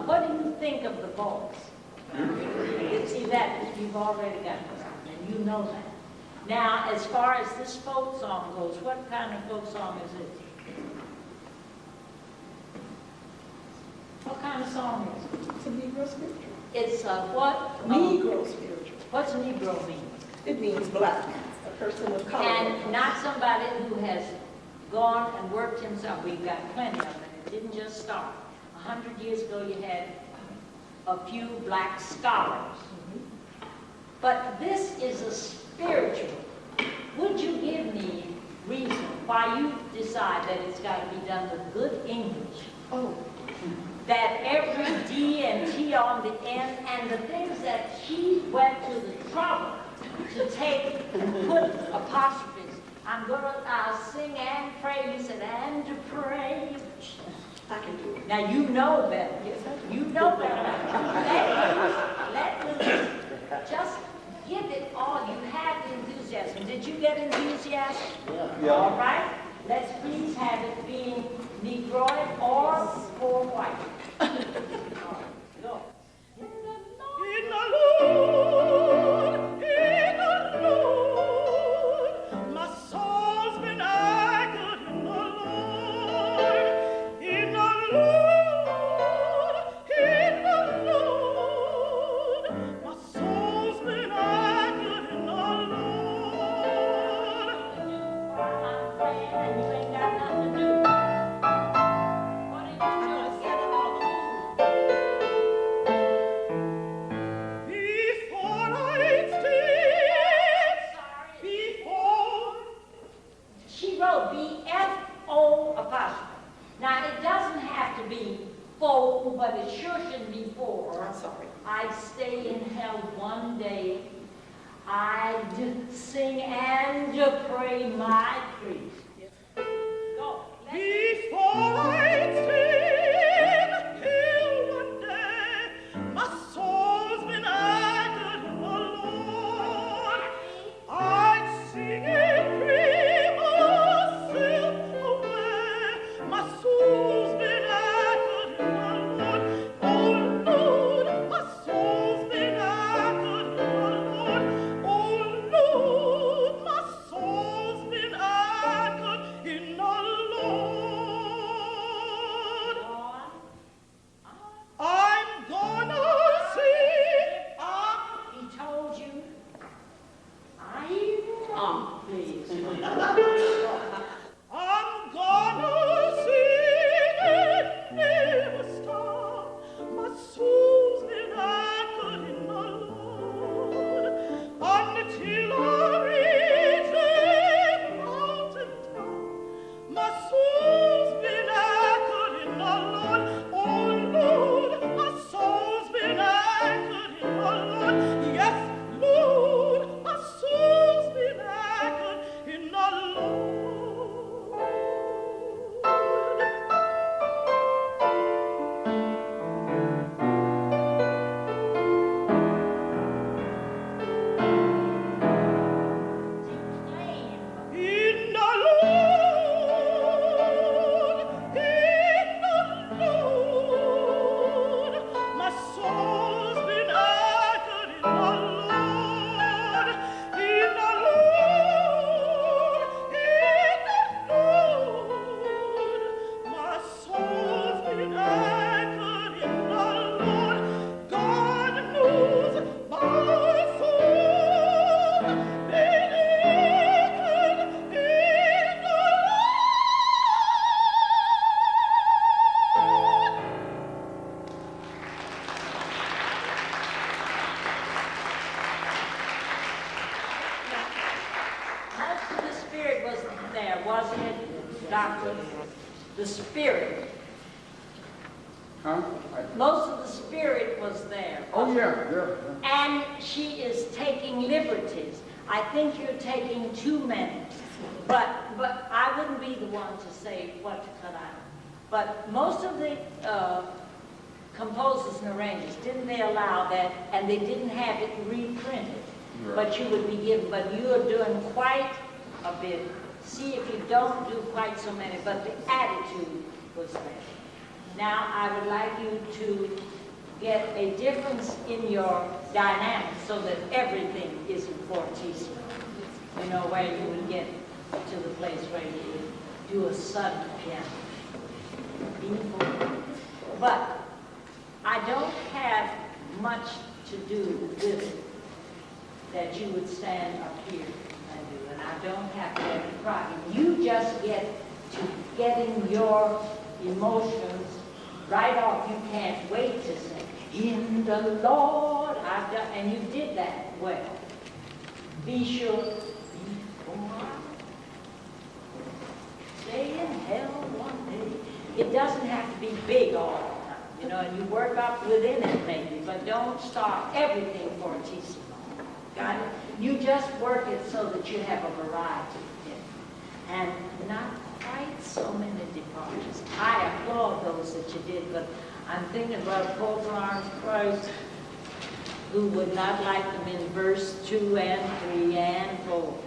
What do you think of the voice? You see that you've already got it, and you know that. Now, as far as this folk song goes, what kind of folk song is it? What kind of song is it? It's a Negro spiritual. It's a what? Negro spiritual. What's Negro mean? It means black, a person of color. And not somebody who has gone and worked himself. We've got plenty of them. It didn't just start. 100 years ago, you had a few black scholars. But this is a spiritual would you give me reason why you decide that it's got to be done with good English? Oh. That every D and T on the end, and the things that she went to the trouble to put apostrophes. I'll sing and pray. You said, and to pray. I can do it. Now you know better. You know better. Let me just give it all. You had enthusiasm. Did you get enthusiasm? Yeah. All right. Let's please have it being Negroid or white. All right. Go. In the Lord, my soul's been anchored in the Lord. In the Lord, my soul's been anchored in the Lord. I'm praying and you ain't got nothing to do. What are you doing? Before I step, before She wrote B-F-O apostrophe. Now, it doesn't have to be fo, but it sure shouldn't be for. I'm sorry. I'd stay in hell one day. I'd sing and pray my creed. Go. Before I step till one day, my soul's been anchored in the Lord. I'd sing and pray myself away. My soul's been anchored in the Lord. Oh Lord, my soul's been anchored in the Lord. Oh Lord, my soul's been anchored in the Lord. I'm gonna sing. He told you. Please. I'm gonna sing and never stop. My soul's been anchored in the Lord until I reach the mountain top. My soul's been anchored in the Lord. Oh Lord, my soul's been anchored in the Lord. Yes, Lord, my soul's been anchored in the Lord. In the Lord, my soul's been anchored in the Lord. In the Lord, my soul's been anchored in the Lord. God knows my soul been anchored in the Most of the spirit was there, wasn't it, Doctor? The spirit. Huh? Most of the spirit was there. Oh, yeah. And she is taking liberties. I think you're taking too many. But I wouldn't be the one to say what to cut out. But most of the composers and arrangers, didn't they allow that? And they didn't have it reprinted. Right. But you would be given, but you are doing quite a bit. See if you don't do quite so many, but the attitude was there. Now I would like you to get a difference in your dynamics so that everything is in fortissimo. You know, where you would get to the place where you would do a sudden piano. But I don't have much to do with it that you would stand up here and do, and I don't have to have it crying. You just get to getting your emotions right off. You can't wait to say, in the Lord I've done, and you did that well. Be sure, before It doesn't have to be big all the time, you know, and you work up within it maybe, but don't start everything fortissimo. Got it? You just work it so that you have a variety in it. And not quite so many departures. I applaud those that you did, but I'm thinking about Paul Florence Price, who would not like them in verse 2 and 3 and 4.